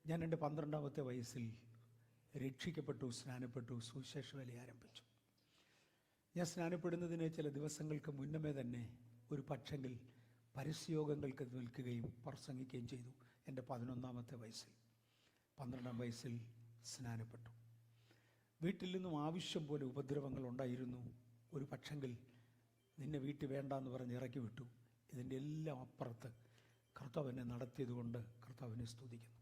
ഞാൻ എൻ്റെ 12ാമത്തെ വയസ്സിൽ രക്ഷിക്കപ്പെട്ടു, സ്നാനപ്പെട്ടു, സുവിശേഷ വേല ആരംഭിച്ചു. ഞാൻ സ്നാനപ്പെടുന്നതിന് ചില ദിവസങ്ങൾക്ക് മുന്നമേ തന്നെ ഒരു പക്ഷെങ്കിൽ പരസ്യയോഗങ്ങൾക്ക് നിൽക്കുകയും പ്രസംഗിക്കുകയും ചെയ്തു. എൻ്റെ 11ാമത്തെ വയസ്സിൽ 12ാം വയസ്സിൽ സ്നാനപ്പെട്ടു. വീട്ടിൽ നിന്നും ആവശ്യം പോലെ ഉപദ്രവങ്ങൾ ഉണ്ടായിരുന്നു. ഒരു പക്ഷെങ്കിൽ നിന്നെ വീട്ടിൽ വേണ്ടാന്ന് പറഞ്ഞ് ഇറക്കി വിട്ടു. ഇതിൻ്റെ എല്ലാം അപ്പുറത്ത് കർത്താവിനെ നടത്തിയതുകൊണ്ട് കർത്താവിനെ സ്തുതിക്കുന്നു.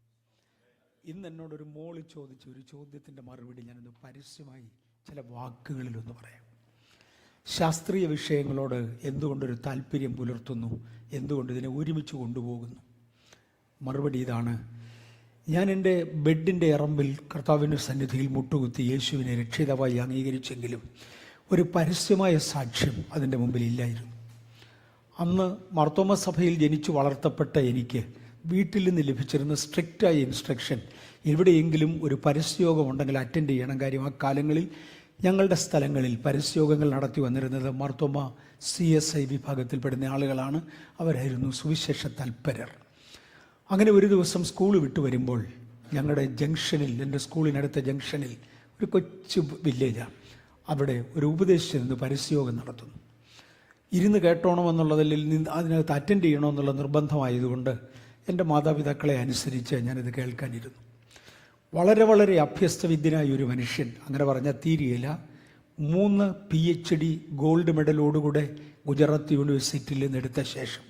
ഇന്ന് എന്നോടൊരു മോള് ചോദിച്ച ഒരു ചോദ്യത്തിൻ്റെ മറുപടി ഞാനൊന്ന് പരസ്യമായി ചില വാക്കുകളിലൊന്ന് പറയാം. ശാസ്ത്രീയ വിഷയങ്ങളോട് എന്തുകൊണ്ടൊരു താല്പര്യം പുലർത്തുന്നു, എന്തുകൊണ്ട് ഇതിനെ ഒരുമിച്ച് കൊണ്ടുപോകുന്നു? മറുപടി ഇതാണ്: ഞാൻ എൻ്റെ ബെഡിൻ്റെ ഇറമ്പിൽ കർത്താവിൻ്റെ സന്നിധിയിൽ മുട്ടുകുത്തി യേശുവിനെ രക്ഷിതാവായി അംഗീകരിച്ചെങ്കിലും ഒരു പരസ്യമായ സാക്ഷ്യം അതിൻ്റെ മുമ്പിൽ ഇല്ലായിരുന്നു. അന്ന് മാർത്തോമ സഭയിൽ ജനിച്ചു വളർത്തപ്പെട്ട എനിക്ക് വീട്ടിൽ നിന്ന് ലഭിച്ചിരുന്ന സ്ട്രിക്റ്റായ ഇൻസ്ട്രക്ഷൻ, എവിടെയെങ്കിലും ഒരു പരസ്യയോഗം ഉണ്ടെങ്കിൽ അറ്റൻഡ് ചെയ്യണം. കാര്യം ആ കാലങ്ങളിൽ ഞങ്ങളുടെ സ്ഥലങ്ങളിൽ പരസ്യയോഗങ്ങൾ നടത്തി വന്നിരുന്നത് മാർത്തോമ CSI വിഭാഗത്തിൽപ്പെടുന്ന ആളുകളാണ്. അവരായിരുന്നു സുവിശേഷ തൽപരർ. അങ്ങനെ ഒരു ദിവസം സ്കൂൾ വിട്ടു വരുമ്പോൾ ഞങ്ങളുടെ ജംഗ്ഷനിൽ, എൻ്റെ സ്കൂളിനടുത്ത ജംഗ്ഷനിൽ ഒരു കൊച്ചു വില്ലേജാണ്, അവിടെ ഒരു ഉപദേശിച്ച് നിന്ന് പരസ്യയോഗം നടത്തുന്നു. ഇരുന്ന് കേട്ടോണമെന്നുള്ളതിൽ അതിനകത്ത് അറ്റൻഡ് ചെയ്യണമെന്നുള്ള നിർബന്ധമായതുകൊണ്ട് എൻ്റെ മാതാപിതാക്കളെ അനുസരിച്ച് ഞാനിത് കേൾക്കാനിരുന്നു. വളരെ വളരെ അഭ്യസ്തവിദ്യനായ ഒരു മനുഷ്യൻ, അങ്ങനെ പറഞ്ഞാൽ തീരുകയില്ല. 3 PhD ഗോൾഡ് മെഡലോടുകൂടെ ഗുജറാത്ത് യൂണിവേഴ്സിറ്റിയിൽ നിന്നെടുത്ത ശേഷം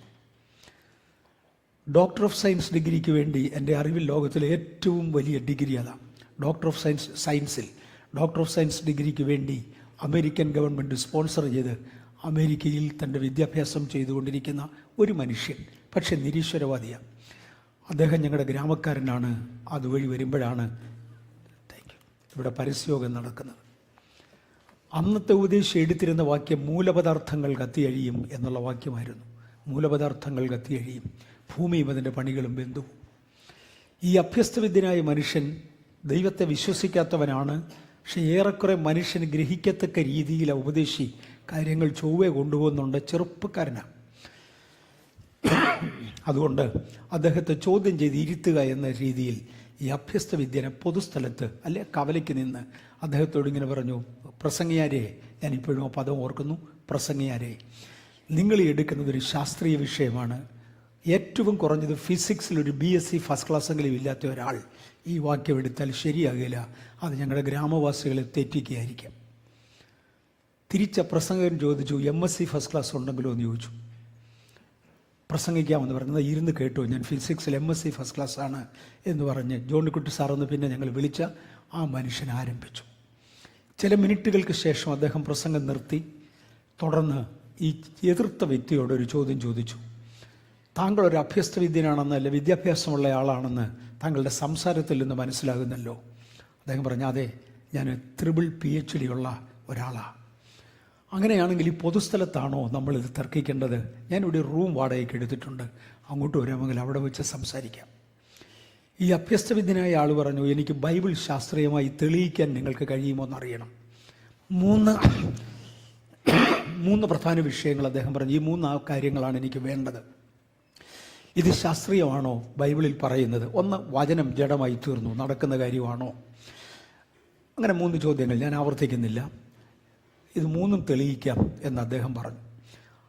ഡോക്ടർ ഓഫ് സയൻസ് ഡിഗ്രിക്ക് വേണ്ടി, എൻ്റെ അറിവിൽ ലോകത്തിലെ ഏറ്റവും വലിയ ഡിഗ്രി അതാണ്. ഡോക്ടർ ഓഫ് സയൻസ് ഡിഗ്രിക്ക് വേണ്ടി അമേരിക്കൻ ഗവൺമെൻറ് സ്പോൺസർ ചെയ്ത് അമേരിക്കയിൽ തൻ്റെ വിദ്യാഭ്യാസം ചെയ്തുകൊണ്ടിരിക്കുന്ന ഒരു മനുഷ്യൻ, പക്ഷേ നിരീശ്വരവാദിയാണ്. അദ്ദേഹം ഞങ്ങളുടെ ഗ്രാമക്കാരനാണ്. അതുവഴി വരുമ്പോഴാണ് ഇവിടെ പരസ്യയോഗം നടക്കുന്നത്. അന്നത്തെ ഉപദേശം എടുത്തിരുന്ന വാക്യം മൂലപദാർത്ഥങ്ങൾ കത്തിയഴിയും എന്നുള്ള വാക്യമായിരുന്നു. മൂലപദാർത്ഥങ്ങൾ കത്തിയഴിയും, ഭൂമിയും അതിൻ്റെ പണികളും ബന്ധുവും. ഈ അഭ്യസ്തവിദ്യനായ മനുഷ്യൻ ദൈവത്തെ വിശ്വസിക്കാത്തവനാണ്. പക്ഷെ ഏറെക്കുറെ മനുഷ്യന് ഗ്രഹിക്കത്തക്ക രീതിയിൽ ഉപദേശി കാര്യങ്ങൾ ചൊവ്വേ കൊണ്ടുപോകുന്നുണ്ട്. ചെറുപ്പക്കാരനാണ്. അതുകൊണ്ട് അദ്ദേഹത്തെ ചോദ്യം ചെയ്ത് ഇരുത്തുക എന്ന രീതിയിൽ ഈ അഭ്യസ്തവിദ്യനെ പൊതുസ്ഥലത്ത് അല്ലെ കവലയ്ക്ക് നിന്ന് അദ്ദേഹത്തോട് ഇങ്ങനെ പറഞ്ഞു: പ്രസംഗിയാരെ, ഞാനിപ്പോഴും ആ പദം ഓർക്കുന്നു, പ്രസംഗിയാരെ, നിങ്ങൾ എടുക്കുന്നത് ഒരു ശാസ്ത്രീയ വിഷയമാണ്. ഏറ്റവും കുറഞ്ഞത് ഫിസിക്സിൽ ഒരു BSc ഫസ്റ്റ് ക്ലാസ്സെങ്കിലും ഇല്ലാത്ത ഒരാൾ ഈ വാക്യം എടുത്താൽ ശരിയാകില്ല. അത് ഞങ്ങളുടെ ഗ്രാമവാസികളെ തെറ്റിക്കുകയായിരിക്കാം. തിരിച്ച പ്രസംഗകൻ ചോദിച്ചു, MSc ഫസ്റ്റ് ക്ലാസ് ഉണ്ടെങ്കിലോ എന്ന് ചോദിച്ചു. പ്രസംഗിക്കാമെന്ന് പറഞ്ഞത് ഇരുന്ന് കേട്ടു. ഞാൻ ഫിസിക്സിൽ MSc ഫസ്റ്റ് ക്ലാസ് ആണ് എന്ന് പറഞ്ഞ് ജോണിക്കുട്ടി സാറെന്ന് പിന്നെ ഞങ്ങൾ വിളിച്ച ആ മനുഷ്യൻ ആരംഭിച്ചു. ചില മിനിറ്റുകൾക്ക് ശേഷം അദ്ദേഹം പ്രസംഗം നിർത്തി. തുടർന്ന് ഈ എതിർത്ത വ്യക്തിയോട് ഒരു ചോദ്യം ചോദിച്ചു: താങ്കളൊരു അഭ്യസ്തവിദ്യനാണെന്ന്, അല്ലെ വിദ്യാഭ്യാസമുള്ള ആളാണെന്ന് താങ്കളുടെ സംസാരത്തിൽ നിന്ന് മനസ്സിലാകുന്നല്ലോ. അദ്ദേഹം പറഞ്ഞു, അതെ, ഞാൻ PhD ഉള്ള ഒരാളാണ്. അങ്ങനെയാണെങ്കിൽ ഈ പൊതുസ്ഥലത്താണോ നമ്മളിത് തർക്കിക്കേണ്ടത്? ഞാനിവിടെ റൂം വാടകയ്ക്ക് എടുത്തിട്ടുണ്ട്, അങ്ങോട്ട് വരാമെങ്കിൽ അവിടെ വെച്ച് സംസാരിക്കാം. ഈ അഭ്യസ്തവിദ്യനായ ആൾ പറഞ്ഞു, എനിക്ക് ബൈബിൾ ശാസ്ത്രീയമായി തെളിയിക്കാൻ നിങ്ങൾക്ക് കഴിയുമോ എന്നറിയണം. 3 പ്രധാന വിഷയങ്ങൾ അദ്ദേഹം പറഞ്ഞു. ഈ 3 കാര്യങ്ങളാണ് എനിക്ക് വേണ്ടത്. ഇത് ശാസ്ത്രീയമാണോ ബൈബിളിൽ പറയുന്നത്? 1, വചനം ജഡമായി തീർന്നു, നടക്കുന്ന കാര്യമാണോ? അങ്ങനെ 3 ചോദ്യങ്ങൾ ഞാൻ ആവർത്തിക്കുന്നില്ല. ഇത് 3ഉം തെളിയിക്കാം എന്ന് അദ്ദേഹം പറഞ്ഞു.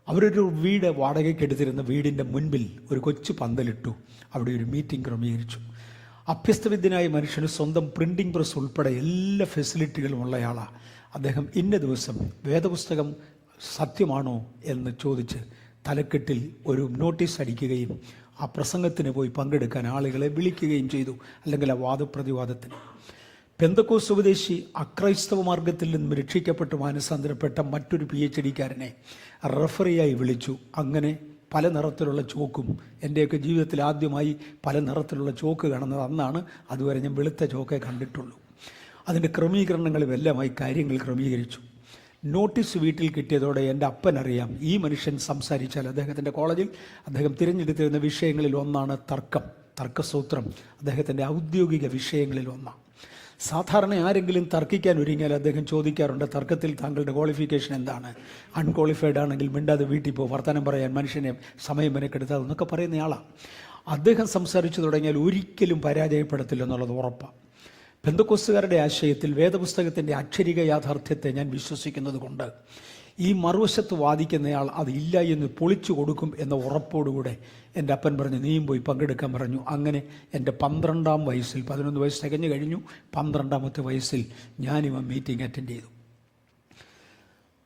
അവരൊരു വീട് വാടകയ്ക്ക് എടുത്തിരുന്ന വീടിൻ്റെ മുൻപിൽ ഒരു കൊച്ചു പന്തലിട്ടു. അവിടെ ഒരു മീറ്റിംഗ് ക്രമീകരിച്ചു. അഭ്യസ്തവിദ്യനായ മനുഷ്യന് സ്വന്തം പ്രിൻറ്റിംഗ് പ്രസ് ഉൾപ്പെടെ എല്ലാ ഫെസിലിറ്റികളും ഉള്ളയാളാണ്. അദ്ദേഹം ഇന്ന ദിവസം വേദപുസ്തകം സത്യമാണോ എന്ന് ചോദിച്ച് തലക്കെട്ടിൽ ഒരു നോട്ടീസ് അടിക്കുകയും ആ പ്രസംഗത്തിന് പോയി പങ്കെടുക്കാൻ ആളുകളെ വിളിക്കുകയും ചെയ്തു, അല്ലെങ്കിൽ ആ വാദപ്രതിവാദത്തിന്. പെന്തക്കോസ്ത് ഉപദേശി അക്രൈസ്തവ മാർഗത്തിൽ നിന്നും രക്ഷിക്കപ്പെട്ട് മാനസാന്തരപ്പെട്ട മറ്റൊരു PhD-കാരനെ റഫറിയായി വിളിച്ചു. അങ്ങനെ പല നിറത്തിലുള്ള ചോക്കും, എൻ്റെയൊക്കെ ജീവിതത്തിൽ ആദ്യമായി പല നിറത്തിലുള്ള ചോക്ക് കാണുന്നത് അന്നാണ്. അതുവരെ ഞാൻ വെളുത്ത ചോക്കേ കണ്ടിട്ടുള്ളൂ. അതിൻ്റെ ക്രമീകരണങ്ങളും എല്ലാമായി കാര്യങ്ങൾ ക്രമീകരിച്ചു. നോട്ടീസ് വീട്ടിൽ കിട്ടിയതോടെ എൻ്റെ അപ്പനറിയാം, ഈ മനുഷ്യൻ സംസാരിച്ചാൽ അദ്ദേഹത്തിൻ്റെ കോളേജിൽ അദ്ദേഹം തിരഞ്ഞെടുത്തിരുന്ന വിഷയങ്ങളിൽ ഒന്നാണ് തർക്കസൂത്രം. അദ്ദേഹത്തിൻ്റെ ഔദ്യോഗിക വിഷയങ്ങളിൽ ഒന്നാണ്. സാധാരണ ആരെങ്കിലും തർക്കിക്കാൻ ഒരുങ്ങിയാൽ അദ്ദേഹം ചോദിക്കാറുണ്ട്, തർക്കത്തിൽ താങ്കളുടെ ക്വാളിഫിക്കേഷൻ എന്താണ്? അൺക്വാളിഫൈഡ് ആണെങ്കിൽ മിണ്ടാതെ വീട്ടിൽ പോകും, വർത്തമാനം പറയാൻ മനുഷ്യനെ സമയം മെനക്കെടുത്താൽ എന്നൊക്കെ പറയുന്നയാളാണ്. അദ്ദേഹം സംസാരിച്ചു തുടങ്ങിയാൽ ഒരിക്കലും പരാജയപ്പെടത്തില്ലെന്നുള്ളത് ഉറപ്പാണ്. പെന്തക്കോസ്തുകാരുടെ ആശയത്തിൽ വേദപുസ്തകത്തിൻ്റെ അക്ഷരിക യാഥാർത്ഥ്യത്തെ ഞാൻ വിശ്വസിക്കുന്നത് കൊണ്ട് ഈ മറുവശത്ത് വാദിക്കുന്നയാൾ അത് ഇല്ല എന്ന് പൊളിച്ചു കൊടുക്കും എന്ന ഉറപ്പോടുകൂടെ എൻ്റെ അപ്പൻ പറഞ്ഞു, നീയും പോയി പങ്കെടുക്കാൻ പറഞ്ഞു. അങ്ങനെ എൻ്റെ 12-ാം വയസ്സിൽ, 11 വയസ്സ് തികഞ്ഞു കഴിഞ്ഞു, 12-ാമത്തെ വയസ്സിൽ ഞാനിവ മീറ്റിംഗ് അറ്റൻഡ് ചെയ്തു.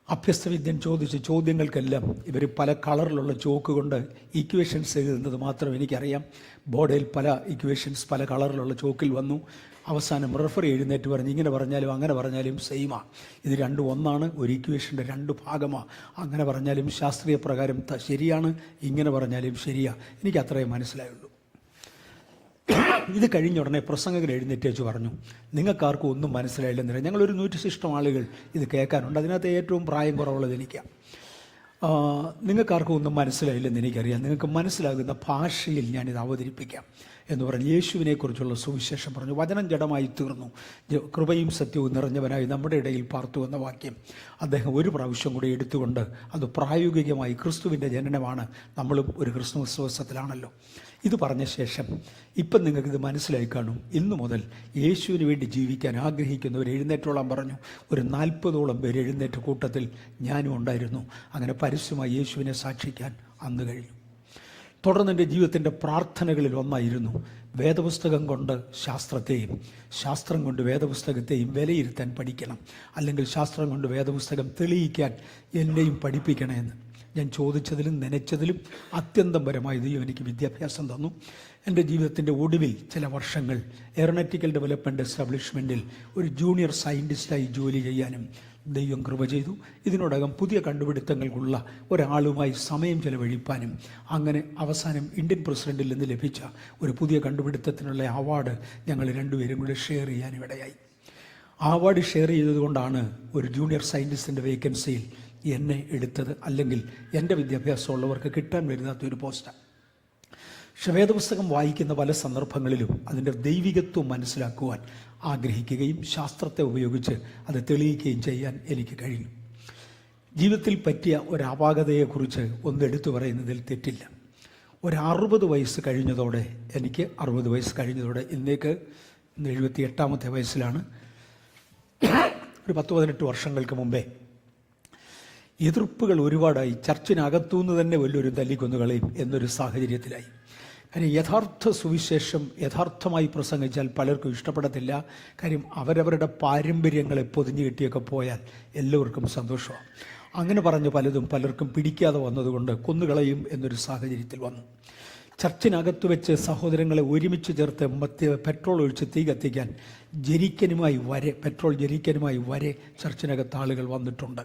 അഭ്യസ്തവിദ്യൻ ചോദിച്ച ചോദ്യങ്ങൾക്കെല്ലാം ഇവർ പല കളറിലുള്ള ചോക്ക് കൊണ്ട് ഇക്വേഷൻസ് എഴുതുന്നത് മാത്രം എനിക്കറിയാം. ബോർഡിൽ പല ഇക്വേഷൻസ് പല കളറിലുള്ള ചോക്കിൽ വന്നു. അവസാനം റെഫറി എഴുന്നേറ്റ് പറഞ്ഞ് ഇങ്ങനെ പറഞ്ഞാലും അങ്ങനെ പറഞ്ഞാലും സെയിമാണ്, ഇത് രണ്ടും ഒന്നാണ്, ഒരു ഇക്വേഷൻ്റെ 2 ഭാഗമാണ്, അങ്ങനെ പറഞ്ഞാലും ശാസ്ത്രീയ പ്രകാരം ശരിയാണ്, ഇങ്ങനെ പറഞ്ഞാലും ശരിയാണ്. എനിക്ക് അത്രയും മനസ്സിലായുള്ളൂ. ഇത് കഴിഞ്ഞ ഉടനെ പ്രസംഗകൻ എഴുന്നേറ്റേച്ച് പറഞ്ഞു, നിങ്ങൾക്കാർക്കും ഒന്നും മനസ്സിലായില്ലെന്നില്ല. ഞങ്ങളൊരു 100 ആളുകൾ ഇത് കേൾക്കാനുണ്ട്, അതിനകത്ത് ഏറ്റവും പ്രായം കുറവുള്ളത് എനിക്കാണ്. നിങ്ങൾക്കാർക്കും ഒന്നും മനസ്സിലായില്ലെന്ന് എനിക്കറിയാം, നിങ്ങൾക്ക് മനസ്സിലാകുന്ന ഭാഷയിൽ ഞാനിത് അവതരിപ്പിക്കാം എന്ന് പറഞ്ഞ് യേശുവിനെക്കുറിച്ചുള്ള സുവിശേഷം പറഞ്ഞു. വചനം ജഡമായി തീർന്നു, കൃപയും സത്യവും നിറഞ്ഞവനായി നമ്മുടെ ഇടയിൽ പാർത്തു എന്ന വാക്യം അദ്ദേഹം ഒരു പ്രാവശ്യം കൂടി എടുത്തുകൊണ്ട് അത് പ്രായോഗികമായി ക്രിസ്തുവിൻ്റെ ജനനമാണ്, നമ്മളും ഒരു ക്രിസ്തുമസ് ദിവസത്തിലാണല്ലോ. ഇത് പറഞ്ഞ ശേഷം ഇപ്പം നിങ്ങൾക്കിത് മനസ്സിലായി കാണും. ഇന്നു മുതൽ യേശുവിന് വേണ്ടി ജീവിക്കാൻ ആഗ്രഹിക്കുന്നവർ എഴുന്നേറ്റോളം പറഞ്ഞു. ഒരു 40ഓളം പേര് എഴുന്നേറ്റ കൂട്ടത്തിൽ ഞാനും ഉണ്ടായിരുന്നു. അങ്ങനെ പരസ്യമായി യേശുവിനെ സാക്ഷിക്കാൻ അന്ന് കഴിഞ്ഞു. തുടർന്ന് എൻ്റെ ജീവിതത്തിൻ്റെ പ്രാർത്ഥനകളിൽ ഒന്നായിരുന്നു വേദപുസ്തകം കൊണ്ട് ശാസ്ത്രത്തെയും ശാസ്ത്രം കൊണ്ട് വേദപുസ്തകത്തെയും വിലയിരുത്താൻ പഠിക്കണം, അല്ലെങ്കിൽ ശാസ്ത്രം കൊണ്ട് വേദപുസ്തകം തെളിയിക്കാൻ എന്നെയും പഠിപ്പിക്കണമെന്ന്. ഞാൻ ചോദിച്ചതിലും നനച്ചതിലും അത്യന്തം പരമായി ദൈവം എനിക്ക് വിദ്യാഭ്യാസം തന്നു. എൻ്റെ ജീവിതത്തിൻ്റെ ഒടുവിൽ ചില വർഷങ്ങൾ എയറോനോട്ടിക്കൽ ഡെവലപ്മെൻറ്റ് എസ്റ്റാബ്ലിഷ്മെൻറ്റിൽ ഒരു ജൂനിയർ സയൻറ്റിസ്റ്റായി ജോലി ചെയ്യാനും ദൈവം കൃപ ചെയ്തു. ഇതിനോടകം പുതിയ കണ്ടുപിടുത്തങ്ങൾക്കുള്ള ഒരാളുമായി സമയം ചെലവഴിപ്പാനും, അങ്ങനെ അവസാനം ഇന്ത്യൻ പ്രസിഡൻറ്റിൽ നിന്ന് ലഭിച്ച ഒരു പുതിയ കണ്ടുപിടുത്തത്തിനുള്ള അവാർഡ് ഞങ്ങൾ രണ്ടുപേരും കൂടെ ഷെയർ ചെയ്യാനിടയായി. ആ അവാർഡ് ഷെയർ ചെയ്തതുകൊണ്ടാണ് ഒരു ജൂനിയർ സയൻറ്റിസ്റ്റിൻ്റെ വേക്കൻസിയിൽ എന്നെ എടുത്തത്, അല്ലെങ്കിൽ എൻ്റെ വിദ്യാഭ്യാസമുള്ളവർക്ക് കിട്ടാൻ വരുന്നാത്തൊരു പോസ്റ്റാണ്. പക്ഷെ വേദപുസ്തകം വായിക്കുന്ന പല സന്ദർഭങ്ങളിലും അതിൻ്റെ ദൈവികത്വം മനസ്സിലാക്കുവാൻ ആഗ്രഹിക്കുകയും ശാസ്ത്രത്തെ ഉപയോഗിച്ച് അത് തെളിയിക്കുകയും ചെയ്യാൻ എനിക്ക് കഴിഞ്ഞു. ജീവിതത്തിൽ പറ്റിയ ഒരു അപാകതയെക്കുറിച്ച് ഒന്നെടുത്തു പറയുന്നതിൽ തെറ്റില്ല. ഒരു 60 വയസ്സ് കഴിഞ്ഞതോടെ, എനിക്ക് 60 വയസ്സ് കഴിഞ്ഞതോടെ, ഇന്നേക്ക് 78ാമത്തെ വയസ്സിലാണ്, ഒരു 10-18 വർഷങ്ങൾക്ക് മുമ്പേ എതിർപ്പുകൾ ഒരുപാടായി. ചർച്ചിനകത്തുനിന്ന് തന്നെ വലിയൊരു തല്ലിക്കൊന്നുകളയും എന്നൊരു സാഹചര്യത്തിലായി. കാര്യം യഥാർത്ഥ സുവിശേഷം യഥാർത്ഥമായി പ്രസംഗിച്ചാൽ പലർക്കും ഇഷ്ടപ്പെടത്തില്ല. കാര്യം അവരവരുടെ പാരമ്പര്യങ്ങളെ പൊതിഞ്ഞു കെട്ടിയൊക്കെ പോയാൽ എല്ലാവർക്കും സന്തോഷമാണ്. അങ്ങനെ പറഞ്ഞ് പലർക്കും പിടിക്കാതെ വന്നതുകൊണ്ട് കൊന്നുകളയും എന്നൊരു സാഹചര്യത്തിൽ വന്നു. ചർച്ചിനകത്ത് വെച്ച് സഹോദരങ്ങളെ ഒരുമിച്ച് ചേർത്ത് പെട്രോൾ ഒഴിച്ച് തീ കത്തിക്കാൻ പെട്രോൾ ജെരിക്കനുമായി വരെ ചർച്ചിനകത്ത് ആളുകൾ വന്നിട്ടുണ്ട്.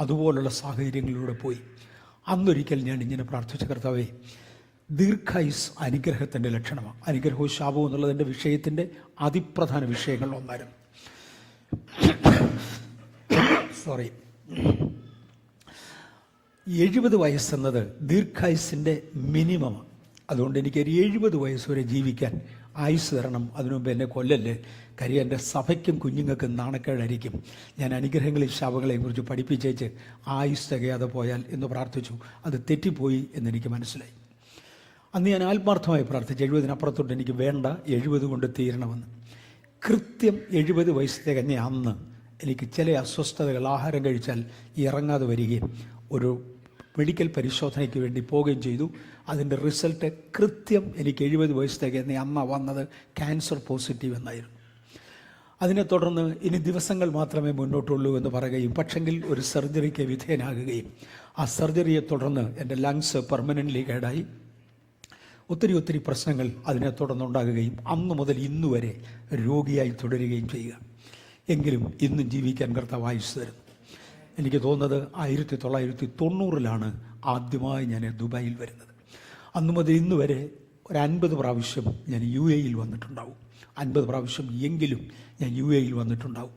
അതുപോലുള്ള സാഹചര്യങ്ങളിലൂടെ പോയി. അന്നൊരിക്കൽ ഞാൻ ഇങ്ങനെ പ്രാർത്ഥിച്ച, കർത്താവേ, ദീർഘായുസ് അനുഗ്രഹത്തിൻ്റെ ലക്ഷണമാണ്. അനുഗ്രഹവും ശാപവും എന്നുള്ളതിൻ്റെ വിഷയത്തിൻ്റെ അതിപ്രധാന വിഷയങ്ങളിലൊന്നായിരുന്നു. 70 വയസ്സെന്നത് ദീർഘായുസിൻ്റെ മിനിമമാണ്. അതുകൊണ്ട് എനിക്കൊരു 70 വയസ്സ് വരെ ജീവിക്കാൻ ആയുസ് തരണം. അതിനുമുമ്പ് എന്നെ കൊല്ലല്ലേ. കാര്യം എൻ്റെ സഭയ്ക്കും കുഞ്ഞുങ്ങൾക്കും നാണക്കേടായിരിക്കും. ഞാൻ അനുഗ്രഹങ്ങളെയും ശാപങ്ങളെയും കുറിച്ച് പഠിപ്പിച്ചേച്ച് ആയുസ് തികയാതെ പോയാൽ എന്ന് പ്രാർത്ഥിച്ചു. അത് തെറ്റിപ്പോയി എന്നെനിക്ക് മനസ്സിലായി. അന്ന് ഞാൻ ആത്മാർത്ഥമായി പ്രാർത്ഥിച്ചു, 70-നപ്പുറത്തോട്ട് എനിക്ക് വേണ്ട, 70 കൊണ്ട് തീരണമെന്ന്. കൃത്യം 70 വയസ്സ് തികഞ്ഞ അന്ന് എനിക്ക് ചില അസ്വസ്ഥതകൾ ആഹാരം കഴിച്ചാൽ ഇറങ്ങാതെ വരികയും ഒരു മെഡിക്കൽ പരിശോധനയ്ക്ക് വേണ്ടി പോവുകയും ചെയ്തു. അതിൻ്റെ റിസൾട്ട് കൃത്യം എനിക്ക് 70 വയസ്സ് തികഞ്ഞ അന്ന് വന്നത് ക്യാൻസർ പോസിറ്റീവ് എന്നായിരുന്നു. അതിനെ തുടർന്ന് ഇനി ദിവസങ്ങൾ മാത്രമേ മുന്നോട്ടുള്ളൂ എന്ന് പറയുകയും, പക്ഷെങ്കിൽ ഒരു സർജറിക്ക് വിധേയനാകുകയും, ആ സർജറിയെ തുടർന്ന് എൻ്റെ ലങ്സ് പെർമനൻ്റ്ലി കേടായി. ഒത്തിരി പ്രശ്നങ്ങൾ അതിനെ തുടർന്നുണ്ടാകുകയും അന്ന് മുതൽ ഇന്നുവരെ രോഗിയായി തുടരുകയും ചെയ്യുക. എങ്കിലും ഇന്നും ജീവിക്കാൻ കർത്താവ് ആയുസ്സ് തരുന്നു. എനിക്ക് തോന്നുന്നത് 1990 ആദ്യമായി ഞാൻ ദുബായിൽ വരുന്നത്. അന്നു മുതൽ ഇന്ന് വരെ ഒരു 50 പ്രാവശ്യം ഞാൻ UAE വന്നിട്ടുണ്ടാവും. 50 പ്രാവശ്യം എങ്കിലും ഞാൻ UAE വന്നിട്ടുണ്ടാവും.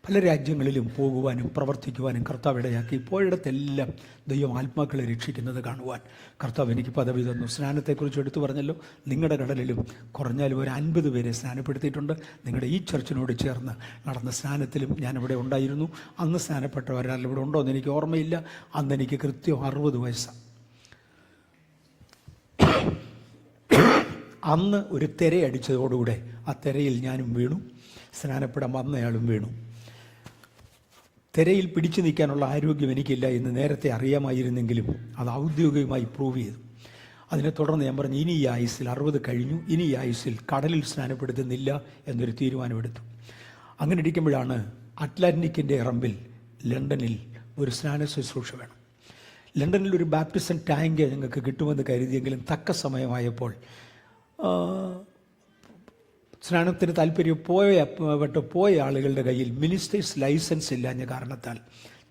പല രാജ്യങ്ങളിലും പോകുവാനും പ്രവർത്തിക്കുവാനും കർത്താവ് ഇടയാക്കി. ഇപ്പോഴിടത്തെല്ലാം ദൈവം ആത്മാക്കളെ രക്ഷിക്കുന്നത് കാണുവാൻ കർത്താവ് എനിക്ക് പദവി തന്നു. സ്നാനത്തെക്കുറിച്ച് എടുത്തു പറഞ്ഞല്ലോ. നിങ്ങളുടെ കടലിലും കുറഞ്ഞാലും ഒരു 50 പേരെ സ്നാനപ്പെടുത്തിയിട്ടുണ്ട്. നിങ്ങളുടെ ഈ ചർച്ചിനോട് ചേർന്ന് നടന്ന സ്നാനത്തിലും ഞാനിവിടെ ഉണ്ടായിരുന്നു. അന്ന് സ്നാനപ്പെട്ടവരാൽ ഇവിടെ ഉണ്ടോ എന്ന് എനിക്ക് ഓർമ്മയില്ല. അന്ന് എനിക്ക് കൃത്യം 60 വയസ്സാണ്. അന്ന് ഒരു തിരയടിച്ചതോടുകൂടെ ആ തിരയിൽ ഞാനും വീണു, സ്നാനപ്പെടാൻ വന്നയാളും വീണു. തിരയിൽ പിടിച്ചു നിൽക്കാനുള്ള ആരോഗ്യം എനിക്കില്ല എന്ന് നേരത്തെ അറിയാമായിരുന്നെങ്കിലും അത് ഔദ്യോഗികമായി പ്രൂവ് ചെയ്തു. അതിനെ തുടർന്ന് ഞാൻ പറഞ്ഞു, ഇനി ഈ ആയുസ്സിൽ 60 കഴിഞ്ഞു, ഇനി ഈ ആയുസ്സിൽ കടലിൽ സ്നാനപ്പെടുത്തുന്നില്ല എന്നൊരു തീരുമാനമെടുത്തു. അങ്ങനെ ഇരിക്കുമ്പോഴാണ് അറ്റ്ലാന്റിക്കിൻ്റെ ഇറമ്പിൽ ലണ്ടനിൽ ഒരു സ്നാന ശുശ്രൂഷ വേണം. ലണ്ടനിൽ ഒരു ബാപ്റ്റിസം ടാങ്ക് ഞങ്ങൾക്ക് കിട്ടുമെന്ന് കരുതിയെങ്കിലും തക്ക സമയമായപ്പോൾ സ്നാനത്തിന് താല്പര്യം പോയ ആളുകളുടെ കയ്യിൽ മിനിസ്റ്റേഴ്സ് ലൈസൻസ് ഇല്ലാഞ്ഞ കാരണത്താൽ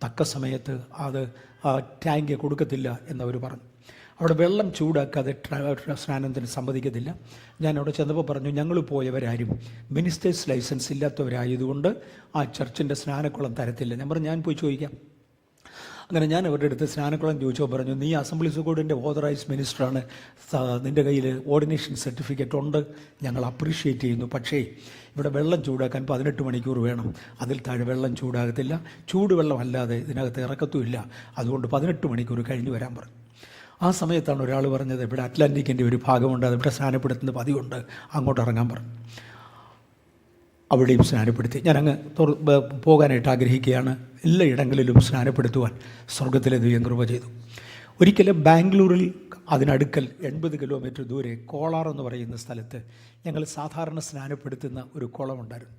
തക്ക സമയത്ത് അത് ആ ടാങ്ക് കൊടുക്കത്തില്ല എന്നവർ പറഞ്ഞു. അവിടെ വെള്ളം ചൂടാക്കാതെ സ്നാനത്തിന് സമ്മതിക്കത്തില്ല. ഞാൻ അവിടെ ചെന്നപ്പോൾ പറഞ്ഞു, ഞങ്ങൾ പോയവരാരും മിനിസ്റ്റേഴ്സ് ലൈസൻസ് ഇല്ലാത്തവരായതുകൊണ്ട് ആ ചർച്ചിൻ്റെ സ്നാനക്കുളം തരത്തില്ല. ഞാൻ പറഞ്ഞു, ഞാൻ പോയി ചോദിക്കാം. അങ്ങനെ ഞാൻ അവരുടെ അടുത്ത് സ്നാനക്കുളം ചോദിച്ചപ്പോൾ പറഞ്ഞു, നീ അസംബ്ലീസ് ഓഫ് ഗോഡിൻ്റെ ഓതറൈസ് മിനിസ്റ്ററാണ്, നിൻ്റെ കയ്യിൽ ഓർഡിനേഷൻ സർട്ടിഫിക്കറ്റ് ഉണ്ട്, ഞങ്ങൾ അപ്രീഷിയേറ്റ് ചെയ്യുന്നു. പക്ഷേ ഇവിടെ വെള്ളം ചൂടാക്കാൻ 18 മണിക്കൂർ വേണം, അതിൽ താഴെ വെള്ളം ചൂടാകത്തില്ല, ചൂടുവെള്ളം അല്ലാതെ ഇതിനകത്ത് ഇറക്കത്തുമില്ല, അതുകൊണ്ട് 18 മണിക്കൂർ കഴിഞ്ഞ് വരാൻ പറഞ്ഞു. ആ സമയത്താണ് ഒരാൾ പറഞ്ഞത്, ഇവിടെ അറ്റ്ലാന്റിക്കിൻ്റെ ഒരു ഭാഗമുണ്ട്, അതിവിടെ സ്നാനപ്പെടുത്തുന്ന പതിവുണ്ട്, അങ്ങോട്ട് ഇറങ്ങാൻ പറഞ്ഞു. അവിടെയും സ്നാനപ്പെടുത്തി. ഞാനങ്ങ് പോകാനായിട്ട് ആഗ്രഹിക്കുകയാണ്. എല്ലായിടങ്ങളിലും സ്നാനപ്പെടുത്തുവാൻ സ്വർഗത്തിലെ ദൈവം കൃപ ചെയ്തു. ഒരിക്കലും ബാംഗ്ലൂരിൽ അതിനടുക്കൽ 80 കിലോമീറ്റർ ദൂരെ കോളാർ എന്ന് പറയുന്ന സ്ഥലത്ത് ഞങ്ങൾ സാധാരണ സ്നാനപ്പെടുത്തുന്ന ഒരു കുളമുണ്ടായിരുന്നു.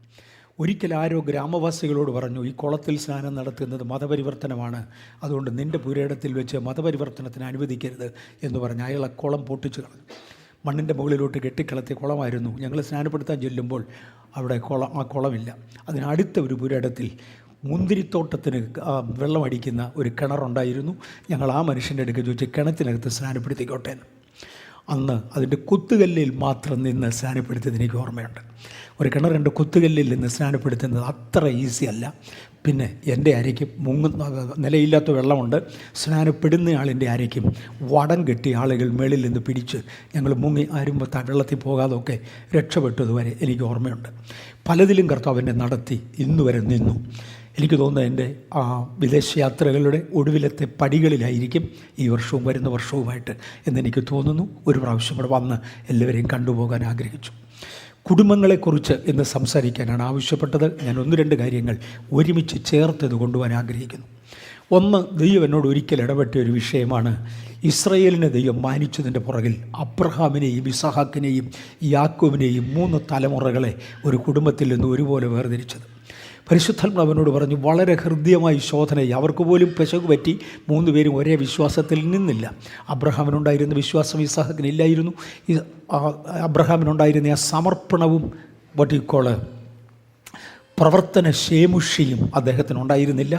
ഒരിക്കൽ ആരോ ഗ്രാമവാസികളോട് പറഞ്ഞു, ഈ കുളത്തിൽ സ്നാനം നടത്തുന്നത് മതപരിവർത്തനമാണ്, അതുകൊണ്ട് നിൻ്റെ പുരയിടത്തിൽ വെച്ച് മതപരിവർത്തനത്തിന് അനുവദിക്കരുത് എന്ന് പറഞ്ഞ് അയാൾ ആ കുളം പൊട്ടിച്ചു കളഞ്ഞു. മണ്ണിൻ്റെ മുകളിലോട്ട് കെട്ടിക്കളത്തിയ കുളമായിരുന്നു. ഞങ്ങൾ സ്നാനപ്പെടുത്താൻ ചെല്ലുമ്പോൾ അവിടെ ആ കുളമില്ല. അതിനടുത്ത ഒരു പുരയിടത്തിൽ മുന്തിരിത്തോട്ടത്തിന് വെള്ളമടിക്കുന്ന ഒരു കിണറുണ്ടായിരുന്നു. ഞങ്ങൾ ആ മനുഷ്യൻ്റെ അടുക്ക് ചോദിച്ച്, കിണറ്റിനകത്ത് സ്നാനപ്പെടുത്തിക്കോട്ടെ എന്ന്. അന്ന് അതിൻ്റെ കുത്തുകല്ലിൽ മാത്രം നിന്ന് സ്നാനപ്പെടുത്തിയത് എനിക്ക് ഓർമ്മയുണ്ട്. ഒരു കിണറിൻ്റെ കുത്തുകല്ലിൽ നിന്ന് സ്നാനപ്പെടുത്തുന്നത് അത്ര ഈസി അല്ല. പിന്നെ എൻ്റെ അരയ്ക്ക് നിലയില്ലാത്ത വെള്ളമുണ്ട്. സ്നാനപ്പെടുന്ന ആളിൻ്റെ അരയ്ക്കും വടം കെട്ടി ആളുകൾ മേളിൽ നിന്ന് പിടിച്ച് ഞങ്ങൾ മുങ്ങി ആരും വെള്ളത്തിൽ പോകാതൊക്കെ രക്ഷപ്പെട്ടതുവരെ എനിക്ക് ഓർമ്മയുണ്ട്. പലതിലും കർത്താവിനെ നടത്തി ഇന്നുവരെ നിന്നു. എനിക്ക് തോന്നുന്നത് എൻ്റെ വിദേശയാത്രകളുടെ ഒടുവിലത്തെ പടികളിലായിരിക്കും ഈ വർഷവും വരുന്ന വർഷവുമായിട്ട് എന്നെനിക്ക് തോന്നുന്നു. ഒരു പ്രാവശ്യം കൂടെ വന്ന് എല്ലാവരെയും കണ്ടുപോകാൻ ആഗ്രഹിച്ചു. കുടുംബങ്ങളെക്കുറിച്ച് ഇന്ന് സംസാരിക്കാനാണ് ആവശ്യപ്പെട്ടത്. ഞാൻ 1-2 കാര്യങ്ങൾ ഒരുമിച്ച് ചേർത്തത് കൊണ്ടുപോകാൻ ആഗ്രഹിക്കുന്നു. ഒന്ന്, ദൈവം എന്നോട് ഒരിക്കൽ ഇടപെട്ട ഒരു വിഷയമാണ് ഇസ്രായേലിനെ ദൈവം മാനിച്ചതിൻ്റെ പുറകിൽ അബ്രഹാമിനെയും ഇസഹാക്കിനെയും യാക്കോബിനെയും 3 തലമുറകളെ ഒരു കുടുംബത്തിൽ നിന്ന് ഒരുപോലെ വേർതിരിച്ചത്. പരിശുദ്ധാത്മാവ് അവനോട് പറഞ്ഞു, വളരെ ഹൃദ്യമായി ശോധനയെ. അവർക്ക് പോലും പെശക് പറ്റി, 3 പേരും ഒരേ വിശ്വാസത്തിൽ നിന്നില്ല. അബ്രഹാമിനുണ്ടായിരുന്ന വിശ്വാസം ഇസഹാക്കിനില്ലായിരുന്നു. അബ്രഹാമിനുണ്ടായിരുന്ന ആ സമർപ്പണവും പ്രവർത്തന ശേമുഷിയും അദ്ദേഹത്തിനുണ്ടായിരുന്നില്ല.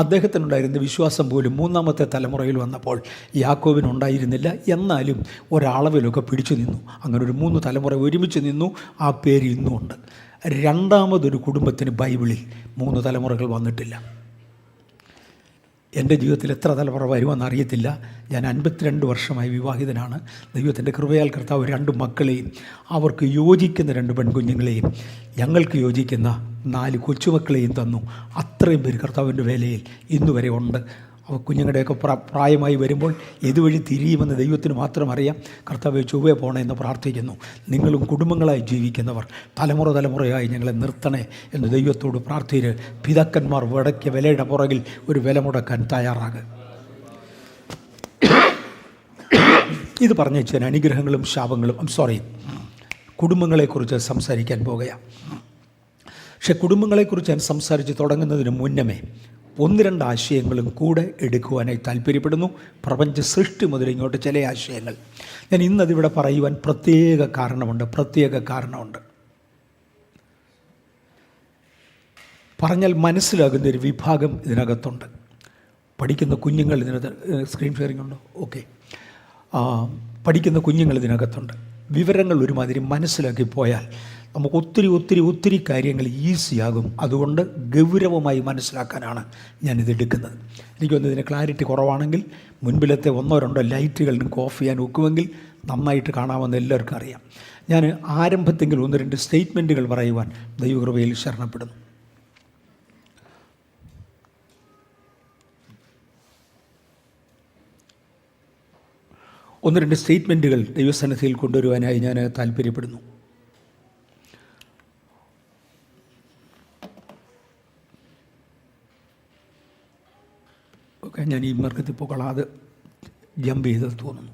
അദ്ദേഹത്തിനുണ്ടായിരുന്ന വിശ്വാസം പോലും 3-ാമത്തെ തലമുറയിൽ വന്നപ്പോൾ യാക്കോബിനുണ്ടായിരുന്നില്ല. എന്നാലും ഒരളവിലൊക്കെ പിടിച്ചു നിന്നു. അങ്ങനെ ഒരു 3 തലമുറ ഒരുമിച്ച് നിന്നു. ആ പേര് ഇന്നുമുണ്ട്. രണ്ടാമതൊരു കുടുംബത്തിന് ബൈബിളിൽ 3 തലമുറകൾ വന്നിട്ടില്ല. എൻ്റെ ജീവിതത്തിൽ എത്ര തലമുറ വരുമെന്ന് അറിയത്തില്ല. ഞാൻ 52 വർഷമായി വിവാഹിതനാണ്. ദൈവത്തിൻ്റെ കൃപയാൽ കർത്താവ് 2 മക്കളെയും അവർക്ക് യോജിക്കുന്ന 2 പെൺകുഞ്ഞുങ്ങളെയും ഞങ്ങൾക്ക് യോജിക്കുന്ന 4 കൊച്ചുമക്കളെയും തന്നു. അത്രയും പേര് കർത്താവിൻ്റെ വേലയിൽ ഇന്നുവരെ ഉണ്ട്. കുഞ്ഞുങ്ങളുടെയൊക്കെ പ്രായമായി വരുമ്പോൾ ഇതുവഴി തിരിയുമെന്ന് ദൈവത്തിന് മാത്രം അറിയാം. കർത്താവെ ചൊവ്വേ പോണേ എന്ന് പ്രാർത്ഥിക്കുന്നു. നിങ്ങളും കുടുംബങ്ങളായി ജീവിക്കുന്നവർ തലമുറയായി ഞങ്ങളെ നിർത്തണേ എന്ന് ദൈവത്തോട് പ്രാർത്ഥിച്ച് പിതാക്കന്മാർ വടക്കിയ വിലയുടെ പുറകിൽ ഒരു വില മുടക്കാൻ തയ്യാറാകുക. ഇത് പറഞ്ഞു വെച്ചാൽ അനുഗ്രഹങ്ങളും ശാപങ്ങളും കുടുംബങ്ങളെക്കുറിച്ച് സംസാരിക്കാൻ പോകുകയാണ്. പക്ഷെ കുടുംബങ്ങളെക്കുറിച്ച് ഞാൻ സംസാരിച്ച് തുടങ്ങുന്നതിന് മുന്നമേ 1-2 ആശയങ്ങളും കൂടെ എടുക്കുവാനായി താല്പര്യപ്പെടുന്നു. പ്രപഞ്ച സൃഷ്ടി മുതൽ ഇങ്ങോട്ട് ചില ആശയങ്ങൾ ഞാൻ ഇന്നതിവിടെ പറയുവാൻ പ്രത്യേക കാരണമുണ്ട്. പറഞ്ഞാൽ മനസ്സിലാകുന്ന ഒരു വിഭാഗം ഇതിനകത്തുണ്ട്. പഠിക്കുന്ന കുഞ്ഞുങ്ങൾ ഇതിനകത്ത് സ്ക്രീൻ ഷെയറിംഗ് ഉണ്ടോ? ഓക്കെ. പഠിക്കുന്ന കുഞ്ഞുങ്ങൾ ഇതിനകത്തുണ്ട്. വിവരങ്ങൾ ഒരുമാതിരി മനസ്സിലാക്കി പോയാൽ നമുക്ക് ഒത്തിരി കാര്യങ്ങൾ ഈസിയാകും. അതുകൊണ്ട് ഗൗരവമായി മനസ്സിലാക്കാനാണ് ഞാനിത് എടുക്കുന്നത്. എനിക്കൊന്ന് ഇതിന് ക്ലാരിറ്റി കുറവാണെങ്കിൽ മുൻപിലത്തെ 1-2 ലൈറ്റുകൾ നിങ്ങൾക്ക് ഓഫ് ചെയ്യാൻ ഒക്കുമെങ്കിൽ നന്നായിട്ട് കാണാമെന്ന് എല്ലാവർക്കും അറിയാം. ഞാൻ ആരംഭത്തെങ്കിൽ 1-2 സ്റ്റേറ്റ്മെൻറ്റുകൾ പറയുവാൻ ദൈവകൃപയിൽ ശരണപ്പെടുന്നു. ഒന്ന് രണ്ട് സ്റ്റേറ്റ്മെൻറ്റുകൾ ദൈവസന്നിധിയിൽ കൊണ്ടുവരുവാനായി ഞാൻ താല്പര്യപ്പെടുന്നു. ഓക്കെ, ഞാൻ ഈ മാർഗത്തിൽ പോകാതെ ജമ്പ് ചെയ്ത് തോന്നുന്നു.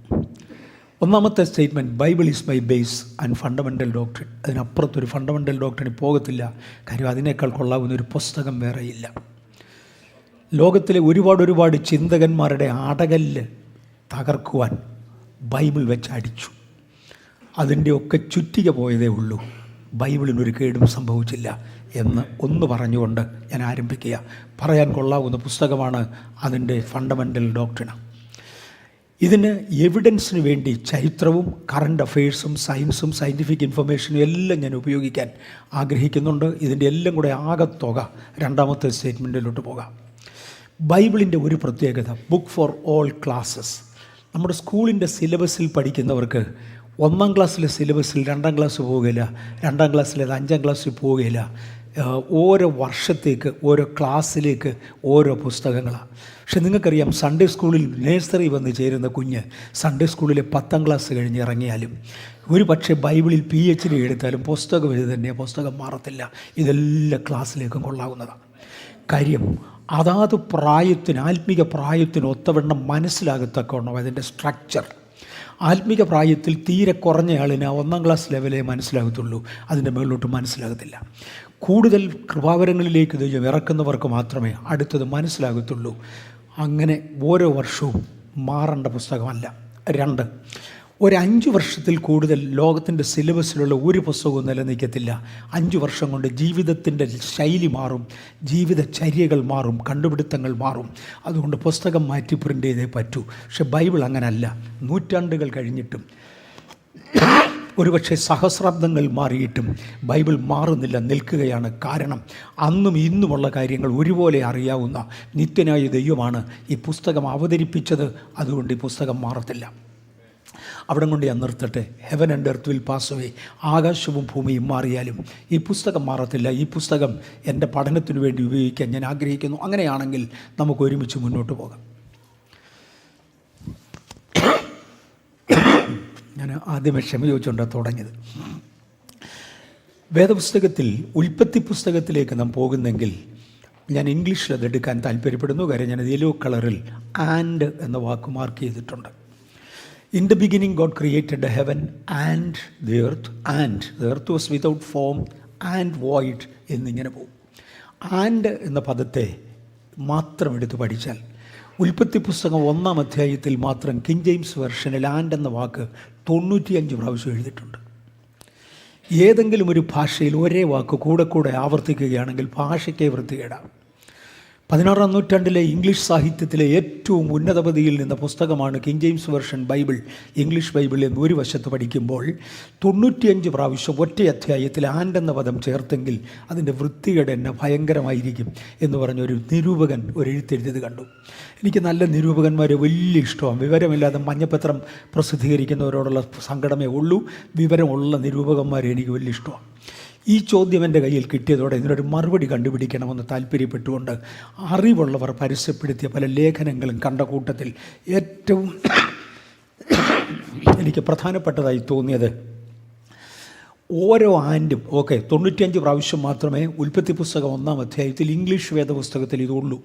ഒന്നാമത്തെ statement, Bible is my base and fundamental doctrine. അതിനപ്പുറത്തൊരു ഫണ്ടമെൻ്റൽ ഡോക്ട്രിന് പോകത്തില്ല. കാര്യം അതിനേക്കാൾ കൊള്ളാവുന്ന ഒരു പുസ്തകം വേറെയില്ല. ലോകത്തിലെ ഒരുപാട് ചിന്തകന്മാരുടെ അടകല്ല് തകർക്കുവാൻ ബൈബിൾ വെച്ച് അടിച്ചു. അതിൻ്റെയൊക്കെ ചുറ്റിക പോയതേ ഉള്ളൂ. ബൈബിളിനൊരു കേടും സംഭവിച്ചില്ല എന്ന് ഒന്ന് പറഞ്ഞുകൊണ്ട് ഞാൻ ആരംഭിക്കുക. പറയാൻ കൊള്ളാവുന്ന പുസ്തകമാണ് അതിൻ്റെ ഫണ്ടമെൻ്റൽ ഡോക്ട്രിന. ഇതിന് എവിഡൻസിന് വേണ്ടി ചരിത്രവും കറണ്ട് അഫെയർസും സയൻസും സയൻറ്റിഫിക് ഇൻഫർമേഷനും എല്ലാം ഞാൻ ഉപയോഗിക്കാൻ ആഗ്രഹിക്കുന്നുണ്ട്. ഇതിൻ്റെ എല്ലാം കൂടെ ആകത്തുക രണ്ടാമത്തെ സ്റ്റേറ്റ്മെൻറ്റിലോട്ട് പോകാം. ബൈബിളിൻ്റെ ഒരു പ്രത്യേകത, ബുക്ക് ഫോർ ഓൾ ക്ലാസ്സസ്. നമ്മുടെ സ്കൂളിൻ്റെ സിലബസിൽ പഠിക്കുന്നവർക്ക് 1ാം ക്ലാസ്സിലെ സിലബസിൽ 2ാം ക്ലാസ് പോവുകയില്ല, 2ാം ക്ലാസ്സിലേത് 5ാം ക്ലാസ്സിൽ പോവുകയില്ല. ഓരോ വർഷത്തേക്ക് ഓരോ ക്ലാസ്സിലേക്ക് ഓരോ പുസ്തകങ്ങളാണ്. പക്ഷെ നിങ്ങൾക്കറിയാം, സൺഡേ സ്കൂളിൽ നേഴ്സറി വന്ന് ചേരുന്ന കുഞ്ഞ് സൺഡേ സ്കൂളിലെ 10ാം ക്ലാസ് കഴിഞ്ഞ് ഇറങ്ങിയാലും ഒരു പക്ഷേ ബൈബിളിൽ PhD എടുത്താലും പുസ്തകം ഇത് തന്നെ, പുസ്തകം മാറത്തില്ല. ഇതെല്ലാം ക്ലാസ്സിലേക്കും കൊള്ളാവുന്നതാണ്. കാര്യം അതാത് പ്രായത്തിന്, ആത്മീക പ്രായത്തിന് ഒത്തവണ്ണം മനസ്സിലാകത്തക്കവണ്ണം അതിൻ്റെ സ്ട്രക്ചർ. ആത്മീക പ്രായത്തിൽ തീരെ കുറഞ്ഞ ആളിന് 1ാം ക്ലാസ് ലെവലേ മനസ്സിലാകത്തുള്ളൂ, അതിൻ്റെ മുകളിലോട്ട് മനസ്സിലാകത്തില്ല. കൂടുതൽ കൃപാവരങ്ങളിലേക്ക് ദൈവം ഇറക്കുന്നവർക്ക് മാത്രമേ അടുത്തത് മനസ്സിലാകത്തുള്ളൂ. അങ്ങനെ ഓരോ വർഷവും മാറേണ്ട പുസ്തകമല്ല. 2, ഒരു 5 വർഷത്തിൽ കൂടുതൽ ലോകത്തിൻ്റെ സിലബസിലുള്ള ഒരു പുസ്തകവും നിലനിൽക്കത്തില്ല. 5 വർഷം കൊണ്ട് ജീവിതത്തിൻ്റെ ശൈലി മാറും, ജീവിതചര്യകൾ മാറും, കണ്ടുപിടുത്തങ്ങൾ മാറും. അതുകൊണ്ട് പുസ്തകം മാറ്റി പ്രിൻ്റ് ചെയ്തേ പറ്റൂ. പക്ഷെ ബൈബിൾ അങ്ങനല്ല. നൂറ്റാണ്ടുകൾ കഴിഞ്ഞിട്ടും ഒരുപക്ഷെ സഹസ്രാബ്ദങ്ങൾ മാറിയിട്ടും ബൈബിൾ മാറുന്നില്ല, നിൽക്കുകയാണ്. കാരണം അന്നും ഇന്നുമുള്ള കാര്യങ്ങൾ ഒരുപോലെ അറിയാവുന്ന നിത്യനായ ദൈവമാണ് ഈ പുസ്തകം അവതരിപ്പിച്ചത്. അതുകൊണ്ട് ഈ പുസ്തകം മാറത്തില്ല. അവിടെ കൊണ്ട് ഞാൻ നിർത്തട്ടെ. Heaven and earth will pass away. ആകാശവും ഭൂമിയും മാറിയാലും ഈ പുസ്തകം മാറത്തില്ല. ഈ പുസ്തകം എൻ്റെ പഠനത്തിന് വേണ്ടി ഉപയോഗിക്കാൻ ഞാൻ ആഗ്രഹിക്കുന്നു. അങ്ങനെയാണെങ്കിൽ നമുക്ക് ഒരുമിച്ച് മുന്നോട്ട് പോകാം. ഞാൻ ആദ്യമേ ക്ഷമ ചോദിച്ചുകൊണ്ടാണ് തുടങ്ങിയത്. വേദപുസ്തകത്തിൽ ഉൽപ്പത്തി പുസ്തകത്തിലേക്ക് നാം പോകുന്നെങ്കിൽ ഞാൻ ഇംഗ്ലീഷിൽ അതെടുക്കാൻ താല്പര്യപ്പെടുന്നു. കാര്യം ഞാനത് യെല്ലോ കളറിൽ ആൻഡ് എന്ന വാക്ക് മാർക്ക് ചെയ്തിട്ടുണ്ട്. In the beginning God created the heaven and the earth, and the earth was without form and void എന്നിങ്ങനെ പോകും. ആൻഡ് എന്ന പദത്തെ മാത്രം എടുത്ത് പഠിച്ചാൽ ഉൽപ്പത്തി പുസ്തകം 1ാം അധ്യായത്തിൽ മാത്രം കിങ് ജെയിംസ് വെർഷനിൽ ആൻഡ് എന്ന വാക്ക് 95 പ്രാവശ്യം എഴുതിയിട്ടുണ്ട്. ഏതെങ്കിലും ഒരു ഭാഷയിൽ ഒരേ വാക്ക് കൂടെ ആവർത്തിക്കുകയാണെങ്കിൽ ഭാഷയ്ക്ക് വൃത്തികേടാണ്. 16ാം നൂറ്റാണ്ടിലെ ഇംഗ്ലീഷ് സാഹിത്യത്തിലെ ഏറ്റവും ഉന്നതപതിയിൽ നിന്ന പുസ്തകമാണ് king James version Bible, English Bible എന്ന് ഒരു വശത്ത് പഠിക്കുമ്പോൾ 95 പ്രാവശ്യം ഒറ്റ അധ്യായത്തിൽ ആൻഡ് എന്ന പദം ചേർത്തെങ്കിൽ അതിൻ്റെ വൃത്തികേട് എന്നെ ഭയങ്കരമായിരിക്കും എന്ന് പറഞ്ഞൊരു നിരൂപകൻ ഒരു എഴുത്തെഴുതിയത് കണ്ടു. എനിക്ക് നല്ല നിരൂപകന്മാരെ വലിയ ഇഷ്ടമാണ്. വിവരമില്ലാതെ മഞ്ഞപ്പത്രം പ്രസിദ്ധീകരിക്കുന്നവരോടുള്ള സങ്കടമേ ഉള്ളൂ. വിവരമുള്ള നിരൂപകന്മാരെ എനിക്ക് വലിയ ഇഷ്ടമാണ്. ഈ ചോദ്യം എൻ്റെ കയ്യിൽ കിട്ടിയതോടെ ഇതിനൊരു മറുപടി കണ്ടുപിടിക്കണമെന്ന് താല്പര്യപ്പെട്ടുകൊണ്ട് അറിവുള്ളവർ പരസ്യപ്പെടുത്തിയ പല ലേഖനങ്ങളും കണ്ട കൂട്ടത്തിൽ ഏറ്റവും എനിക്ക് പ്രധാനപ്പെട്ടതായി തോന്നിയത്, ഓരോ ആൻഡും 95 പ്രാവശ്യം മാത്രമേ ഉൽപ്പത്തി പുസ്തകം 1ാം അധ്യായത്തിൽ ഇംഗ്ലീഷ് വേദപുസ്തകത്തിൽ ഇതുള്ളൂ.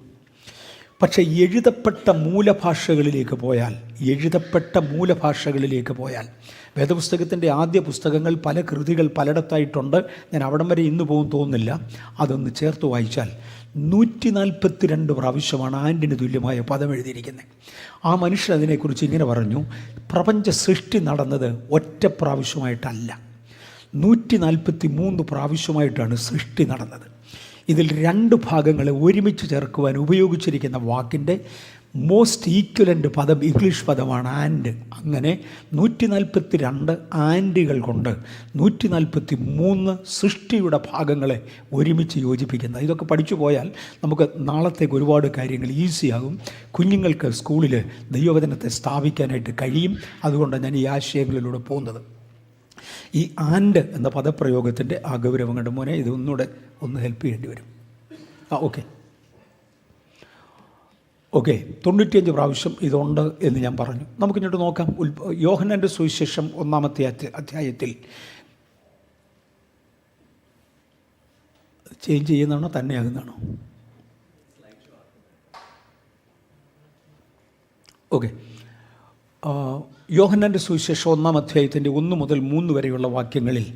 പക്ഷേ എഴുതപ്പെട്ട മൂലഭാഷകളിലേക്ക് പോയാൽ വേദപുസ്തകത്തിൻ്റെ ആദ്യ പുസ്തകങ്ങൾ പല കൃതികൾ പലയിടത്തായിട്ടുണ്ട്. ഞാൻ അവിടം വരെ ഇന്ന് പോകും തോന്നുന്നില്ല. അതൊന്ന് ചേർത്ത് വായിച്ചാൽ 142 പ്രാവശ്യമാണ് ആൻഡിന് തുല്യമായ പദം എഴുതിയിരിക്കുന്നത്. ആ മനുഷ്യൻ അതിനെക്കുറിച്ച് ഇങ്ങനെ പറഞ്ഞു, പ്രപഞ്ച സൃഷ്ടി നടന്നത് ഒറ്റ പ്രാവശ്യമായിട്ടല്ല, 143 പ്രാവശ്യമായിട്ടാണ് സൃഷ്ടി നടന്നത്. ഇതിൽ 2 ഭാഗങ്ങളെ ഒരുമിച്ച് ചേർക്കുവാൻ ഉപയോഗിച്ചിരിക്കുന്ന വാക്കിൻ്റെ മോസ്റ്റ് ഈക്വലൻ്റ് പദം ഇംഗ്ലീഷ് പദമാണ് ആൻഡ്. അങ്ങനെ 142 ആൻഡുകൾ കൊണ്ട് 143 സൃഷ്ടിയുടെ ഭാഗങ്ങളെ ഒരുമിച്ച് യോജിപ്പിക്കുന്നത്. ഇതൊക്കെ പഠിച്ചു പോയാൽ നമുക്ക് നാളത്തേക്ക് ഒരുപാട് കാര്യങ്ങൾ ഈസിയാകും. കുഞ്ഞുങ്ങൾക്ക് സ്കൂളിൽ ദൈവവചനത്തെ സ്ഥാപിക്കാനായിട്ട് കഴിയും. അതുകൊണ്ടാണ് ഞാൻ ഈ ആശയങ്ങളിലൂടെ പോകുന്നത്. ഈ ആൻഡ് എന്ന പദപ്രയോഗത്തിൻ്റെ ആ ഗൗരവം കണ്ട് മോനെ ഇതൊന്നുകൂടെ ഒന്ന് ഹെൽപ്പ് ചെയ്യേണ്ടി വരും. ഓക്കെ ഓക്കെ, 95 പ്രാവശ്യം ഇതുണ്ട് എന്ന് ഞാൻ പറഞ്ഞു. നമുക്കിങ്ങോട്ട് നോക്കാം. യോഹന്നാൻ്റെ സുവിശേഷം 1-ാമത്തെ അധ്യായത്തിൽ ചേഞ്ച് ചെയ്യുന്നതാണോ തന്നെയാകുന്നതാണോ? ഓക്കെ, യോഹന്നാൻ്റെ സുവിശേഷം 1-ാം അധ്യായത്തിൻ്റെ 1 മുതൽ 3 വരെയുള്ള വാക്യങ്ങളിൽ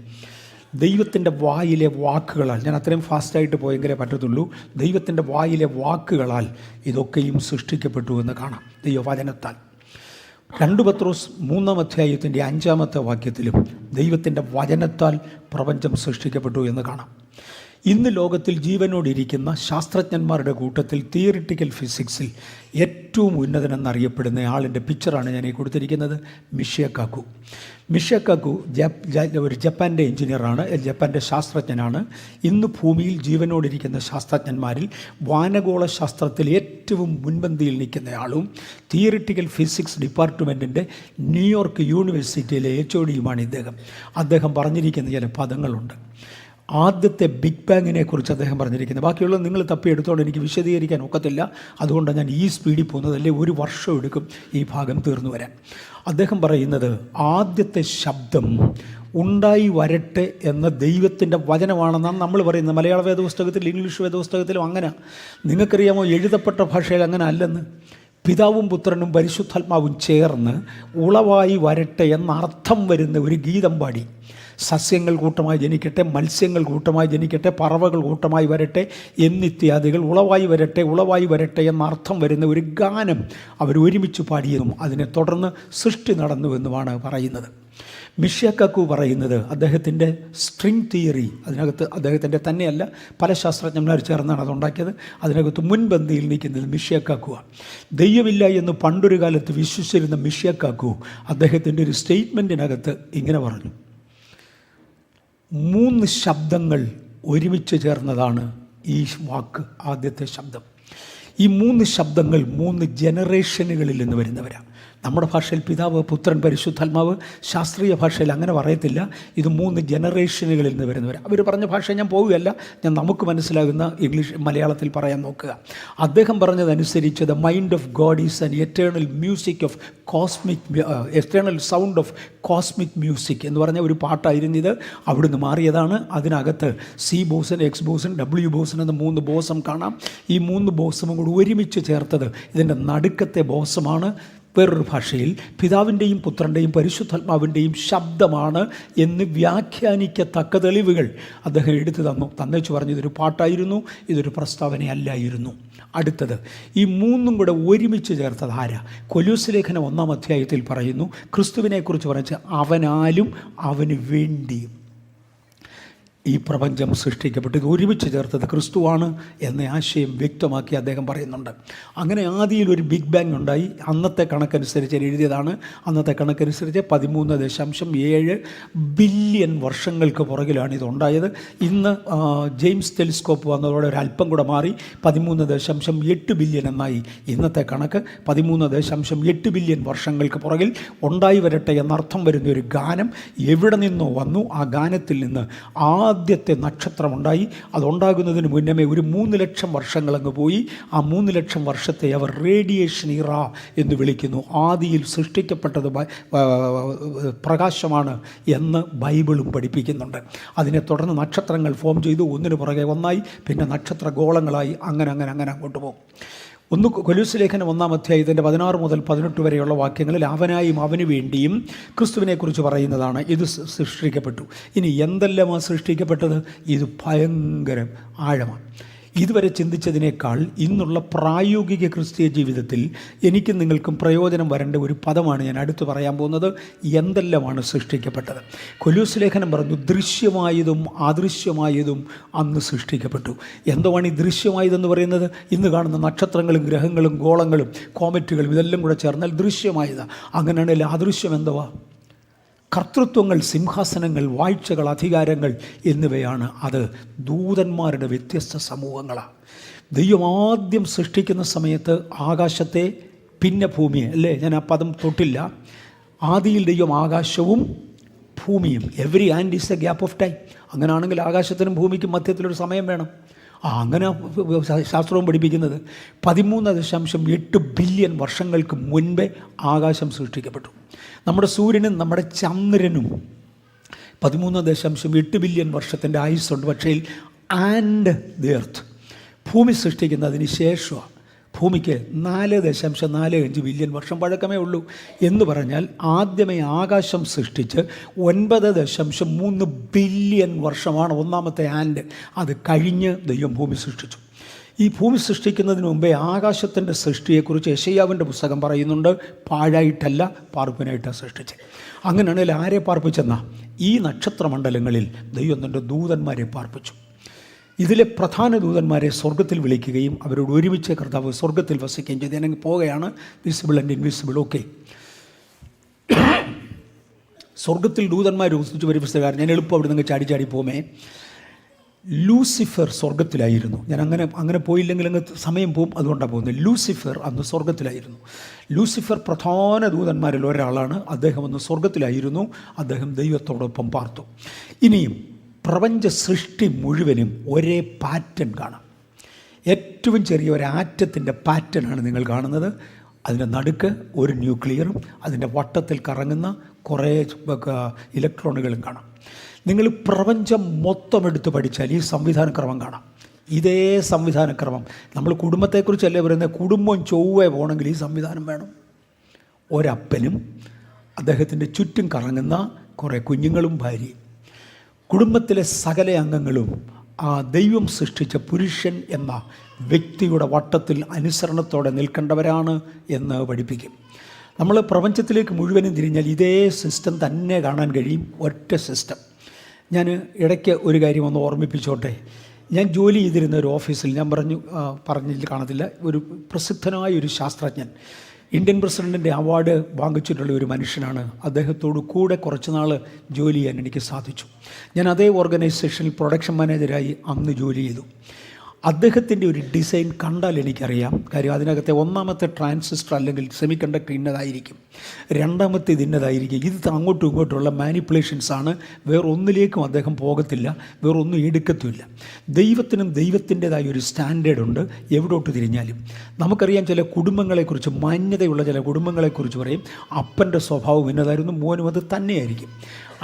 ദൈവത്തിൻ്റെ വായിലെ വാക്കുകളാൽ, ഞാൻ അത്രയും ഫാസ്റ്റായിട്ട് പോയെങ്കിലേ പറ്റത്തുള്ളൂ, ദൈവത്തിൻ്റെ വായിലെ വാക്കുകളാൽ ഇതൊക്കെയും സൃഷ്ടിക്കപ്പെട്ടു എന്ന് കാണാം. ദൈവവചനത്താൽ. 2 പത്രോസ് 3-ാം അധ്യായത്തിൻ്റെ 5-ാമത്തെ വാക്യത്തിലും ദൈവത്തിൻ്റെ വചനത്താൽ പ്രപഞ്ചം സൃഷ്ടിക്കപ്പെട്ടു എന്ന് കാണാം. ഇന്ന് ലോകത്തിൽ ജീവനോടിരിക്കുന്ന ശാസ്ത്രജ്ഞന്മാരുടെ കൂട്ടത്തിൽ തിയറിറ്റിക്കൽ ഫിസിക്സിൽ ഏറ്റവും ഉന്നതനെന്നറിയപ്പെടുന്ന ആളിൻ്റെ പിക്ചറാണ് ഞാൻ ഈ കൊടുത്തിരിക്കുന്നത്. മിഷിയ കാക്കു. മിഷിയ കാക്കു ഒരു ജപ്പാൻ്റെ എഞ്ചിനീയറാണ്, ജപ്പാൻ്റെ ശാസ്ത്രജ്ഞനാണ്. ഇന്ന് ഭൂമിയിൽ ജീവനോടിരിക്കുന്ന ശാസ്ത്രജ്ഞന്മാരിൽ വാനഗോള ശാസ്ത്രത്തിൽ ഏറ്റവും മുൻപന്തിയിൽ നിൽക്കുന്നയാളും തിയറിറ്റിക്കൽ ഫിസിക്സ് ഡിപ്പാർട്ട്മെൻറ്റിൻ്റെ ന്യൂയോർക്ക് യൂണിവേഴ്സിറ്റിയിലെ HODയുമാണ് ഇദ്ദേഹം. അദ്ദേഹം പറഞ്ഞിരിക്കുന്ന ചില പദങ്ങളുണ്ട്. ആദ്യത്തെ ബിഗ് ബാങ്ങിനെ കുറിച്ച് അദ്ദേഹം പറഞ്ഞിരിക്കുന്നത്, ബാക്കിയുള്ളത് നിങ്ങൾ തപ്പിയെടുത്തോണ്ട് എനിക്ക് വിശദീകരിക്കാൻ ഒക്കത്തില്ല, അതുകൊണ്ടാണ് ഞാൻ ഈ സ്പീഡിൽ പോകുന്നത്, അല്ലേ 1 വർഷം എടുക്കും ഈ ഭാഗം തീർന്നു വരാൻ. അദ്ദേഹം പറയുന്നത് ആദ്യത്തെ ശബ്ദം ഉണ്ടായി വരട്ടെ എന്ന ദൈവത്തിൻ്റെ വചനമാണെന്നാണ് നമ്മൾ പറയുന്നത്. മലയാള വേദപുസ്തകത്തിൽ, ഇംഗ്ലീഷ് വേദപുസ്തകത്തിലും അങ്ങനെ. നിങ്ങൾക്കറിയാമോ എഴുതപ്പെട്ട ഭാഷയിൽ അങ്ങനെ അല്ലെന്ന്? പിതാവും പുത്രനും പരിശുദ്ധാത്മാവും ചേർന്ന് ഉളവായി വരട്ടെ എന്നർത്ഥം വരുന്ന ഒരു ഗീതം പാടി. സസ്യങ്ങൾ കൂട്ടമായി ജനിക്കട്ടെ, മത്സ്യങ്ങൾ കൂട്ടമായി ജനിക്കട്ടെ, പറവകൾ കൂട്ടമായി വരട്ടെ എന്നിത്യാദികൾ ഉളവായി വരട്ടെ, ഉളവായി വരട്ടെ എന്നർത്ഥം വരുന്ന ഒരു ഗാനം അവർ ഒരുമിച്ച് പാടിയതും അതിനെ തുടർന്ന് സൃഷ്ടി നടന്നുവെന്നുമാണ് പറയുന്നത്. മിഷിയ കാക്കു പറയുന്നത് അദ്ദേഹത്തിൻ്റെ സ്ട്രിങ് തിയറി, അതിനകത്ത് അദ്ദേഹത്തിൻ്റെ തന്നെയല്ല, പല ശാസ്ത്രജ്ഞന്മാർ ചേർന്നാണ് അതുണ്ടാക്കിയത്. അതിനകത്ത് മുൻപന്തിയിൽ നിൽക്കുന്നത് മിഷിയ കാക്കുവാണ്. ദൈവമില്ല എന്ന് പണ്ടൊരു കാലത്ത് വിശ്വസിച്ചിരുന്ന മിഷിയ കാക്കു അദ്ദേഹത്തിൻ്റെ ഒരു സ്റ്റേറ്റ്മെൻറ്റിനകത്ത് ഇങ്ങനെ പറഞ്ഞു: 3 ശബ്ദങ്ങൾ ഒരുമിച്ച് ചേർന്നതാണ് ഈ വാക്ക്, ആദ്യത്തെ ശബ്ദം. ഈ 3 ശബ്ദങ്ങൾ 3 ജനറേഷനുകളിൽ നിന്ന് വരുന്നവരാണ്. നമ്മുടെ ഭാഷയിൽ പിതാവ്, പുത്രൻ, പരിശുദ്ധാത്മാവ്. ശാസ്ത്രീയ ഭാഷയിൽ അങ്ങനെ പറയത്തില്ല. ഇത് 3 ജനറേഷനുകളിൽ നിന്ന് വരുന്നവരാണ്. അവർ പറഞ്ഞ ഭാഷ ഞാൻ പോവുകയല്ല, ഞാൻ നമുക്ക് മനസ്സിലാകുന്ന മലയാളത്തിൽ പറയാൻ നോക്കുക. അദ്ദേഹം പറഞ്ഞതനുസരിച്ച് the mind of God is an eternal music of eternal sound of cosmic music എന്ന് പറഞ്ഞ ഒരു പാട്ടായിരുന്നു ഇത്. അവിടുന്ന് മാറിയതാണ്. അതിനകത്ത് C boson, X boson, W boson എന്ന 3 ബോസം കാണാം. ഈ 3 ബോസമും കൂടി ഒരുമിച്ച് ചേർത്തത് ഇതിൻ്റെ നടുക്കത്തെ ബോസമാണ്. വേറൊരു ഭാഷയിൽ പിതാവിൻ്റെയും പുത്രൻ്റെയും പരിശുദ്ധാത്മാവിൻ്റെയും ശബ്ദമാണ് എന്ന് വ്യാഖ്യാനിക്കത്തക്ക തെളിവുകൾ അദ്ദേഹം എടുത്തു തന്നേച്ചു പറഞ്ഞു. ഇതൊരു പാട്ടായിരുന്നു, ഇതൊരു പ്രസ്താവനയല്ലായിരുന്നു. അടുത്തത് ഈ 3ഉം കൂടെ ഒരുമിച്ച് ചേർത്തത് ആരാ? കൊലോസ്യ ലേഖനം 1-ാം അധ്യായത്തിൽ പറയുന്നു, ക്രിസ്തുവിനെക്കുറിച്ച് പറഞ്ഞ് അവനാലും അവന് വേണ്ടിയും ഈ പ്രപഞ്ചം സൃഷ്ടിക്കപ്പെട്ടു. ഇത് ഒരുമിച്ച് ചേർത്തത് ക്രിസ്തുവാണ് എന്ന ആശയം വ്യക്തമാക്കി അദ്ദേഹം പറയുന്നുണ്ട്. അങ്ങനെ ആദിയിൽ ഒരു ബിഗ് ബാങ് ഉണ്ടായി. അന്നത്തെ കണക്കനുസരിച്ച് എഴുതിയതാണ്. അന്നത്തെ കണക്കനുസരിച്ച് 13.7 ബില്യൺ വർഷങ്ങൾക്ക് പുറകിലാണ് ഇതുണ്ടായത്. ഇന്ന് ജെയിംസ് ടെലിസ്കോപ്പ് വന്നതോടെ ഒരു അല്പം കൂടെ മാറി 13.8 ബില്യൺ എന്നായി ഇന്നത്തെ കണക്ക്. 13.8 ബില്യൺ വർഷങ്ങൾക്ക് പുറകിൽ ഉണ്ടായി വരട്ടെ എന്നർത്ഥം വരുന്ന ഒരു ഗാനം എവിടെ നിന്നോ വന്നു. ആ ഗാനത്തിൽ നിന്ന് ആദ്യത്തെ നക്ഷത്രമുണ്ടായി. അതുണ്ടാകുന്നതിന് മുന്നമേ ഒരു 3 ലക്ഷം വർഷങ്ങളങ്ങ് പോയി. ആ 3 ലക്ഷം വർഷത്തെ അവർ റേഡിയേഷൻ ഇറ എന്ന് വിളിക്കുന്നു. ആദിയിൽ സൃഷ്ടിക്കപ്പെട്ടത് പ്രകാശമാണ് എന്ന് ബൈബിളും പഠിപ്പിക്കുന്നുണ്ട്. അതിനെ തുടർന്ന് നക്ഷത്രങ്ങൾ ഫോം ചെയ്തു, ഒന്നിനു പുറകെ ഒന്നായി, പിന്നെ നക്ഷത്ര ഗോളങ്ങളായി, അങ്ങനെ അങ്ങോട്ട് പോകും. കൊലോസ്യ ലേഖനം 1-ാം അധ്യായത്തിൻ്റെ 16 മുതൽ 18 വരെയുള്ള വാക്യങ്ങളിൽ അവനായും അവന് വേണ്ടിയും ക്രിസ്തുവിനെക്കുറിച്ച് പറയുന്നതാണ്. ഇത് സൃഷ്ടിക്കപ്പെട്ടു. ഇനി എന്തെല്ലാമാണ് സൃഷ്ടിക്കപ്പെട്ടത്? ഇത് ഭയങ്കര ആഴമാണ്. ഇതുവരെ ചിന്തിച്ചതിനേക്കാൾ ഇന്നുള്ള പ്രായോഗിക ക്രിസ്തീയ ജീവിതത്തിൽ എനിക്കും നിങ്ങൾക്കും പ്രയോജനം വരേണ്ട ഒരു പദമാണ് ഞാൻ അടുത്ത് പറയാൻ പോകുന്നത്. എന്തെല്ലാമാണ് സൃഷ്ടിക്കപ്പെട്ടത്? കൊലോസ്യ ലേഖനം പറഞ്ഞു, ദൃശ്യമായതും അദൃശ്യമായതും അന്ന് സൃഷ്ടിക്കപ്പെട്ടു. എന്തുവാണ് ഈ ദൃശ്യമായതെന്ന് പറയുന്നത്? ഇന്ന് കാണുന്ന നക്ഷത്രങ്ങളും ഗ്രഹങ്ങളും ഗോളങ്ങളും കോമറ്റുകളും ഇതെല്ലാം കൂടെ ചേർന്നാൽ ദൃശ്യമായതാണ്. അങ്ങനെയാണെങ്കിൽ അദൃശ്യം എന്തുവാ? കർത്തൃത്വങ്ങൾ, സിംഹാസനങ്ങൾ, വാഴ്ചകൾ, അധികാരങ്ങൾ എന്നിവയാണ്. അത് ദൂതന്മാരുടെ വ്യത്യസ്ത സമൂഹങ്ങളാണ്. ദൈവം ആദ്യം സൃഷ്ടിക്കുന്ന സമയത്ത് ആകാശത്തെ, പിന്നെ ഭൂമിയെ, അല്ലേ? ഞാൻ ആ പദം തൊട്ടില്ല. ആദിയിൽ ദൈവം ആകാശവും ഭൂമിയും, every and is A gap of time. അങ്ങനെയാണെങ്കിൽ ആകാശത്തിനും ഭൂമിക്കും മധ്യത്തിലൊരു സമയം വേണം. അങ്ങനെ ശാസ്ത്രവും പഠിപ്പിക്കുന്നത് 13.8 ബില്യൺ വർഷങ്ങൾക്ക് മുൻപേ ആകാശം സൃഷ്ടിക്കപ്പെട്ടു. നമ്മുടെ സൂര്യനും നമ്മുടെ ചന്ദ്രനും 13.8 ബില്യൺ വർഷത്തിൻ്റെ ആയുസ്സുണ്ട്. പക്ഷേ ആൻഡ് ദി എർത്ത്, ഭൂമി സൃഷ്ടിക്കുന്നതിന് ശേഷമാണ്. ഭൂമിക്ക് 4.45 ബില്യൺ വർഷം പഴക്കമേ ഉള്ളൂ. എന്ന് പറഞ്ഞാൽ ആദ്യമേ ആകാശം സൃഷ്ടിച്ച് 9.3 ബില്യൺ വർഷമാണ് ഒന്നാമത്തെ ആൻഡ്. അത് കഴിഞ്ഞ് ദൈവം ഭൂമി സൃഷ്ടിച്ചു. ഈ ഭൂമി സൃഷ്ടിക്കുന്നതിന് മുമ്പേ ആകാശത്തിൻ്റെ സൃഷ്ടിയെക്കുറിച്ച് യെശയ്യാവിൻ്റെ പുസ്തകം പറയുന്നുണ്ട്. പാഴായിട്ടല്ല, പാർപ്പിനായിട്ടാണ് സൃഷ്ടിച്ചത്. അങ്ങനെയാണെങ്കിൽ ആരെ പാർപ്പിച്ചെന്നാ? ഈ നക്ഷത്രമണ്ഡലങ്ങളിൽ ദൈവം തൻ്റെ ദൂതന്മാരെ പാർപ്പിച്ചു. ഇതിലെ പ്രധാന ദൂതന്മാരെ സ്വർഗത്തിൽ വിളിക്കുകയും അവരോട് ഒരുമിച്ച് കർത്താവ് സ്വർഗത്തിൽ വസിക്കുകയും ചെയ്ത് ഞാൻ പോവുകയാണ്. Visible and invisible. ഓക്കെ, സ്വർഗത്തിൽ ദൂതന്മാർ വസിച്ചു ഒരു പുസ്തകക്കാരൻ. ഞാൻ എളുപ്പം അവിടെ നിന്ന് ചാടി പോമേ. ലൂസിഫർ സ്വർഗത്തിലായിരുന്നു. ഞാൻ അങ്ങനെ പോയില്ലെങ്കിൽ അങ്ങ് സമയം പോവും, അതുകൊണ്ടാണ് പോകുന്നത്. ലൂസിഫർ അന്ന് സ്വർഗത്തിലായിരുന്നു. ലൂസിഫർ പ്രധാന ദൂതന്മാരിൽ ഒരാളാണ്. അദ്ദേഹം അന്ന് സ്വർഗത്തിലായിരുന്നു. അദ്ദേഹം ദൈവത്തോടൊപ്പം പാർത്തു. ഇനിയും പ്രപഞ്ച സൃഷ്ടി മുഴുവനും ഒരേ പാറ്റേൺ കാണാം. ഏറ്റവും ചെറിയ ഒരു ആറ്റത്തിൻ്റെ പാറ്റേണാണ് നിങ്ങൾ കാണുന്നത്. അതിൻ്റെ നടുക്ക് ഒരു ന്യൂക്ലിയറും അതിൻ്റെ വട്ടത്തിൽ കറങ്ങുന്ന കുറേ ഇലക്ട്രോണുകളും കാണാം. നിങ്ങൾ പ്രപഞ്ചം മൊത്തം എടുത്ത് പഠിച്ചാൽ ഈ സംവിധാനക്രമം കാണാം. ഇതേ സംവിധാനക്രമം. നമ്മൾ കുടുംബത്തെക്കുറിച്ചല്ലേ പറയുന്നത്. കുടുംബം ചൊവ്വേ പോകണമെങ്കിൽ ഈ സംവിധാനം വേണം. ഒരപ്പനും അദ്ദേഹത്തിൻ്റെ ചുറ്റും കറങ്ങുന്ന കുറേ കുഞ്ഞുങ്ങളും ഭാര്യയും, കുടുംബത്തിലെ സകല അംഗങ്ങളും ആ ദൈവം സൃഷ്ടിച്ച പുരുഷൻ എന്ന വ്യക്തിയുടെ വട്ടത്തിൽ അനുസരണത്തോടെ നിൽക്കേണ്ടവരാണ് എന്ന് പഠിപ്പിക്കും. നമ്മൾ പ്രപഞ്ചത്തിലേക്ക് മുഴുവനും തിരിഞ്ഞാൽ ഇതേ സിസ്റ്റം തന്നെ കാണാൻ കഴിയും. ഒറ്റ സിസ്റ്റം. ഞാൻ ഇടയ്ക്ക് ഒരു കാര്യം ഒന്ന് ഓർമ്മിപ്പിച്ചോട്ടെ. ഞാൻ ജോലി ചെയ്തിരുന്ന ഒരു ഓഫീസിൽ ഞാൻ പറഞ്ഞില്ല കാണത്തില്ല, ഒരു പ്രസിദ്ധനായ ഒരു ശാസ്ത്രജ്ഞൻ, ഇന്ത്യൻ പ്രസിഡൻറ്റിൻ്റെ അവാർഡ് വാങ്ങിച്ചിട്ടുള്ള ഒരു മനുഷ്യനാണ്. അദ്ദേഹത്തോട് കൂടെ കുറച്ച് നാൾ ജോലി ചെയ്യാൻ എനിക്ക് സാധിച്ചു. ഞാൻ അതേ ഓർഗനൈസേഷനിൽ പ്രൊഡക്ഷൻ മാനേജരായി അന്ന് ജോലി ചെയ്തു. അദ്ദേഹത്തിൻ്റെ ഒരു ഡിസൈൻ കണ്ടാൽ എനിക്കറിയാം. കാര്യം അതിനകത്തെ ഒന്നാമത്തെ ട്രാൻസിസ്റ്റർ അല്ലെങ്കിൽ സെമി കണ്ടക്ടർ ഇന്നതായിരിക്കും, രണ്ടാമത്തേത് ഇന്നതായിരിക്കും. ഇത് അങ്ങോട്ടും ഇങ്ങോട്ടുള്ള മാനിപ്പുലേഷൻസാണ്. വേറൊന്നിലേക്കും അദ്ദേഹം പോകത്തില്ല, വേറൊന്നും എടുക്കത്തുമില്ല. ദൈവത്തിനും ദൈവത്തിൻ്റെതായ ഒരു സ്റ്റാൻഡേർഡ് ഉണ്ട് എവിടോട്ട് തിരിഞ്ഞാലും. നമുക്കറിയാം ചില കുടുംബങ്ങളെക്കുറിച്ച്, മാന്യതയുള്ള ചില കുടുംബങ്ങളെക്കുറിച്ച് പറയും. അപ്പൻ്റെ സ്വഭാവം എന്നതായിരുന്നു, മോനും അത് തന്നെയായിരിക്കും.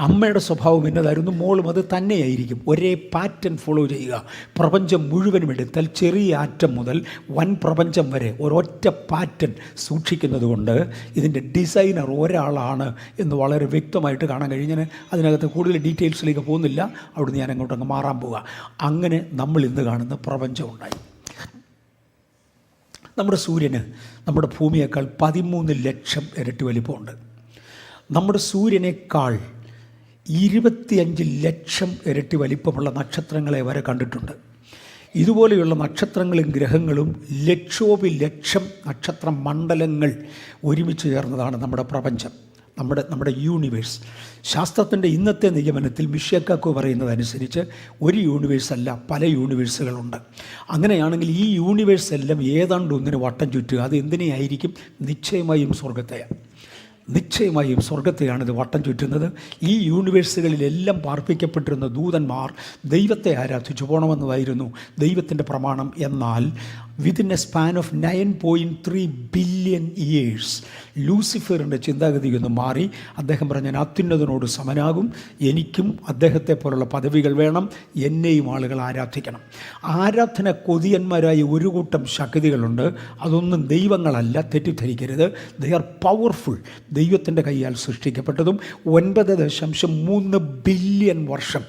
അമ്മയുടെ സ്വഭാവം എന്നതായിരുന്നു, മോളും അത് തന്നെയായിരിക്കും. ഒരേ പാറ്റേൺ ഫോളോ ചെയ്യുക. പ്രപഞ്ചം മുഴുവനും എടുത്താൽ ചെറിയ ആറ്റം മുതൽ വൻ പ്രപഞ്ചം വരെ ഒരൊറ്റ പാറ്റേൺ സൂക്ഷിക്കുന്നത് കൊണ്ട് ഇതിൻ്റെ ഡിസൈനർ ഒരാളാണ് എന്ന് വളരെ വ്യക്തമായിട്ട് കാണാൻ കഴിയും. ഞാൻ അതിനകത്ത് കൂടുതൽ ഡീറ്റെയിൽസിലേക്ക് പോകുന്നില്ല, അവിടുന്ന് ഞാൻ അങ്ങോട്ടങ്ങ് മാറാൻ പോവുക. അങ്ങനെ നമ്മൾ ഇന്ന് കാണുന്ന പ്രപഞ്ചം ഉണ്ടായി. നമ്മുടെ സൂര്യന് നമ്മുടെ ഭൂമിയേക്കാൾ 13 ലക്ഷം ഇരട്ടി വലിപ്പമുണ്ട്. നമ്മുടെ സൂര്യനേക്കാൾ 25 ലക്ഷം ഇരട്ടി വലിപ്പമുള്ള നക്ഷത്രങ്ങളെ വരെ കണ്ടിട്ടുണ്ട്. ഇതുപോലെയുള്ള നക്ഷത്രങ്ങളും ഗ്രഹങ്ങളും ലക്ഷോപിലക്ഷം നക്ഷത്ര മണ്ഡലങ്ങൾ ഒരുമിച്ച് ചേർന്നതാണ് നമ്മുടെ പ്രപഞ്ചം, നമ്മുടെ യൂണിവേഴ്സ്. ശാസ്ത്രത്തിൻ്റെ ഇന്നത്തെ നിഗമനത്തിൽ മിഷേക്കാക്കോ പറയുന്നതനുസരിച്ച് ഒരു യൂണിവേഴ്സ് അല്ല, പല യൂണിവേഴ്സുകളുണ്ട്. അങ്ങനെയാണെങ്കിൽ ഈ യൂണിവേഴ്സ് എല്ലാം ഏതാണ്ട് ഒന്നിന് വട്ടം ചുറ്റുക. അത് എന്തിനെയായിരിക്കും? നിശ്ചയമായും സ്വർഗത്തെയാണ്. നിശ്ചയമായും സ്വർഗത്തെയാണ് ഇത് വട്ടം ചുറ്റുന്നത്. ഈ യൂണിവേഴ്സുകളിലെല്ലാം പാർപ്പിക്കപ്പെട്ടിരുന്ന ദൂതന്മാർ ദൈവത്തെ ആരാധിച്ചു പോകണമെന്നതായിരുന്നു ദൈവത്തിൻ്റെ പ്രമാണം. എന്നാൽ within a span of 9.3 billion years ലൂസിഫറിൻ്റെ ചിന്താഗതിയൊന്ന് മാറി. അദ്ദേഹം പറഞ്ഞ, ഞാൻ അത്യുന്നതനോട് സമനാകും, എനിക്കും അദ്ദേഹത്തെ പോലുള്ള പദവികൾ വേണം, എന്നെയും ആളുകൾ ആരാധിക്കണം. ആരാധന കൊതിയന്മാരായ ഒരു കൂട്ടം ശക്തികളുണ്ട്. അതൊന്നും ദൈവങ്ങളല്ല, തെറ്റിദ്ധരിക്കരുത്. They are powerful. ദൈവത്തിൻ്റെ കൈയാൽ സൃഷ്ടിക്കപ്പെട്ടതും 9.3 ബില്യൺ വർഷം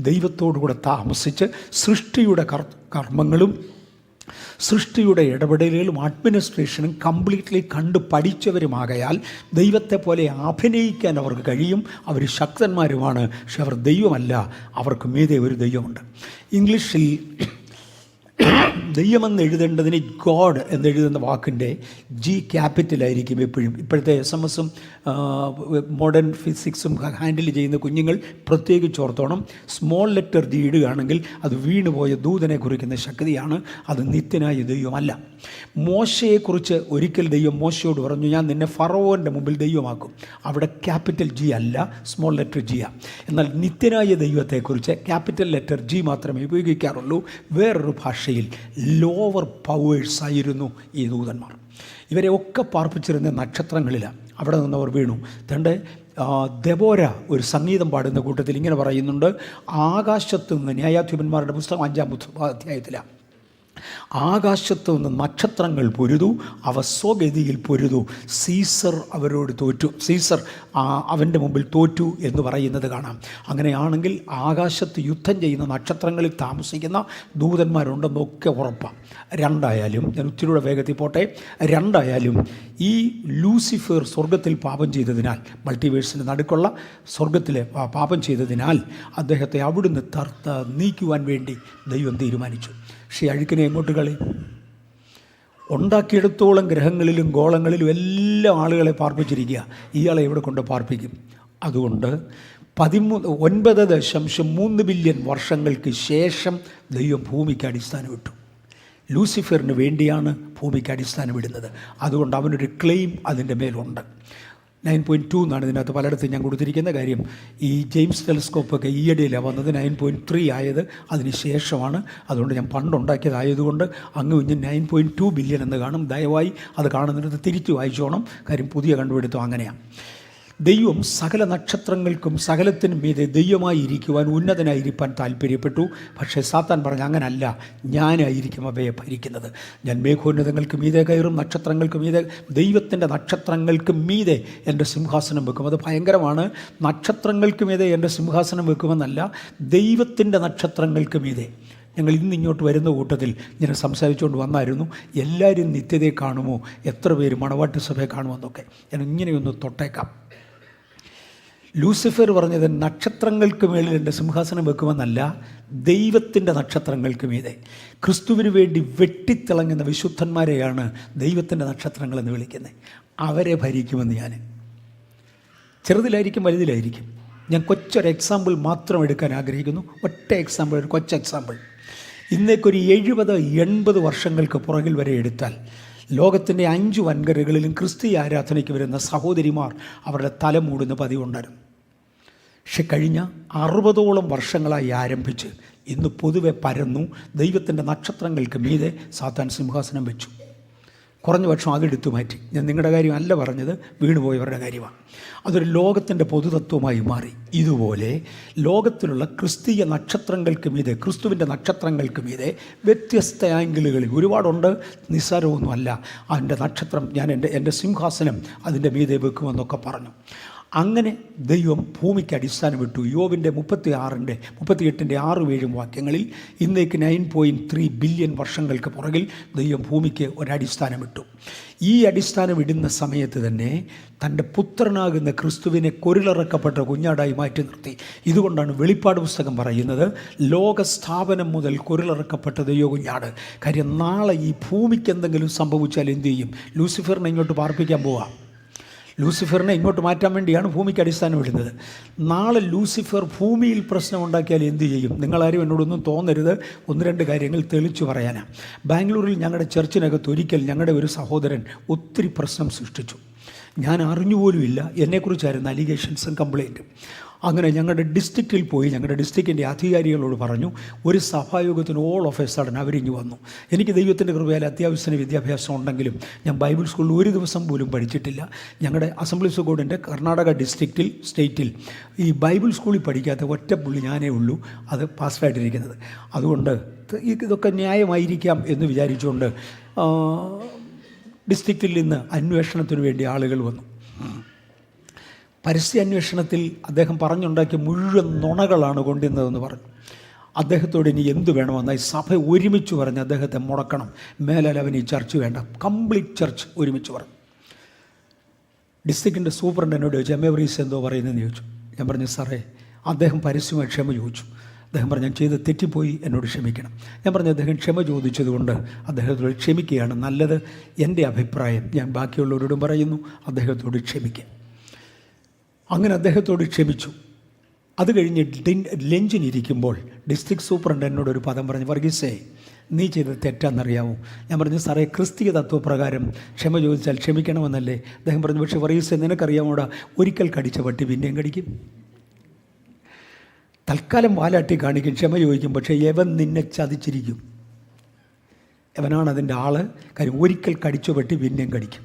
ദൈവത്തോടുകൂടെ താമസിച്ച് സൃഷ്ടിയുടെ കർമ്മങ്ങളും സൃഷ്ടിയുടെ ഇടപെടലുകളും അഡ്മിനിസ്ട്രേഷനും കംപ്ലീറ്റ്ലി കണ്ട് പഠിച്ചവരുമാകയാൽ ദൈവത്തെ പോലെ അഭിനയിക്കാൻ അവർക്ക് കഴിയും. അവർ ശക്തന്മാരുമാണ്. പക്ഷെ അവർ ദൈവമല്ല, അവർക്ക് മീതെ ഒരു ദൈവമുണ്ട്. ഇംഗ്ലീഷിൽ ദൈവമെന്ന് എഴുതേണ്ടതിന് ഗോഡ് എന്നെഴുതുന്ന വാക്കിൻ്റെ ജി ക്യാപിറ്റലായിരിക്കും എപ്പോഴും. ഇപ്പോഴത്തെ SMS-ഉം മോഡേൺ ഫിസിക്സും ഹാൻഡിൽ ചെയ്യുന്ന കുഞ്ഞുങ്ങൾ പ്രത്യേകിച്ച് ഓർത്തോണം. സ്മോൾ ലെറ്റർ ജി ഇടുകയാണെങ്കിൽ അത് വീണുപോയ ദൂതനെ കുറിക്കുന്ന ശക്തിയാണ്, അത് നിത്യനായ ദൈവമല്ല. മോശയെക്കുറിച്ച് ഒരിക്കൽ ദൈവം മോശയോട് പറഞ്ഞു, ഞാൻ നിന്നെ ഫറവോൻ്റെ മുമ്പിൽ ദൈവമാക്കും. അവിടെ ക്യാപിറ്റൽ ജി അല്ല, സ്മോൾ ലെറ്റർ ജിയാണ്. എന്നാൽ നിത്യനായ ദൈവത്തെക്കുറിച്ച് ക്യാപിറ്റൽ ലെറ്റർ ജി മാത്രമേ ഉപയോഗിക്കാറുള്ളൂ. വേറൊരു ഭാഷയിൽ ലോവർ പവേഴ്സ് ആയിരുന്നു ഈ ദൂതന്മാർ. ഇവരെ ഒക്കെ പാർപ്പിച്ചിരുന്ന നക്ഷത്രങ്ങളിലാണ്. അവിടെ നിന്നവർ വീണു. തൻ്റെ ദെബോര ഒരു സംഗീതം പാടുന്ന കൂട്ടത്തിൽ ഇങ്ങനെ പറയുന്നുണ്ട്, ആകാശത്ത് നിന്ന്, ന്യായാധിപന്മാരുടെ പുസ്തകം 5-ാം അധ്യായത്തിലാണ്, ആകാശത്ത് നിന്ന് നക്ഷത്രങ്ങൾ പൊരുതു, അവ സ്വഗതിയിൽ പൊരുതു, സീസർ അവരോട് തോറ്റു, സീസർ അവൻ്റെ മുമ്പിൽ തോറ്റു എന്ന് പറയുന്നത് കാണാം. അങ്ങനെയാണെങ്കിൽ ആകാശത്ത് യുദ്ധം ചെയ്യുന്ന നക്ഷത്രങ്ങളിൽ താമസിക്കുന്ന ദൂതന്മാരുണ്ടെന്നൊക്കെ ഉറപ്പാണ്. രണ്ടായാലും, ഞാൻ ഒത്തിരിയുടെ വേഗത്തിൽ പോട്ടെ, രണ്ടായാലും ഈ ലൂസിഫർ സ്വർഗത്തിൽ പാപം ചെയ്തതിനാൽ, മൾട്ടിവേഴ്സിന് നടുക്കുള്ള സ്വർഗത്തിലെ പാപം ചെയ്തതിനാൽ അദ്ദേഹത്തെ അവിടുന്ന് നീക്കുവാൻ വേണ്ടി ദൈവം തീരുമാനിച്ചു. പക്ഷേ അഴുക്കിനെ എങ്ങോട്ട് കളി? ഉണ്ടാക്കിയെടുത്തോളം ഗ്രഹങ്ങളിലും ഗോളങ്ങളിലും എല്ലാ ആളുകളെ പാർപ്പിച്ചിരിക്കുക, ഇയാളെ എവിടെ കൊണ്ട് പാർപ്പിക്കും? അതുകൊണ്ട് 9.3 ബില്യൺ വർഷങ്ങൾക്ക് ശേഷം ദൈവം ഭൂമിക്ക് അടിസ്ഥാനം ഇട്ടു. ലൂസിഫറിന് വേണ്ടിയാണ് ഭൂമിക്ക് അടിസ്ഥാനം ഇടുന്നത്. അതുകൊണ്ട് അവനൊരു ക്ലെയിം അതിൻ്റെ മേലുണ്ട്. 9.2 എന്നാണ് ഇതിനകത്ത് പലയിടത്തും ഞാൻ കൊടുത്തിരിക്കുന്ന കാര്യം. ഈ ജെയിംസ് ടെലസ്കോപ്പൊക്കെ ഈയിടെയിലാണ് വന്നത്. 9.3 ആയത് അതിന് ശേഷമാണ്. അതുകൊണ്ട് ഞാൻ പണ്ടുണ്ടാക്കിയതായതുകൊണ്ട് അങ്ങ് ഇഞ്ഞ് 9.2 ബില്യൺ എന്ന് കാണും. ദയവായി അത് കാണുന്നിടത്ത് തിരിച്ചു വായിച്ചോണം, കാര്യം പുതിയ കണ്ടുപിടുത്തം അങ്ങനെയാണ്. ദൈവം സകല നക്ഷത്രങ്ങൾക്കും സകലത്തിനും മീതെ ദൈവമായി ഇരിക്കുവാൻ, ഉന്നതനായിരിക്കാൻ താല്പര്യപ്പെട്ടു. പക്ഷേ സാത്താൻ പറഞ്ഞ അങ്ങനല്ല, ഞാനായിരിക്കും അവയെ ഭരിക്കുന്നത്. ഞാൻ മേഘോന്നതങ്ങൾക്ക് മീതെ കയറും, നക്ഷത്രങ്ങൾക്ക് മീതെ, ദൈവത്തിൻ്റെ നക്ഷത്രങ്ങൾക്ക് മീതെ എൻ്റെ സിംഹാസനം വെക്കും. അത് ഭയങ്കരമാണ്. നക്ഷത്രങ്ങൾക്ക് മീതെ എൻ്റെ സിംഹാസനം വെക്കുമെന്നല്ല, ദൈവത്തിൻ്റെ നക്ഷത്രങ്ങൾക്ക് മീതെ. ഞങ്ങൾ ഇങ്ങോട്ട് വരുന്ന കൂട്ടത്തിൽ ഞാൻ സംസാരിച്ചുകൊണ്ട് വന്നായിരുന്നു, എല്ലാവരും നിത്യതയെ കാണുമോ, എത്ര പേര് മണവാട്ടി സഭയെ കാണുമെന്നൊക്കെ. ഞാൻ ഇങ്ങനെയൊന്ന് തൊട്ടേക്കാം. ലൂസിഫർ പറഞ്ഞത് നക്ഷത്രങ്ങൾക്ക് മേളിൽ എൻ്റെ സിംഹാസനം വെക്കുമെന്നല്ല, ദൈവത്തിൻ്റെ നക്ഷത്രങ്ങൾക്ക് മീതെ. ക്രിസ്തുവിന് വേണ്ടി വെട്ടിത്തിളങ്ങുന്ന വിശുദ്ധന്മാരെയാണ് ദൈവത്തിൻ്റെ നക്ഷത്രങ്ങളെന്ന് വിളിക്കുന്നത്. അവരെ ഭരിക്കുമെന്ന് ഞാൻ. ചെറുതിലായിരിക്കും വലുതിലായിരിക്കും. ഞാൻ കൊച്ചൊരു എക്സാമ്പിൾ മാത്രം എടുക്കാൻ ആഗ്രഹിക്കുന്നു. ഒറ്റ എക്സാമ്പിൾ, ഒരു കൊച്ചു എക്സാമ്പിൾ. ഇന്നേക്കൊരു 70-80 വർഷങ്ങൾക്ക് പുറകിൽ വരെ എടുത്താൽ ലോകത്തിൻ്റെ 5 വൻകരകളിലും ക്രിസ്തീയ ആരാധനയ്ക്ക് വരുന്ന സഹോദരിമാർ അവരുടെ തല മൂടുന്ന പതിവുണ്ടായിരുന്നു. പക്ഷെ കഴിഞ്ഞ 60ഓളം വർഷങ്ങളായി ആരംഭിച്ച് ഇന്ന് പൊതുവെ പരന്നു. ദൈവത്തിൻ്റെ നക്ഷത്രങ്ങൾക്ക് മീതെ സാത്താൻ സിംഹാസനം വെച്ചു. കുറഞ്ഞ പക്ഷം അതെടുത്തു മാറ്റി. ഞാൻ നിങ്ങളുടെ കാര്യം അല്ല പറഞ്ഞത്, വീണുപോയവരുടെ കാര്യമാണ്. അതൊരു ലോകത്തിൻ്റെ പൊതുതത്വമായി മാറി. ഇതുപോലെ ലോകത്തിലുള്ള ക്രിസ്തീയ നക്ഷത്രങ്ങൾക്ക് മീതെ, ക്രിസ്തുവിൻ്റെ നക്ഷത്രങ്ങൾക്ക് മീതെ വ്യത്യസ്ത ആംഗിളുകളിൽ ഒരുപാടുണ്ട്, നിസ്സാരമൊന്നുമല്ല. അതിൻ്റെ നക്ഷത്രം, ഞാൻ എൻ്റെ സിംഹാസനം അതിൻ്റെ മീതെ വെക്കുമെന്നൊക്കെ പറഞ്ഞു. അങ്ങനെ ദൈവം ഭൂമിക്ക് അടിസ്ഥാനം ഇട്ടു. യോബിൻ്റെ 38-ൻ്റെ 6-7 വാക്യങ്ങളിൽ ഇന്നേക്ക് 9.3 ബില്യൺ വർഷങ്ങൾക്ക് പുറകിൽ ദൈവം ഭൂമിക്ക് ഒരടിസ്ഥാനം ഇട്ടു. ഈ അടിസ്ഥാനം ഇടുന്ന സമയത്ത് തന്നെ തൻ്റെ പുത്രനാകുന്ന ക്രിസ്തുവിനെ കൊരിലിറക്കപ്പെട്ട കുഞ്ഞാടായി മാറ്റി നിർത്തി. ഇതുകൊണ്ടാണ് വെളിപ്പാട് പുസ്തകം പറയുന്നത്, ലോകസ്ഥാപനം മുതൽ കൊരിലിറക്കപ്പെട്ട ദൈവ കുഞ്ഞാട്. കാര്യം നാളെ ഈ ഭൂമിക്ക് എന്തെങ്കിലും സംഭവിച്ചാൽ എന്തു ചെയ്യും? ലൂസിഫറിനെ ഇങ്ങോട്ട് പാർപ്പിക്കാൻ പോവാം. ലൂസിഫറിനെ ഇങ്ങോട്ട് മാറ്റാൻ വേണ്ടിയാണ് ഭൂമിക്ക് അടിസ്ഥാനം ഇടുന്നത്. നാളെ ലൂസിഫർ ഭൂമിയിൽ പ്രശ്നമുണ്ടാക്കിയാൽ എന്തു ചെയ്യും? നിങ്ങളാരും എന്നോടൊന്നും തോന്നരുത്, 1-2 കാര്യങ്ങൾ തെളിച്ചു പറയാനാണ്. ബാംഗ്ലൂരിൽ ഞങ്ങളുടെ ചർച്ചിനകത്ത് ഒരിക്കൽ ഞങ്ങളുടെ ഒരു സഹോദരൻ ഒത്തിരി പ്രശ്നം സൃഷ്ടിച്ചു. ഞാൻ അറിഞ്ഞുപോലുമില്ല. എന്നെക്കുറിച്ചായിരുന്നു അലിഗേഷൻസും കംപ്ലയിൻറ്റും. അങ്ങനെ ഞങ്ങളുടെ ഡിസ്ട്രിക്റ്റിൽ പോയി ഞങ്ങളുടെ ഡിസ്ട്രിക്റ്റിൻ്റെ അധികാരികളോട് പറഞ്ഞു, ഒരു സഭായോഗത്തിന് ഓൾ ഓഫ് എ സഡൻ അവരിഞ്ഞു വന്നു. എനിക്ക് ദൈവത്തിൻ്റെ കൃപയാൽ അത്യാവശ്യത്തിന് വിദ്യാഭ്യാസം ഉണ്ടെങ്കിലും ഞാൻ ബൈബിൾ സ്കൂളിൽ ഒരു ദിവസം പോലും പഠിച്ചിട്ടില്ല. ഞങ്ങളുടെ അസംബ്ലീസ് ഓഫ് ഗോഡിൻ്റെ കർണാടക സ്റ്റേറ്റിൽ ഈ ബൈബിൾ സ്കൂളിൽ പഠിക്കാത്ത ഒറ്റ പുള്ളി ഞാനേ ഉള്ളൂ അത് പാസ്സായിട്ടിരിക്കുന്നത്. അതുകൊണ്ട് ഇതൊക്കെ ന്യായമായിരിക്കാം എന്ന് വിചാരിച്ചുകൊണ്ട് ഡിസ്ട്രിക്റ്റിൽ നിന്ന് അന്വേഷണത്തിന് വേണ്ടി ആളുകൾ വന്നു. പരസ്യാന്വേഷണത്തിൽ അദ്ദേഹം പറഞ്ഞുണ്ടാക്കിയ മുഴുവൻ നുണകളാണ് കൊണ്ടുവന്നതെന്ന് പറഞ്ഞു. അദ്ദേഹത്തോട് ഇനി എന്തു വേണമെന്നായി സഭ ഒരുമിച്ച് പറഞ്ഞ് അദ്ദേഹത്തെ മുടക്കണം, മേലാൽ അവൻ ഈ ചർച്ച് വേണ്ട, കംപ്ലീറ്റ് ചർച്ച് ഒരുമിച്ച് പറഞ്ഞു. ഡിസ്ട്രിക്റ്റിൻ്റെ സൂപ്രണ്ട് എന്നോട് ചോദിച്ചു, എം എ ബ്രീസ് എന്തോ പറയുന്നതെന്ന് ചോദിച്ചു. ഞാൻ പറഞ്ഞു, സാറേ അദ്ദേഹം പരസ്യമായി ക്ഷമ ചോദിച്ചു. അദ്ദേഹം പറഞ്ഞു, ഞാൻ ചെയ്ത് തെറ്റിപ്പോയി, എന്നോട് ക്ഷമിക്കണം. ഞാൻ പറഞ്ഞു, അദ്ദേഹം ക്ഷമ ചോദിച്ചതുകൊണ്ട് അദ്ദേഹത്തോട് ക്ഷമിക്കുകയാണ് നല്ലത്. എൻ്റെ അഭിപ്രായം ഞാൻ ബാക്കിയുള്ളവരോടും പറയുന്നു, അദ്ദേഹത്തോട് ക്ഷമിക്കുക. അങ്ങനെ അദ്ദേഹത്തോട് ക്ഷമിച്ചു. അത് കഴിഞ്ഞ് ലഞ്ചിനിരിക്കുമ്പോൾ ഡിസ്ട്രിക്ട് സൂപ്രണ്ട് എന്നോടൊരു പദം പറഞ്ഞു, വർഗീസേ, നീ ചെയ്തത് തെറ്റാണെന്നറിയാമോ? ഞാൻ പറഞ്ഞു, സാറേ, ക്രിസ്തീയ തത്വപ്രകാരം ക്ഷമ ചോദിച്ചാൽ ക്ഷമിക്കണമെന്നല്ലേ? അദ്ദേഹം പറഞ്ഞു, പക്ഷേ വർഗീസേ, നിനക്കറിയാമോടാ, ഒരിക്കൽ കടിച്ച പട്ടി പിന്നെയും കടിക്കും. തൽക്കാലം വാലാട്ടി കാണിക്കും, ക്ഷമ ചോദിക്കും, പക്ഷേ യവൻ നിന്നെ ചതിച്ചിരിക്കും. യവനാണ് അതിൻ്റെ ആള്. കാര്യം ഒരിക്കൽ കടിച്ച പട്ടി പിന്നെയും കടിക്കും.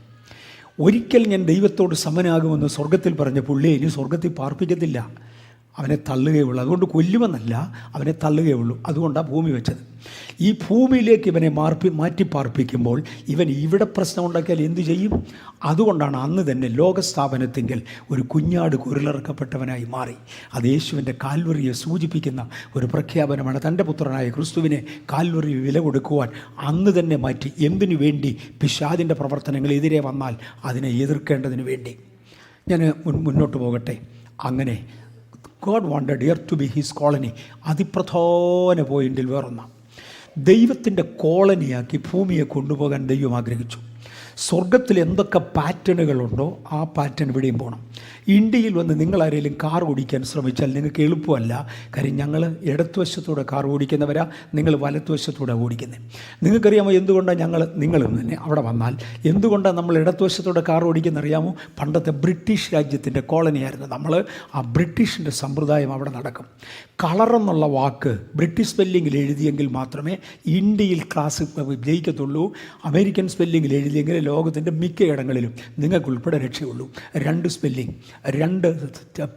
ഒരിക്കൽ ഞാൻ ദൈവത്തോട് സമനാകുമെന്ന് സ്വർഗത്തിൽ പറഞ്ഞ പുള്ളിയെ ഇനി സ്വർഗത്തിൽ പാർപ്പിക്കത്തില്ല, അവനെ തള്ളുകയുള്ളൂ. അതുകൊണ്ട് കൊല്ലുമെന്നല്ല, അവനെ തള്ളുകയുള്ളൂ. അതുകൊണ്ടാണ് ഭൂമി വെച്ചത്. ഈ ഭൂമിയിലേക്ക് ഇവനെ മാറ്റി പാർപ്പിക്കുമ്പോൾ ഇവൻ ഇവിടെ പ്രശ്നം ഉണ്ടാക്കിയാൽ എന്തു ചെയ്യും? അതുകൊണ്ടാണ് അന്ന് തന്നെ ലോകസ്ഥാപനത്തിങ്കിൽ ഒരു കുഞ്ഞാട് കുരലിറക്കപ്പെട്ടവനായി മാറി. അത് യേശുവിൻ്റെ കാൽവറിയെ സൂചിപ്പിക്കുന്ന ഒരു പ്രഖ്യാപനമാണ്. തൻ്റെ പുത്രനായ ക്രിസ്തുവിനെ കാൽവറി വില കൊടുക്കുവാൻ അന്ന് തന്നെ മാറ്റി. എന്തിനു വേണ്ടി? പിശാചിൻ്റെ പ്രവർത്തനങ്ങളെതിരെ വന്നാൽ അതിനെ എതിർക്കേണ്ടതിന് വേണ്ടി. ഞാൻ മുന്നോട്ട് പോകട്ടെ. അങ്ങനെ God wanted earth to be his colony. അതിപ്രധാന പോയിന്റിൽ വേറൊന്നാം, ദൈവത്തിൻ്റെ കോളനിയാക്കി ഭൂമിയെ കൊണ്ടുപോകാൻ ദൈവം ആഗ്രഹിച്ചു. സ്വർഗത്തിൽ എന്തൊക്കെ പാറ്റേണുകളുണ്ടോ ആ പാറ്റേൺ ഇവിടെയും പോകണം. ഇന്ത്യയിൽ വന്ന് നിങ്ങളാരെങ്കിലും കാർ ഓടിക്കാൻ ശ്രമിച്ചാൽ നിങ്ങൾക്ക് എളുപ്പമല്ല. കാര്യം ഞങ്ങൾ ഇടത്തുവശത്തൂടെ കാർ ഓടിക്കുന്നവരാ, നിങ്ങൾ വലത്തുവശത്തൂടെ ഓടിക്കുന്നത്. നിങ്ങൾക്കറിയാമോ എന്തുകൊണ്ടാണ് നിങ്ങളും തന്നെ അവിടെ വന്നാൽ എന്തുകൊണ്ടാണ് നമ്മൾ ഇടത്തുവശത്തൂടെ കാർ ഓടിക്കുന്നത് അറിയാമോ? പണ്ടത്തെ ബ്രിട്ടീഷ് രാജ്യത്തിൻ്റെ കോളനിയായിരുന്നു നമ്മൾ. ആ ബ്രിട്ടീഷിൻ്റെ സമ്പ്രദായം അവിടെ നടക്കും. കളറെന്നുള്ള വാക്ക് ബ്രിട്ടീഷ് സ്പെല്ലിങ്ങിൽ എഴുതിയെങ്കിൽ മാത്രമേ ഇന്ത്യയിൽ ക്ലാസ് ജയിക്കത്തുള്ളൂ. അമേരിക്കൻ സ്പെല്ലിങ്ങിൽ എഴുതിയെങ്കിൽ ലോകത്തിൻ്റെ മിക്ക ഇടങ്ങളിലും നിങ്ങൾക്കുൾപ്പെടെ രക്ഷയുള്ളൂ. 2 സ്പെല്ലിങ്, 2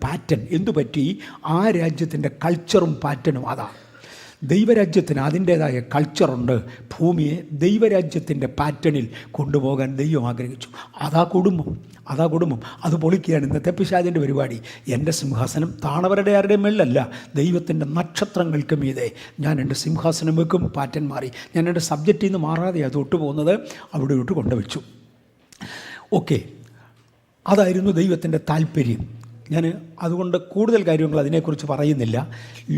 പാറ്റേൺ. എന്തുപറ്റി? ആ രാജ്യത്തിൻ്റെ കൾച്ചറും പാറ്റേണും അതാണ്. ദൈവരാജ്യത്തിന് അതിൻ്റേതായ കൾച്ചറുണ്ട്. ഭൂമിയെ ദൈവരാജ്യത്തിൻ്റെ പാറ്റേണിൽ കൊണ്ടുപോകാൻ ദൈവം ആഗ്രഹിച്ചു. അതാ കുടുംബം. അത് പൊളിക്കുകയാണ് ഇന്നത്തെ പിശാചിൻ്റെ പരിപാടി. എൻ്റെ സിംഹാസനം താണവരുടെ ആരുടെയും മേലല്ല, ദൈവത്തിൻ്റെ നക്ഷത്രങ്ങൾക്ക് മീതെ ഞാൻ എൻ്റെ സിംഹാസനം വെക്കും. പാറ്റേൺ മാറി. ഞാൻ എൻ്റെ സബ്ജക്റ്റിൽ നിന്ന് മാറാതെ അത് ഒട്ടുപോകുന്നത് അവിടെയോട്ട് കൊണ്ടുവച്ചു. ഓക്കെ, അതായിരുന്നു ദൈവത്തിൻ്റെ താല്പര്യം. ഞാൻ അതുകൊണ്ട് കൂടുതൽ കാര്യങ്ങൾ അതിനെക്കുറിച്ച് പറയുന്നില്ല.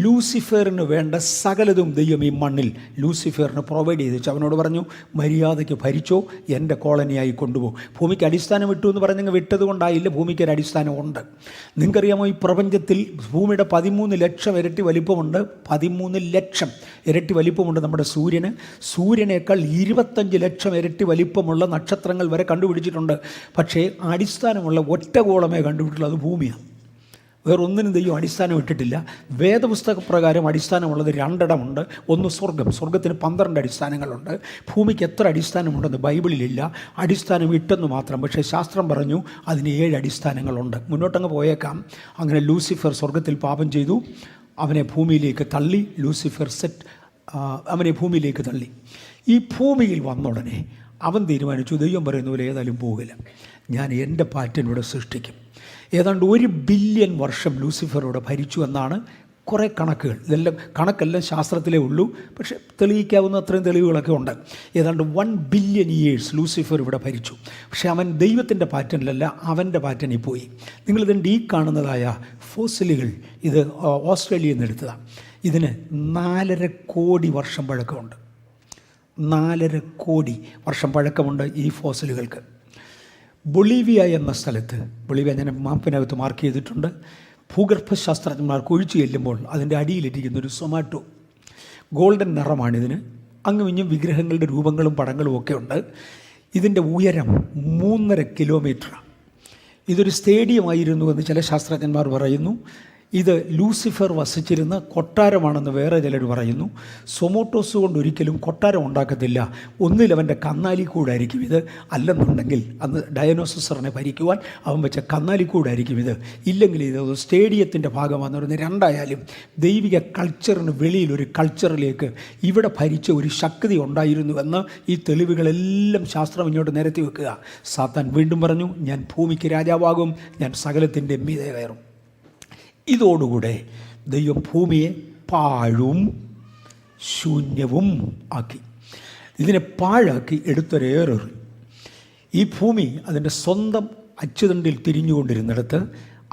ലൂസിഫറിന് വേണ്ട സകലതും ദൈവം ഈ മണ്ണിൽ ലൂസിഫറിന് പ്രൊവൈഡ് ചെയ്തു. അവനോട് പറഞ്ഞു, മര്യാദയ്ക്ക് ഭരിച്ചോ, എൻ്റെ കോളനിയായി കൊണ്ടുപോകും. ഭൂമിക്ക് അടിസ്ഥാനം വിട്ടു എന്ന് പറഞ്ഞ് വിട്ടത് കൊണ്ടായില്ല, ഭൂമിക്ക് ഒരു അടിസ്ഥാനമുണ്ട്. നിങ്ങൾക്കറിയാമോ, ഈ പ്രപഞ്ചത്തിൽ ഭൂമിയുടെ 13 ലക്ഷം ഇരട്ടി വലിപ്പമുണ്ട്. 13 ലക്ഷം ഇരട്ടി വലിപ്പമുണ്ട് നമ്മുടെ സൂര്യന്. സൂര്യനേക്കാൾ 25 ലക്ഷം ഇരട്ടി വലിപ്പമുള്ള നക്ഷത്രങ്ങൾ വരെ കണ്ടുപിടിച്ചിട്ടുണ്ട്. പക്ഷേ അടിസ്ഥാനമുള്ള ഒറ്റ ഗോളമേ കണ്ടുപിടിച്ചുള്ളൂ, അത് ഭൂമിയാണ്. വേറൊന്നിനും ദൈവം അടിസ്ഥാനം ഇട്ടിട്ടില്ല. വേദപുസ്തക പ്രകാരം അടിസ്ഥാനമുള്ളത് 2 ഇടമുണ്ട്. ഒന്ന് സ്വർഗം. സ്വർഗത്തിന് 12 അടിസ്ഥാനങ്ങളുണ്ട്. ഭൂമിക്ക് എത്ര അടിസ്ഥാനമുണ്ടെന്ന് ബൈബിളിലില്ല. അടിസ്ഥാനം ഇട്ടെന്ന് മാത്രം. പക്ഷേ ശാസ്ത്രം പറഞ്ഞു അതിന് 7 അടിസ്ഥാനങ്ങളുണ്ട്. മുന്നോട്ടങ്ങ് പോയേക്കാം. അങ്ങനെ ലൂസിഫർ സ്വർഗത്തിൽ പാപം ചെയ്തു. അവനെ ഭൂമിയിലേക്ക് തള്ളി. അവനെ ഭൂമിയിലേക്ക് തള്ളി. ഈ ഭൂമിയിൽ വന്നുടനെ അവൻ തീരുമാനിച്ചു, ദൈവം പറയുന്ന പോലെ ഏതായാലും പോകില്ല, ഞാൻ എൻ്റെ പാറ്റേൺ ഇവിടെ സൃഷ്ടിക്കും. ഏതാണ്ട് 1 ബില്യൺ വർഷം ലൂസിഫർ ഇവിടെ ഭരിച്ചു എന്നാണ് കുറേ കണക്കുകൾ. ഇതെല്ലാം കണക്കെല്ലാം ശാസ്ത്രത്തിലേ ഉള്ളൂ, പക്ഷേ തെളിയിക്കാവുന്ന അത്രയും തെളിവുകളൊക്കെ ഉണ്ട്. ഏതാണ്ട് 1 ബില്യൺ ഇയേഴ്സ് ലൂസിഫർ ഇവിടെ ഭരിച്ചു. പക്ഷേ അവൻ ദൈവത്തിൻ്റെ പാറ്റേണിലല്ല, അവൻ്റെ പാറ്റേണിൽ പോയി. നിങ്ങളിതുണ്ട് ഈ കാണുന്നതായ ഫോസിലുകൾ, ഇത് ഓസ്ട്രേലിയയിൽ നിന്ന് എടുത്തതാണ്. ഇതിന് 4.5 കോടി വർഷം പഴക്കമുണ്ട്. 4.5 കോടി വർഷം പഴക്കമുണ്ട് ഈ ഫോസിലുകൾക്ക്. ബൊളീവിയ എന്ന സ്ഥലത്ത്, ബൊളീവിയ ഞാൻ മാപ്പിനകത്ത് മാർക്ക് ചെയ്തിട്ടുണ്ട്, ഭൂഗർഭശാസ്ത്രജ്ഞന്മാർക്ക് ഒഴിച്ചു ചെല്ലുമ്പോൾ അതിൻ്റെ അടിയിലിരിക്കുന്ന ഒരു സൊമാറ്റോ ഗോൾഡൻ നിറമാണിതിന്. അങ്ങും ഇങ്ങും വിഗ്രഹങ്ങളുടെ രൂപങ്ങളും പടങ്ങളും ഒക്കെ ഉണ്ട്. ഇതിൻ്റെ ഉയരം 3.5 കിലോമീറ്ററാണ്. ഇതൊരു സ്റ്റേഡിയമായിരുന്നു എന്ന് ചില ശാസ്ത്രജ്ഞന്മാർ പറയുന്നു. ഇത് ലൂസിഫർ വസിച്ചിരുന്ന കൊട്ടാരമാണെന്ന് വേറെ ചിലർ പറയുന്നു. സൊമോട്ടോസ് കൊണ്ട് ഒരിക്കലും കൊട്ടാരം ഉണ്ടാക്കത്തില്ല. ഒന്നിൽ അവൻ്റെ കന്നാലിക്കൂടായിരിക്കും ഇത്, അല്ലെന്നുണ്ടെങ്കിൽ അന്ന് ഡയനോസറിനെ ഭരിക്കുവാൻ അവൻ വെച്ച കന്നാലിക്കൂടായിരിക്കും ഇത്, ഇല്ലെങ്കിൽ ഇത് സ്റ്റേഡിയത്തിൻ്റെ ഭാഗമാണെന്ന് പറയുന്നത്. രണ്ടായാലും ദൈവിക കൾച്ചറിന് വെളിയിലൊരു കൾച്ചറിലേക്ക് ഇവിടെ ഭരിച്ച ഒരു ശക്തി ഉണ്ടായിരുന്നുവെന്ന് ഈ തെളിവുകളെല്ലാം ശാസ്ത്രം ഇങ്ങോട്ട് നിരത്തി വെക്കുക. സാത്താൻ വീണ്ടും പറഞ്ഞു, ഞാൻ ഭൂമിക്ക് രാജാവാകും, ഞാൻ സകലത്തിൻ്റെ മീതെ കയറും. ഇതോടുകൂടെ ദൈവം ഭൂമിയെ പാഴും ശൂന്യവും ആക്കി. ഇതിനെ പാഴാക്കി എടുത്തൊരേറെറി. ഈ ഭൂമി അതിൻ്റെ സ്വന്തം അച്ചുതണ്ടിൽ തിരിഞ്ഞുകൊണ്ടിരുന്നിടത്ത്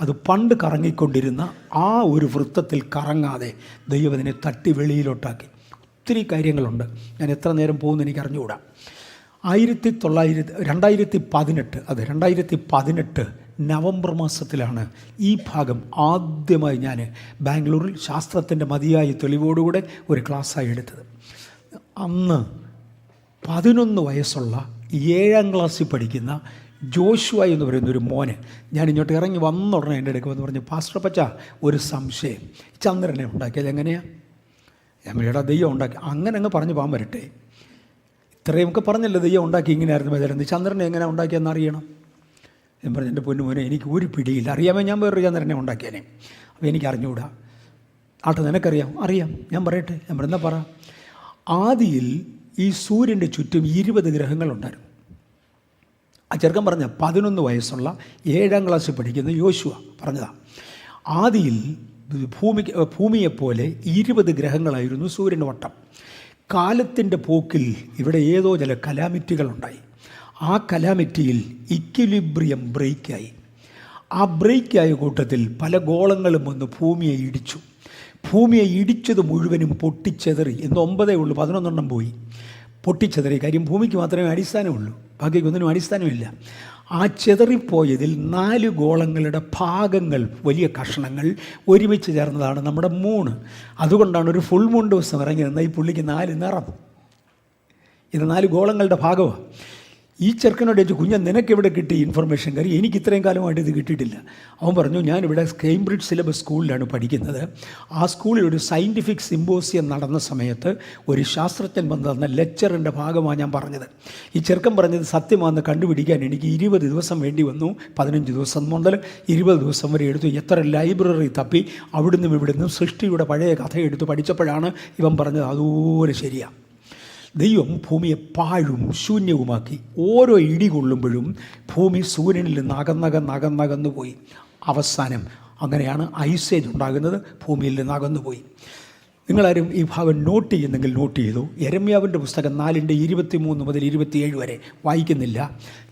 അത് പണ്ട് കറങ്ങിക്കൊണ്ടിരുന്ന ആ ഒരു വൃത്തത്തിൽ കറങ്ങാതെ ദൈവം അതിനെ തട്ടി വെളിയിലോട്ടാക്കി. ഒത്തിരി കാര്യങ്ങളുണ്ട്, ഞാൻ എത്ര നേരം പോകുമെന്ന് എനിക്ക് അറിഞ്ഞുകൂടാ. 2018 നവംബർ മാസത്തിലാണ് ഈ ഭാഗം ആദ്യമായി ഞാൻ ബാംഗ്ലൂരിൽ ശാസ്ത്രത്തിൻ്റെ മതിയായ തെളിവോടുകൂടെ ഒരു ക്ലാസ്സായി എടുത്തത്. അന്ന് 11 വയസ്സുള്ള 7ാം ക്ലാസ്സിൽ പഠിക്കുന്ന ജോഷുവ എന്ന് പറയുന്നൊരു മോന് ഞാൻ ഇങ്ങോട്ട് ഇറങ്ങി വന്ന ഉടനെ എൻ്റെ അടുക്ക് വന്ന് പറഞ്ഞു, പാസ്റ്റർ പച്ച ഒരു സംശയം, ചന്ദ്രനെ ഉണ്ടാക്കിയത് എങ്ങനെയാണ്? ഞമ്മളുടെ ദൈവം ഉണ്ടാക്കി. അങ്ങനെ അങ്ങ് പറഞ്ഞു പോകാൻ വരട്ടെ, ഇത്രയൊക്കെ പറഞ്ഞല്ലോ ദൈവം ഉണ്ടാക്കി ഇങ്ങനെയായിരുന്നു വിചാരിച്ചു, ചന്ദ്രനെ എങ്ങനെ ഉണ്ടാക്കിയെന്ന് അറിയണം. ഞാൻ പറഞ്ഞു, എൻ്റെ പൊന്നുമോനെ എനിക്ക് ഒരു പിടിയില്ല, അറിയാമോ ഞാൻ വേറൊരു ചന്ദ്രനെ ഉണ്ടാക്കിയേനെ. അപ്പോൾ എനിക്ക് അറിഞ്ഞുകൂടാ. ആട്ടെ നിനക്കറിയാം? അറിയാം. ഞാൻ പറയട്ടെ? ഞാൻ പറഞ്ഞാൽ പറ. ആദിയിൽ ഈ സൂര്യൻ്റെ ചുറ്റും 20 ഗ്രഹങ്ങളുണ്ടായിരുന്നു. ആ ചെറുക്കൻ പറഞ്ഞ 11 വയസ്സുള്ള 7ാം ക്ലാസ്സിൽ പഠിക്കുന്ന യോശുവ പറഞ്ഞതാ. ആദിയിൽ ഭൂമിയെപ്പോലെ 20 ഗ്രഹങ്ങളായിരുന്നു സൂര്യന് വട്ടം. കാലത്തിൻ്റെ പോക്കിൽ ഇവിടെ ഏതോ ചില കലാമിറ്റികളുണ്ടായി. ആ കലാമിറ്റിയിൽ ഇക്വിലിബ്രിയം ബ്രേക്കായി. ആ ബ്രേക്കായ കൂട്ടത്തിൽ പല ഗോളങ്ങളും വന്ന് ഭൂമിയെ ഇടിച്ചു. ഭൂമിയെ ഇടിച്ചത് മുഴുവനും പൊട്ടിച്ചെതറി. ഇന്ന് 9 ഉള്ളൂ, 11 പോയി പൊട്ടിച്ചെതറി. കാര്യം ഭൂമിക്ക് മാത്രമേ അടിസ്ഥാനമുള്ളൂ, ബാക്കിയൊന്നിനും അടിസ്ഥാനമില്ല. ആ ചെതറിപ്പോയതിൽ 4 ഗോളങ്ങളുടെ ഭാഗങ്ങൾ, വലിയ കഷ്ണങ്ങൾ ഒരുമിച്ച് ചേർന്നതാണ് നമ്മുടെ മൂൺ. അതുകൊണ്ടാണ് ഒരു ഫുൾ മൂൺ ദിവസം ഇറങ്ങി നിന്ന ഈ പുള്ളിക്ക് 4 നിറം. ഇത് 4 ഗോളങ്ങളുടെ ഭാഗമാണ്. ഈ ചെറുക്കനോട് ചോദിച്ചു, കുഞ്ഞൻ നിനക്കെവിടെ കിട്ടി ഇൻഫർമേഷൻ? കാര്യം എനിക്ക് ഇത്രയും കാലമായിട്ട് ഇത് കിട്ടിയിട്ടില്ല. അവൻ പറഞ്ഞു, ഞാനിവിടെ കേംബ്രിഡ്ജ് സിലബസ് സ്കൂളിലാണ് പഠിക്കുന്നത്. ആ സ്കൂളിൽ ഒരു സയൻറ്റിഫിക് സിമ്പോസിയം നടന്ന സമയത്ത് ഒരു ശാസ്ത്രജ്ഞൻ വന്ന് തന്ന ലെക്ചറിൻ്റെ ഭാഗമാണ് ഞാൻ പറഞ്ഞത്. ഈ ചെറുക്കൻ പറഞ്ഞത് സത്യമാണെന്ന് കണ്ടുപിടിക്കാൻ എനിക്ക് 20 ദിവസം വേണ്ടി വന്നു. 15 ദിവസം മുതൽ 20 ദിവസം വരെ എടുത്തു. എത്ര ലൈബ്രറി തപ്പി അവിടുന്നും ഇവിടുന്നും സൃഷ്ടിയുടെ പഴയ കഥ എടുത്ത് പഠിച്ചപ്പോഴാണ് ഇവൻ പറഞ്ഞത് അതുപോലെ ശരിയാണ്. ദൈവം ഭൂമിയെ പാഴും ശൂന്യവുമാക്കി. ഓരോ ഇടി കൊള്ളുമ്പോഴും ഭൂമി സൂര്യനിൽ നിന്ന് അകന്നകന്നു പോയി. അവസാനം അങ്ങനെയാണ് ഐസേജ് ഉണ്ടാകുന്നത്, ഭൂമിയിൽ നിന്ന് അകന്നുപോയി. നിങ്ങളാരും ഈ ഭാഗം നോട്ട് ചെയ്യുന്നെങ്കിൽ നോട്ട് ചെയ്തു. യെരമ്യാവിൻ്റെ പുസ്തകം 4:23 മുതൽ 27 വരെ വായിക്കുന്നില്ല.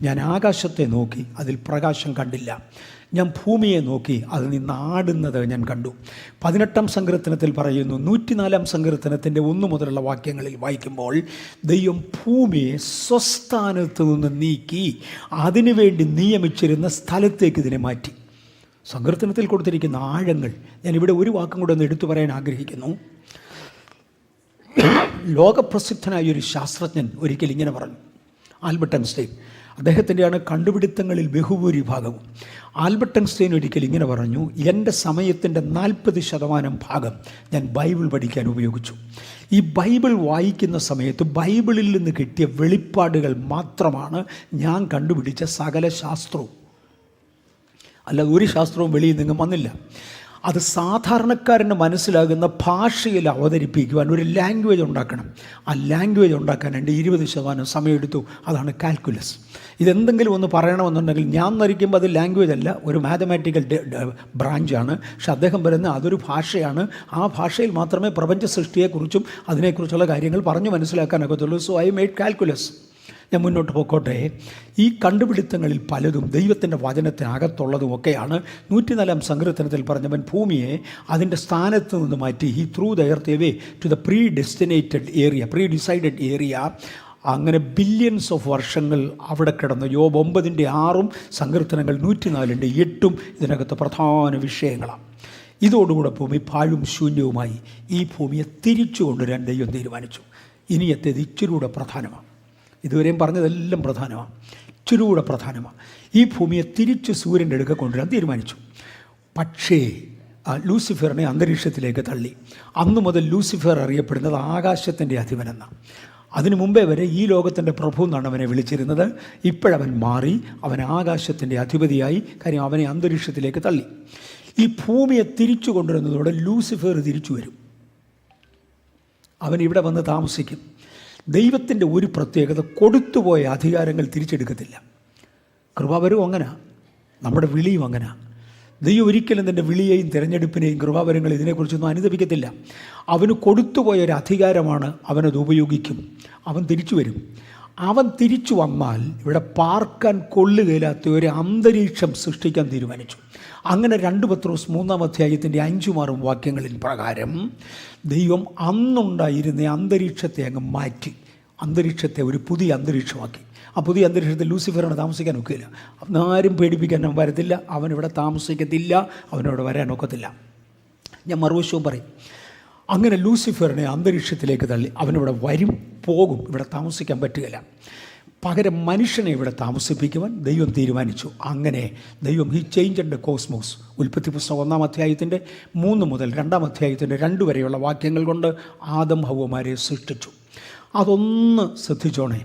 ഞാൻ ആകാശത്തെ നോക്കി, അതിൽ പ്രകാശം കണ്ടില്ല. ഞാൻ ഭൂമിയെ നോക്കി, അതിൽ നിന്ന് ആടുന്നത് ഞാൻ കണ്ടു. 18ാം സങ്കീർത്തനത്തിൽ പറയുന്നു. 104ാം സങ്കീർത്തനത്തിൻ്റെ 1 മുതലുള്ള വാക്യങ്ങളിൽ വായിക്കുമ്പോൾ ദൈവം ഭൂമിയെ സ്വസ്ഥാനത്ത് നിന്ന് നീക്കി അതിനുവേണ്ടി നിയമിച്ചിരുന്ന സ്ഥലത്തേക്ക് ഇതിനെ മാറ്റി. സങ്കീർത്തനത്തിൽ കൊടുത്തിരിക്കുന്ന ആഴങ്ങൾ ഞാനിവിടെ ഒരു വാക്കും കൂടെ ഒന്ന് എടുത്തു പറയാൻ ആഗ്രഹിക്കുന്നു. ലോകപ്രസിദ്ധനായൊരു ശാസ്ത്രജ്ഞൻ ഒരിക്കൽ ഇങ്ങനെ പറഞ്ഞു, ആൽബർട്ട് ഐൻസ്റ്റൈൻ. അദ്ദേഹത്തിൻ്റെയാണ് കണ്ടുപിടുത്തങ്ങളിൽ ബഹുഭൂരിഭാഗവും. ആൽബർട്ട് ഐൻസ്റ്റൈൻ ഒരിക്കൽ ഇങ്ങനെ പറഞ്ഞു, എൻ്റെ സമയത്തിൻ്റെ 40% ഭാഗം ഞാൻ ബൈബിൾ പഠിക്കാൻ ഉപയോഗിച്ചു. ഈ ബൈബിൾ വായിക്കുന്ന സമയത്ത് ബൈബിളിൽ നിന്ന് കിട്ടിയ വെളിപ്പാടുകൾ മാത്രമാണ് ഞാൻ കണ്ടുപിടിച്ച സകല ശാസ്ത്രവും. അല്ലാതെ ഒരു ശാസ്ത്രവും വെളിയിൽ നിന്നും വന്നില്ല. അത് സാധാരണക്കാരന് മനസ്സിലാകുന്ന ഭാഷയിൽ അവതരിപ്പിക്കുവാൻ ഒരു ലാംഗ്വേജ് ഉണ്ടാക്കണം. ആ ലാംഗ്വേജ് ഉണ്ടാക്കാൻ എൻ്റെ 20% സമയമെടുത്തു. അതാണ് കാൽക്കുലസ്. ഇതെന്തെങ്കിലും ഒന്ന് പറയണമെന്നുണ്ടെങ്കിൽ ഞാൻ ധരിക്കുമ്പോൾ അത് ലാംഗ്വേജ് അല്ല, ഒരു മാത്തമാറ്റിക്കൽ ബ്രാഞ്ചാണ്. പക്ഷെ അദ്ദേഹം പറയുന്നത് അതൊരു ഭാഷയാണ്. ആ ഭാഷയിൽ മാത്രമേ പ്രപഞ്ച സൃഷ്ടിയെക്കുറിച്ചും അതിനെക്കുറിച്ചുള്ള കാര്യങ്ങൾ പറഞ്ഞു മനസ്സിലാക്കാനൊക്കത്തുള്ളൂ. So I made calculus. ഞാൻ മുന്നോട്ട് പോയിക്കോട്ടെ. ഈ കണ്ടുപിടുത്തങ്ങളിൽ പലതും ദൈവത്തിൻ്റെ വചനത്തിനകത്തുള്ളതുമൊക്കെയാണ്. 104ാം സങ്കീർത്തനത്തിൽ പറഞ്ഞവൻ ഭൂമിയെ അതിൻ്റെ സ്ഥാനത്ത് നിന്ന് മാറ്റി. He threw the earth away to the pre decided area. അങ്ങനെ ബില്യൺസ് ഓഫ് വർഷങ്ങൾ അവിടെ കിടന്നു. യോബ് 9:6 സങ്കീർത്തനങ്ങൾ 104:8 ഇതിനകത്ത് പ്രധാന വിഷയങ്ങളാണ്. ഇതോടുകൂടെ ഭൂമി പാഴും ശൂന്യവുമായി. ഈ ഭൂമിയെ തിരിച്ചു കൊണ്ടുവരാൻ ദൈവം തീരുമാനിച്ചു. ഇനിയത്തേത് ഇച്ചിരൂടെ പ്രധാനമാണ്. ഇതുവരെയും പറഞ്ഞതെല്ലാം പ്രധാനമാണ്, ഇച്ചിരൂടെ പ്രധാനമാണ്. ഈ ഭൂമിയെ തിരിച്ച് സൂര്യൻ്റെ അടുക്ക കൊണ്ടുവരാൻ തീരുമാനിച്ചു. പക്ഷേ ലൂസിഫറിനെ അന്തരീക്ഷത്തിലേക്ക് തള്ളി. അന്നു മുതൽ ലൂസിഫർ അറിയപ്പെടുന്നത് ആകാശത്തിൻ്റെ അധിപനെന്നാണ്. അതിനു മുമ്പേ വരെ ഈ ലോകത്തിൻ്റെ പ്രഭു എന്നാണ് അവനെ വിളിച്ചിരുന്നത്. ഇപ്പോഴവൻ മാറി, അവൻ ആകാശത്തിൻ്റെ അധിപതിയായി. കാര്യം അവനെ അന്തരീക്ഷത്തിലേക്ക് തള്ളി. ഈ ഭൂമിയെ തിരിച്ചു കൊണ്ടുവരുന്നതോടെ ലൂസിഫർ തിരിച്ചു വരും. അവൻ ഇവിടെ വന്ന് താമസിക്കും. ദൈവത്തിൻ്റെ ഒരു പ്രത്യേകത, കൊടുത്തുപോയ അധികാരങ്ങൾ തിരിച്ചെടുക്കത്തില്ല. കൃപാവരവും അങ്ങനെ, നമ്മുടെ വിളിയും അങ്ങനെ. ദൈവം ഒരിക്കലും തൻ്റെ വിളിയെയും തിരഞ്ഞെടുപ്പിനെയും കൃപാവരങ്ങൾ ഇതിനെക്കുറിച്ചൊന്നും അനുദപിക്കത്തില്ല. അവന് കൊടുത്തുപോയ ഒരു അധികാരമാണ്, അവനത് ഉപയോഗിക്കും. അവൻ തിരിച്ചു വരും. അവൻ തിരിച്ചു വന്നാൽ ഇവിടെ പാർക്കാൻ കൊള്ളുകയില്ലാത്ത ഒരു അന്തരീക്ഷം സൃഷ്ടിക്കാൻ തീരുമാനിച്ചു. അങ്ങനെ 2 പത്രോസ് 3-ാം അധ്യായത്തിൻ്റെ 5-6 വാക്യങ്ങളിൽ പ്രകാരം ദൈവം അന്നുണ്ടായിരുന്ന അന്തരീക്ഷത്തെ അങ്ങ് മാറ്റി, അന്തരീക്ഷത്തെ ഒരു പുതിയ അന്തരീക്ഷമാക്കി. ആ പുതിയ അന്തരീക്ഷത്തിൽ ലൂസിഫറിന് താമസിക്കാൻ ഒക്കില്ല. ആരും പേടിപ്പിക്കാൻ വരത്തില്ല, അവനിവിടെ താമസിക്കത്തില്ല, അവനവിടെ വരാനൊക്കത്തില്ല. ഞാൻ മറുവശവും പറയും, അങ്ങനെ ലൂസിഫറിനെ അന്തരീക്ഷത്തിലേക്ക് തള്ളി. അവനിവിടെ വരും, പോകും, ഇവിടെ താമസിക്കാൻ പറ്റുകയില്ല. പകരം മനുഷ്യനെ ഇവിടെ താമസിപ്പിക്കുവാൻ ദൈവം തീരുമാനിച്ചു. അങ്ങനെ ദൈവം ഹി ചേഞ്ച് ദ കോസ്മോസ്. ഉൽപ്പത്തി പുസ്തകം 1-ാം അധ്യായത്തിൻ്റെ 3 മുതൽ 2-ാം അധ്യായത്തിൻ്റെ 2 വരെയുള്ള വാക്യങ്ങൾ കൊണ്ട് ആദം ഹവ്വമാരെ സൃഷ്ടിച്ചു. അതൊന്ന് ശ്രദ്ധിച്ചോണേ.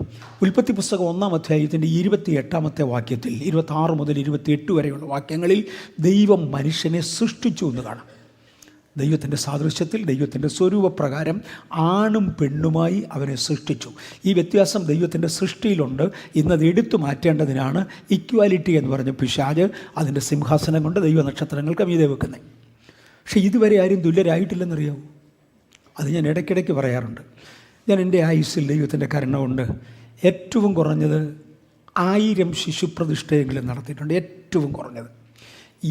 ഉൽപ്പത്തി പുസ്തകം 1-ാം അധ്യായത്തിൻ്റെ 28-ാമത്തെ വാക്യത്തിൽ 26 മുതൽ 28 വരെയുള്ള വാക്യങ്ങളിൽ ദൈവം മനുഷ്യനെ സൃഷ്ടിച്ചു എന്ന് കാണാം. ദൈവത്തിൻ്റെ സാദൃശ്യത്തിൽ, ദൈവത്തിൻ്റെ സ്വരൂപപ്രകാരം ആണും പെണ്ണുമായി അവനെ സൃഷ്ടിച്ചു. ഈ വ്യത്യാസം ദൈവത്തിൻ്റെ സൃഷ്ടിയിലുണ്ട്. ഇന്നത് എടുത്തു മാറ്റേണ്ടതിനാണ് ഇക്വാലിറ്റി എന്ന് പറഞ്ഞ പിശാച് അതിൻ്റെ സിംഹാസനം കൊണ്ട് ദൈവ നക്ഷത്രങ്ങൾക്ക് മീതെ വെക്കുന്നത്. പക്ഷേ ഇതുവരെ ആരും തുല്യരായിട്ടില്ലെന്നറിയാവൂ. അത് ഞാൻ ഇടയ്ക്കിടയ്ക്ക് പറയാറുണ്ട്. ഞാൻ എൻ്റെ ആയുസ്സിൽ ദൈവത്തിൻ്റെ കരുണ കൊണ്ട് ഏറ്റവും കുറഞ്ഞത് 1000 ശിശുപ്രതിഷ്ഠയെങ്കിലും നടത്തിയിട്ടുണ്ട്. ഏറ്റവും കുറഞ്ഞത്.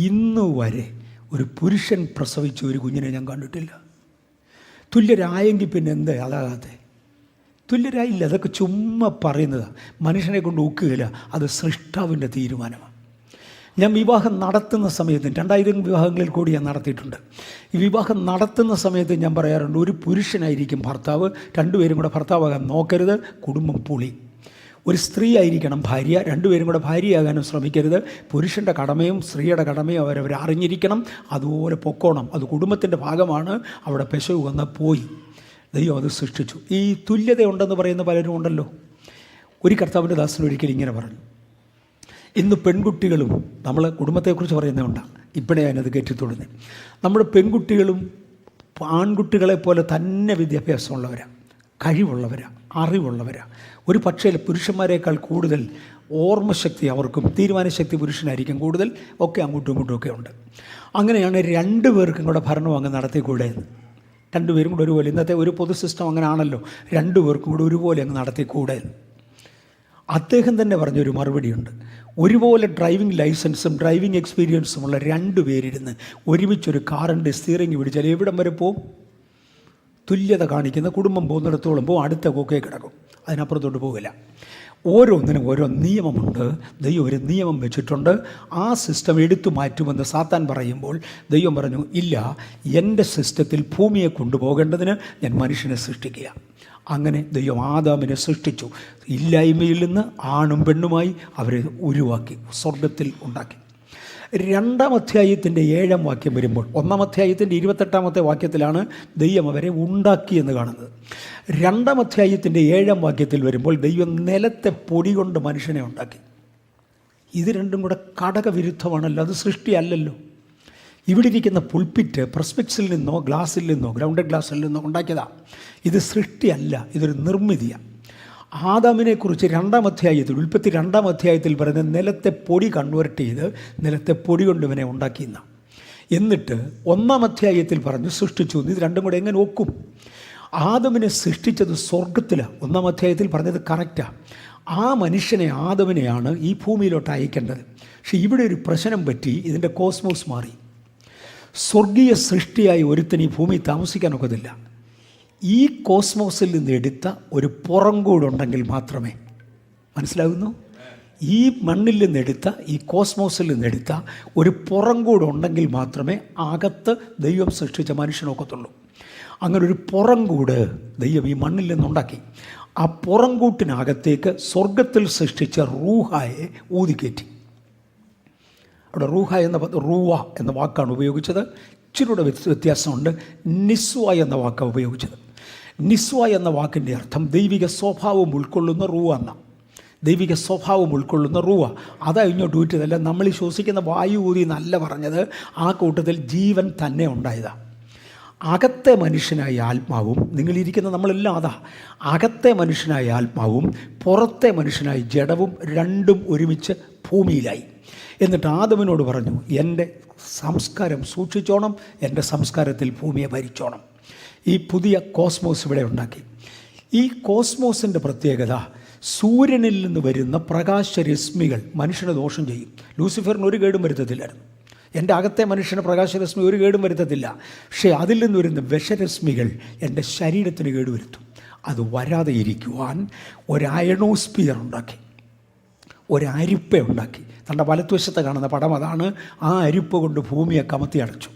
ഇന്നു വരെ ഒരു പുരുഷൻ പ്രസവിച്ച ഒരു കുഞ്ഞിനെ ഞാൻ കണ്ടിട്ടില്ല. തുല്യരായെങ്കിൽ പിന്നെ എന്താ അതാകാതെ? തുല്യരായില്ല. അതൊക്കെ ചുമ്മാ പറയുന്നതാണ്. മനുഷ്യനെ കൊണ്ട് ഒക്കുകയില്ല. അത് സൃഷ്ടാവിൻ്റെ തീരുമാനമാണ്. ഞാൻ വിവാഹം നടത്തുന്ന സമയത്ത് 2000 വിവാഹങ്ങളിൽ കൂടി ഞാൻ നടത്തിയിട്ടുണ്ട്. ഈ വിവാഹം നടത്തുന്ന സമയത്ത് ഞാൻ പറയാറുണ്ട്, ഒരു പുരുഷനായിരിക്കും ഭർത്താവ്, 2 പേരും കൂടെ ഭർത്താവാകാൻ നോക്കരുത്, കുടുംബം പൊളി. ഒരു സ്ത്രീ ആയിരിക്കണം ഭാര്യ, 2 പേരും കൂടെ ഭാര്യയാകാനും ശ്രമിക്കരുത്. പുരുഷൻ്റെ കടമയും സ്ത്രീയുടെ കടമയും അവരവർ അറിഞ്ഞിരിക്കണം, അതുപോലെ പൊക്കോണം. അത് കുടുംബത്തിൻ്റെ ഭാഗമാണ്. അവിടെ പെശക് വന്ന് പോയി. ദൈവം അത് സൃഷ്ടിച്ചു. ഈ തുല്യതയുണ്ടെന്ന് പറയുന്ന പലരും ഉണ്ടല്ലോ. ഒരു കർത്താവിൻ്റെ ദാസൻ ഒരിക്കലും ഇങ്ങനെ പറഞ്ഞു, ഇന്ന് പെൺകുട്ടികളും, നമ്മൾ കുടുംബത്തെക്കുറിച്ച് പറയുന്നതുകൊണ്ടാണ് ഇപ്പോഴേ ഞാനത് കയറ്റിത്തുടങ്ങി, നമ്മുടെ പെൺകുട്ടികളും ആൺകുട്ടികളെ പോലെ തന്നെ വിദ്യാഭ്യാസമുള്ളവരാണ്, കഴിവുള്ളവരാണ്, അറിവുള്ളവരാണ്. ഒരു പക്ഷേ പുരുഷന്മാരെക്കാൾ കൂടുതൽ ഓർമ്മശക്തി അവർക്കും തീരുമാനശക്തി പുരുഷനായിരിക്കും കൂടുതൽ. ഒക്കെ അങ്ങോട്ടും ഇങ്ങോട്ടും ഒക്കെ ഉണ്ട്. അങ്ങനെയാണ് 2 പേർക്കും കൂടെ ഭരണം അങ്ങ് നടത്തിക്കൂടെ. 2 പേരും കൂടെ ഒരുപോലെ. ഇന്നത്തെ ഒരു പൊതു സിസ്റ്റം അങ്ങനെ ആണല്ലോ. 2 പേർക്കും കൂടെ ഒരുപോലെ അങ്ങ് നടത്തിക്കൂടെ. അദ്ദേഹം തന്നെ പറഞ്ഞൊരു മറുപടിയുണ്ട്. ഒരുപോലെ ഡ്രൈവിംഗ് ലൈസൻസും ഡ്രൈവിംഗ് എക്സ്പീരിയൻസും ഉള്ള 2 പേരിരുന്ന് ഒരുമിച്ചൊരു കാറിൻ്റെ സ്റ്റിയറിംഗ് പിടിച്ചാൽ എവിടം വരെ പോവും? തുല്യത കാണിക്കുന്ന കുടുംബം പോകുന്നിടത്തോളം പോവും, അടുത്ത കൊക്കേ കിടക്കും, അതിനപ്പുറത്തോട്ട് പോകില്ല. ഓരോന്നിനും ഓരോ നിയമമുണ്ട്. ദൈവം ഒരു നിയമം വെച്ചിട്ടുണ്ട്. ആ സിസ്റ്റം എടുത്തു മാറ്റുമെന്ന് സാത്താൻ പറയുമ്പോൾ ദൈവം പറഞ്ഞു, ഇല്ല, എൻ്റെ സിസ്റ്റത്തിൽ ഭൂമിയെ കൊണ്ടുപോകേണ്ടതിന് ഞാൻ മനുഷ്യനെ സൃഷ്ടിക്കുക. അങ്ങനെ ദൈവം ആദാമിനെ സൃഷ്ടിച്ചു. ഇല്ലായ്മയിൽ നിന്ന് ആണും പെണ്ണുമായി അവരെ ഉരുവാക്കി, സ്വർഗത്തിൽ ഉണ്ടാക്കി. 2-ാം അധ്യായത്തിൻ്റെ 7-ാം വാക്യം വരുമ്പോൾ 1-ാം അധ്യായത്തിൻ്റെ 28-ാമത്തെ വാക്യത്തിലാണ് ദൈവം അവരെ ഉണ്ടാക്കിയെന്ന് കാണുന്നത്. 2-ാം അധ്യായത്തിൻ്റെ 7-ാം വാക്യത്തിൽ വരുമ്പോൾ ദൈവം നിലത്തെ പൊടി കൊണ്ട് മനുഷ്യനെ ഉണ്ടാക്കി. ഇത് രണ്ടും കൂടെ ഘടകവിരുദ്ധമാണല്ലോ. അത് സൃഷ്ടിയല്ലല്ലോ. ഇവിടെ ഇരിക്കുന്ന പുൾപ്പിറ്റ് പ്രസ്പെക്സിൽ നിന്നോ ഗ്ലാസ്സിൽ നിന്നോ ഗ്രൗണ്ടഡ് ഗ്ലാസ്സിൽ നിന്നോ ഉണ്ടാക്കിയതാണ്. ഇത് സൃഷ്ടിയല്ല, ഇതൊരു നിർമ്മിതിയാണ്. ആദാമിനെക്കുറിച്ച് 2-ാം അധ്യായത്തിൽ, ഉൽപ്പത്തി 2-ാം അധ്യായത്തിൽ പറയുന്ന നിലത്തെ പൊടി കൺവേർട്ട് ചെയ്ത് നിലത്തെ പൊടി കൊണ്ട് ഇവനെ ഉണ്ടാക്കിയെന്ന. എന്നിട്ട് 1-ാം അധ്യായത്തിൽ പറഞ്ഞു സൃഷ്ടിച്ചു. ഇത് രണ്ടും കൂടെ എങ്ങനെ ഒക്കും? ആദമിനെ സൃഷ്ടിച്ചത് സ്വർഗത്തിലാണ്. 1-ാം അധ്യായത്തിൽ പറഞ്ഞത് കറക്റ്റാണ്. ആ മനുഷ്യനെ, ആദമിനെയാണ് ഈ ഭൂമിയിലോട്ട് അയക്കേണ്ടത്. പക്ഷെ ഇവിടെ ഒരു പ്രശ്നം പറ്റി. ഇതിൻ്റെ കോസ്മോസ് മാറി. സ്വർഗീയ സൃഷ്ടിയായി ഒരുത്തന് ഈ ഭൂമിയിൽ താമസിക്കാനൊക്കത്തില്ല. ഈ കോസ്മോസിൽ നിന്ന് എടുത്ത ഒരു പുറംകൂടുണ്ടെങ്കിൽ മാത്രമേ, മനസ്സിലാകുന്നു? ഈ മണ്ണിൽ നിന്നെടുത്ത, ഈ കോസ്മോസിൽ നിന്നെടുത്ത ഒരു പുറംകൂടുണ്ടെങ്കിൽ മാത്രമേ അകത്ത് ദൈവം സൃഷ്ടിച്ച മനുഷ്യനൊക്കത്തുള്ളൂ. അങ്ങനെ ഒരു പുറംകൂട് ദൈവം ഈ മണ്ണിൽ നിന്നുണ്ടാക്കി. ആ പുറംകൂട്ടിനകത്തേക്ക് സ്വർഗത്തിൽ സൃഷ്ടിച്ച റൂഹായെ ഊതിക്കയറ്റി. അവിടെ റൂവ എന്ന വാക്കാണ് ഉപയോഗിച്ചത്. ഇച്ചിരൂടെ വ്യത്യാസമുണ്ട്. നിസ്വ എന്ന വാക്കാണ് ഉപയോഗിച്ചത്. നിസ്വ എന്ന വാക്കിൻ്റെ അർത്ഥം ദൈവിക സ്വഭാവം ഉൾക്കൊള്ളുന്ന റൂവ എന്നാണ്. ദൈവിക സ്വഭാവം ഉൾക്കൊള്ളുന്ന റൂവ. അതാ ഇങ്ങോട്ട് ഊറ്റിയതല്ല. നമ്മൾ ഈ ശ്വസിക്കുന്ന വായു ഊതി എന്നല്ല പറഞ്ഞത്. ആ കൂട്ടത്തിൽ ജീവൻ തന്നെ ഉണ്ടായതാണ്. അകത്തെ മനുഷ്യനായ ആത്മാവും, നിങ്ങളിരിക്കുന്ന നമ്മളെല്ലാം അതാ, അകത്തെ മനുഷ്യനായ ആത്മാവും പുറത്തെ മനുഷ്യനായ ജഡവും രണ്ടും ഒരുമിച്ച് ഭൂമിയിലായി. എന്നിട്ട് ആദമിനോട് പറഞ്ഞു, എൻ്റെ സംസ്കാരം സൂക്ഷിച്ചോണം, എൻ്റെ സംസ്കാരത്തിൽ ഭൂമിയെ ഭരിച്ചോണം. ഈ പുതിയ കോസ്മോസ് ഇവിടെ ഉണ്ടാക്കി. ഈ കോസ്മോസിൻ്റെ പ്രത്യേകത സൂര്യനിൽ നിന്ന് വരുന്ന പ്രകാശരശ്മികൾ മനുഷ്യനെ ദോഷം ചെയ്യും. ലൂസിഫറിന് ഒരു കേടും വരുത്തത്തില്ലായിരുന്നു. എൻ്റെ അകത്തെ മനുഷ്യന് പ്രകാശരശ്മി ഒരു കേടും വരുത്തത്തില്ല. പക്ഷേ അതിൽ നിന്ന് വരുന്ന വിഷരശ്മികൾ എൻ്റെ ശരീരത്തിന് കേടുവരുത്തും. അത് വരാതെ ഇരിക്കുവാൻ ഒരു അയണോസ്പിയർ ഉണ്ടാക്കി, ഒരു അരിപ്പ ഉണ്ടാക്കി. തൻ്റെ വലത്തുവശത്ത് കാണുന്ന പടം അതാണ്. ആ അരിപ്പ കൊണ്ട് ഭൂമിയെ കമത്തി അടച്ചു.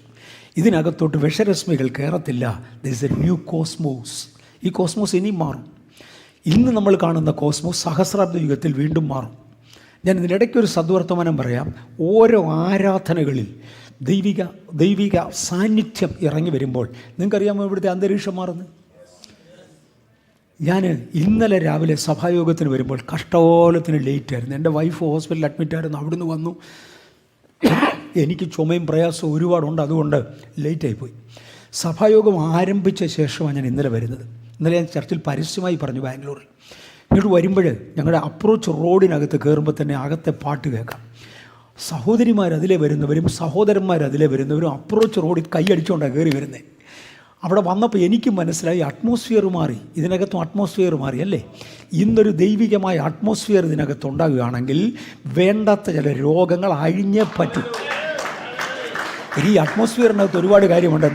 ഇതിനകത്തോട്ട് വിഷരശ്മികൾ കയറത്തില്ല. This a new cosmos. ഈ കോസ്മോസ് ഇനിയും മാറും. ഇന്ന് നമ്മൾ കാണുന്ന കോസ്മോസ് സഹസ്രാബ്ദ യുഗത്തിൽ വീണ്ടും മാറും. ഞാൻ ഇതിനിടയ്ക്കൊരു സദ്വർത്തമാനം പറയാം. ഓരോ ആരാധനകളിൽ ദൈവിക സാന്നിധ്യം ഇറങ്ങി വരുമ്പോൾ നിങ്ങൾക്കറിയാമോ ഇവിടുത്തെ അന്തരീക്ഷം മാറുന്നത്? ഞാൻ ഇന്നലെ രാവിലെ സഭായോഗത്തിന് വരുമ്പോൾ കഷ്ടകാലത്തിന് ലേറ്റായിരുന്നു. എൻ്റെ വൈഫ് ഹോസ്പിറ്റലിൽ അഡ്മിറ്റായിരുന്നു. അവിടുന്ന് വന്നു. എനിക്ക് ചുമയും പ്രയാസവും ഒരുപാടുണ്ട്, അതുകൊണ്ട് ലേറ്റായിപ്പോയി. സഭായോഗം ആരംഭിച്ച ശേഷമാണ് ഞാൻ ഇന്നലെ വരുന്നത്. ഇന്നലെ ഞാൻ ചർച്ചിൽ പരസ്യമായി പറഞ്ഞു ബാംഗ്ലൂരിൽ. ഇങ്ങോട്ട് വരുമ്പോൾ ഞങ്ങളുടെ അപ്രോച്ച് റോഡിനകത്ത് കയറുമ്പോൾ തന്നെ അകത്തെ പാട്ട് കേൾക്കാം. സഹോദരിമാരതിലെ വരുന്നവരും സഹോദരന്മാരതിലെ വരുന്നവരും അപ്രോച്ച് റോഡിൽ കൈയടിച്ചുകൊണ്ടാണ് കയറി വരുന്നത്. അവിടെ വന്നപ്പോൾ എനിക്ക് മനസ്സിലായി അറ്റ്മോസ്ഫിയർ മാറി. ഇതിനകത്തും അറ്റ്മോസ്ഫിയർ മാറി അല്ലേ? ഇന്നൊരു ദൈവികമായ അറ്റ്മോസ്ഫിയർ ഇതിനകത്ത് ഉണ്ടാകുകയാണെങ്കിൽ വേണ്ടാത്ത ചില രോഗങ്ങൾ അഴിഞ്ഞേ പറ്റും. ഈ അറ്റ്മോസ്ഫിയറിനകത്ത് ഒരുപാട് കാര്യമുണ്ട്.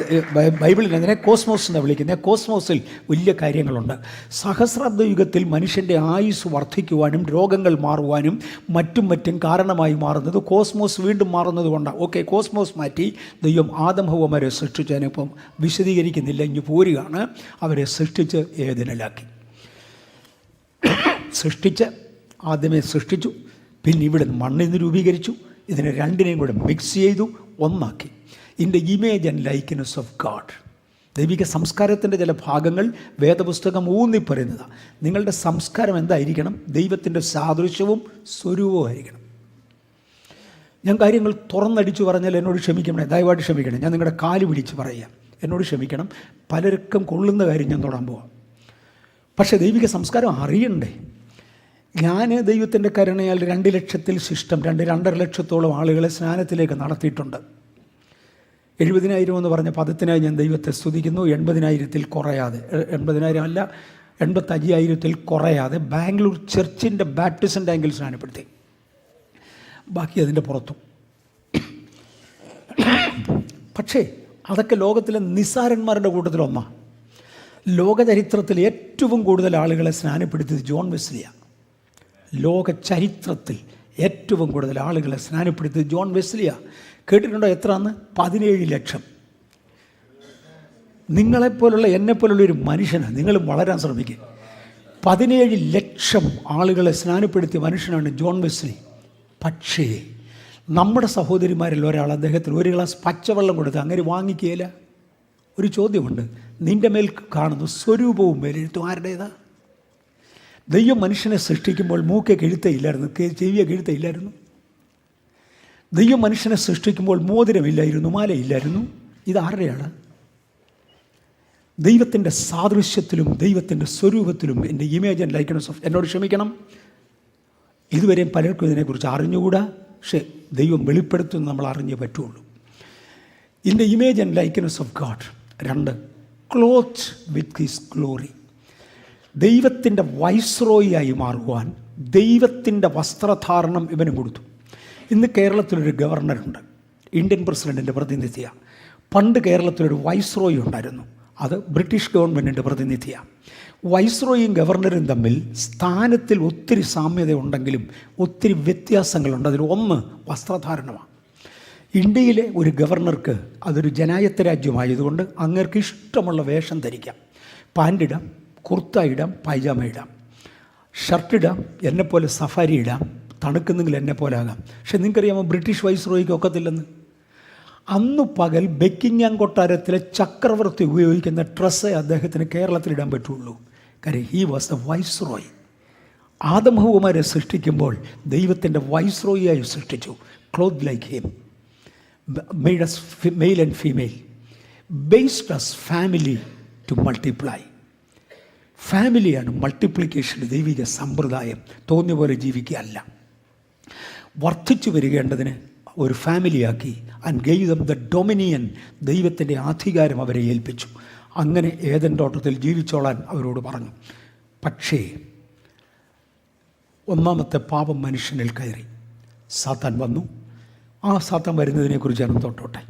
ബൈബിളിൽ അതിനെ കോസ്മോസ് എന്ന് വിളിക്കുന്നത്. കോസ്മോസിൽ വലിയ കാര്യങ്ങളുണ്ട്. സഹസ്രാബ്ദ യുഗത്തിൽ മനുഷ്യൻ്റെ ആയുസ് വർദ്ധിക്കുവാനും രോഗങ്ങൾ മാറുവാനും മറ്റും കാരണമായി മാറുന്നത് കോസ്മോസ് വീണ്ടും മാറുന്നത് കൊണ്ടാണ്. ഓക്കെ, കോസ്മോസ് മാറ്റി ദൈവം ആദം ഹവ്വമാരെ സൃഷ്ടിച്ചു. അതിനിപ്പം വിശദീകരിക്കുന്നില്ല, ഇനി പോരുകയാണ്. അവരെ സൃഷ്ടിച്ച് ഏതിനിലാക്കി ആദ്യമേ സൃഷ്ടിച്ചു. പിന്നെ ഇവിടെ മണ്ണിൽ നിന്ന് രൂപീകരിച്ചു. ഇതിനെ രണ്ടിനെയും കൂടെ മിക്സ് ചെയ്തു, ഒന്നാക്കി. In the image and likeness of God. ദൈവിക സംസ്കാരത്തിൻ്റെ ചില ഭാഗങ്ങൾ വേദപുസ്തകം ഊന്നിപ്പറയുന്നതാണ്. നിങ്ങളുടെ സംസ്കാരം എന്തായിരിക്കണം? ദൈവത്തിൻ്റെ സാദൃശ്യവും സ്വരൂപവും ആയിരിക്കണം. ഞാൻ കാര്യങ്ങൾ തുറന്നടിച്ചു പറഞ്ഞാൽ എന്നോട് ക്ഷമിക്കണേ, ദയവായിട്ട് ക്ഷമിക്കണം. ഞാൻ നിങ്ങളുടെ കാല് പിടിച്ച് പറയാം, എന്നോട് ക്ഷമിക്കണം. പലർക്കും കൊള്ളുന്ന കാര്യം ഞാൻ തൊടാൻ പോവാം. പക്ഷേ ദൈവിക സംസ്കാരം അറിയണ്ടേ? ഞാൻ ദൈവത്തിൻ്റെ കരുണയാൽ 2 ലക്ഷത്തിൽ ശിഷ്ടം 2.5 ലക്ഷത്തോളം ആളുകളെ സ്നാനത്തിലേക്ക് നടത്തിയിട്ടുണ്ട്. 70,000 എന്ന് പറഞ്ഞ പദത്തിനായി ഞാൻ ദൈവത്തെ സ്തുതിക്കുന്നു. 80,000 കുറയാതെ, 80,000 അല്ല 85,000 കുറയാതെ ബാംഗ്ലൂർ ചർച്ചിൻ്റെ ബാപ്റ്റിസം ടാങ്കിൽ സ്നാനപ്പെടുത്തി. ബാക്കി അതിൻ്റെ പുറത്തും. പക്ഷേ അതൊക്കെ ലോകത്തിലെ നിസ്സാരന്മാരുടെ കൂട്ടത്തിലൊന്നാണ്. ലോകചരിത്രത്തിൽ ഏറ്റവും കൂടുതൽ ആളുകളെ സ്നാനപ്പെടുത്തിയത് ജോൺ വെസ്ലിയാണ്. ലോക ചരിത്രത്തിൽ ഏറ്റവും കൂടുതൽ ആളുകളെ സ്നാനപ്പെടുത്തിയത് ജോൺ വെസ്ലിയാണ്. കേട്ടിട്ടുണ്ടോ എത്രയെന്ന്? 17 ലക്ഷം. നിങ്ങളെപ്പോലുള്ള എന്നെപ്പോലുള്ള ഒരു മനുഷ്യനാണ്. നിങ്ങളും വളരാൻ ശ്രമിക്കുക. 17 ലക്ഷം ആളുകളെ സ്നാനപ്പെടുത്തിയ മനുഷ്യനാണ് ജോൺ വെസ്ലി. പക്ഷേ നമ്മുടെ സഹോദരിമാരിൽ ഒരാൾ അദ്ദേഹത്തിന് 1 ഗ്ലാസ് പച്ചവെള്ളം കൊടുത്ത് അങ്ങനെ വാങ്ങിക്കുകയില്ല. ഒരു ചോദ്യമുണ്ട്. നിൻ്റെ മേൽ കാണുന്ന സ്വരൂപവും മേലെഴുത്തും ആരുടേതാ? ദൈവം മനുഷ്യനെ സൃഷ്ടിക്കുമ്പോൾ മൂക്കെ എഴുത്തയില്ലായിരുന്നു, ചെവിയെ എഴുത്തയില്ലായിരുന്നു. ദൈവം മനുഷ്യനെ സൃഷ്ടിക്കുമ്പോൾ മോതിരമില്ലായിരുന്നു, മാലയില്ലായിരുന്നു. ഇതാരുടെയാണ്? ദൈവത്തിൻ്റെ സാദൃശ്യത്തിലും ദൈവത്തിൻ്റെ സ്വരൂപത്തിലും എൻ്റെ ഇമേജ് ആൻഡ് ലൈക്ക്നെസ് ഓഫ്. എന്നോട് ക്ഷമിക്കണം, ഇതുവരെയും പലർക്കും ഇതിനെക്കുറിച്ച് അറിഞ്ഞുകൂടാ. പക്ഷേ ദൈവം വെളിപ്പെടുത്തുന്ന നമ്മൾ അറിഞ്ഞേ പറ്റുള്ളൂ. In the image and likeness of God. 2, cloth with his glory. ദൈവത്തിൻ്റെ വൈസ്രോയിയായി മാറുവാൻ ദൈവത്തിൻ്റെ വസ്ത്രധാരണം ഇവനും കൊടുത്തു. ഇന്ന് കേരളത്തിലൊരു ഗവർണറുണ്ട്, ഇന്ത്യൻ പ്രസിഡൻറ്റിൻ്റെ പ്രതിനിധിയാണ്. പണ്ട് കേരളത്തിലൊരു വൈസ്രോയി ഉണ്ടായിരുന്നു, അത് ബ്രിട്ടീഷ് ഗവൺമെൻറ്റിൻ്റെ പ്രതിനിധിയാണ്. വൈസ്രോയും ഗവർണറും തമ്മിൽ സ്ഥാനത്തിൽ ഒത്തിരി സാമ്യതയുണ്ടെങ്കിലും ഒത്തിരി വ്യത്യാസങ്ങളുണ്ട്. അതിൽ ഒന്ന് വസ്ത്രധാരണമാണ്. ഇന്ത്യയിലെ ഒരു ഗവർണർക്ക് അതൊരു ജനായത്ത രാജ്യമായതുകൊണ്ട് അങ്ങേർക്ക് ഇഷ്ടമുള്ള വേഷം ധരിക്കാം. പാൻറ്റിടാം, കുർത്ത ഇടാം, പൈജാമ ഇടാം, ഷർട്ടിടാം, എന്നെപ്പോലെ സഫാരി ഇടാം, തണുക്കുന്നെങ്കിൽ എന്നെപ്പോലെ ആകാം. പക്ഷെ നിങ്ങൾക്കറിയാമോ ബ്രിട്ടീഷ് വൈസ്രോയിക്ക് ഒക്കത്തില്ലെന്ന്? അന്നു പകൽ ബക്കിംഗ്ഹാം കൊട്ടാരത്തിലെ ചക്രവർത്തി ഉപയോഗിക്കുന്ന ഡ്രസ്സേ അദ്ദേഹത്തിന് കേരളത്തിലിടാൻ പറ്റുള്ളൂ. കാര്യം he was the viceroy. Adam ഹവ്വമാരെ സൃഷ്ടിക്കുമ്പോൾ ദൈവത്തിൻ്റെ വൈസ്രോയിയായി സൃഷ്ടിച്ചു. Clothe like him, made as male and female, based as family to multiply. ഫാമിലിയാണ് മൾട്ടിപ്ലിക്കേഷൻ ദൈവിക സമ്പ്രദായം. തോന്നിയ പോലെ ജീവിക്കുകയല്ല, വർദ്ധിച്ചു വരികേണ്ടതിന് ഒരു ഫാമിലിയാക്കി. And gave them the dominion. ദൈവത്തിൻ്റെ അധികാരം അവരെ ഏൽപ്പിച്ചു. അങ്ങനെ ഏദൻ തോട്ടത്തിൽ ജീവിച്ചോളാൻ അവരോട് പറഞ്ഞു. പക്ഷേ ഒന്നാമത്തെ പാപം മനുഷ്യനിൽ കയറി. സാത്താൻ വന്നു. ആ സാത്താൻ വരുന്നതിനെക്കുറിച്ചാണ് തൊട്ടോട്ടെ.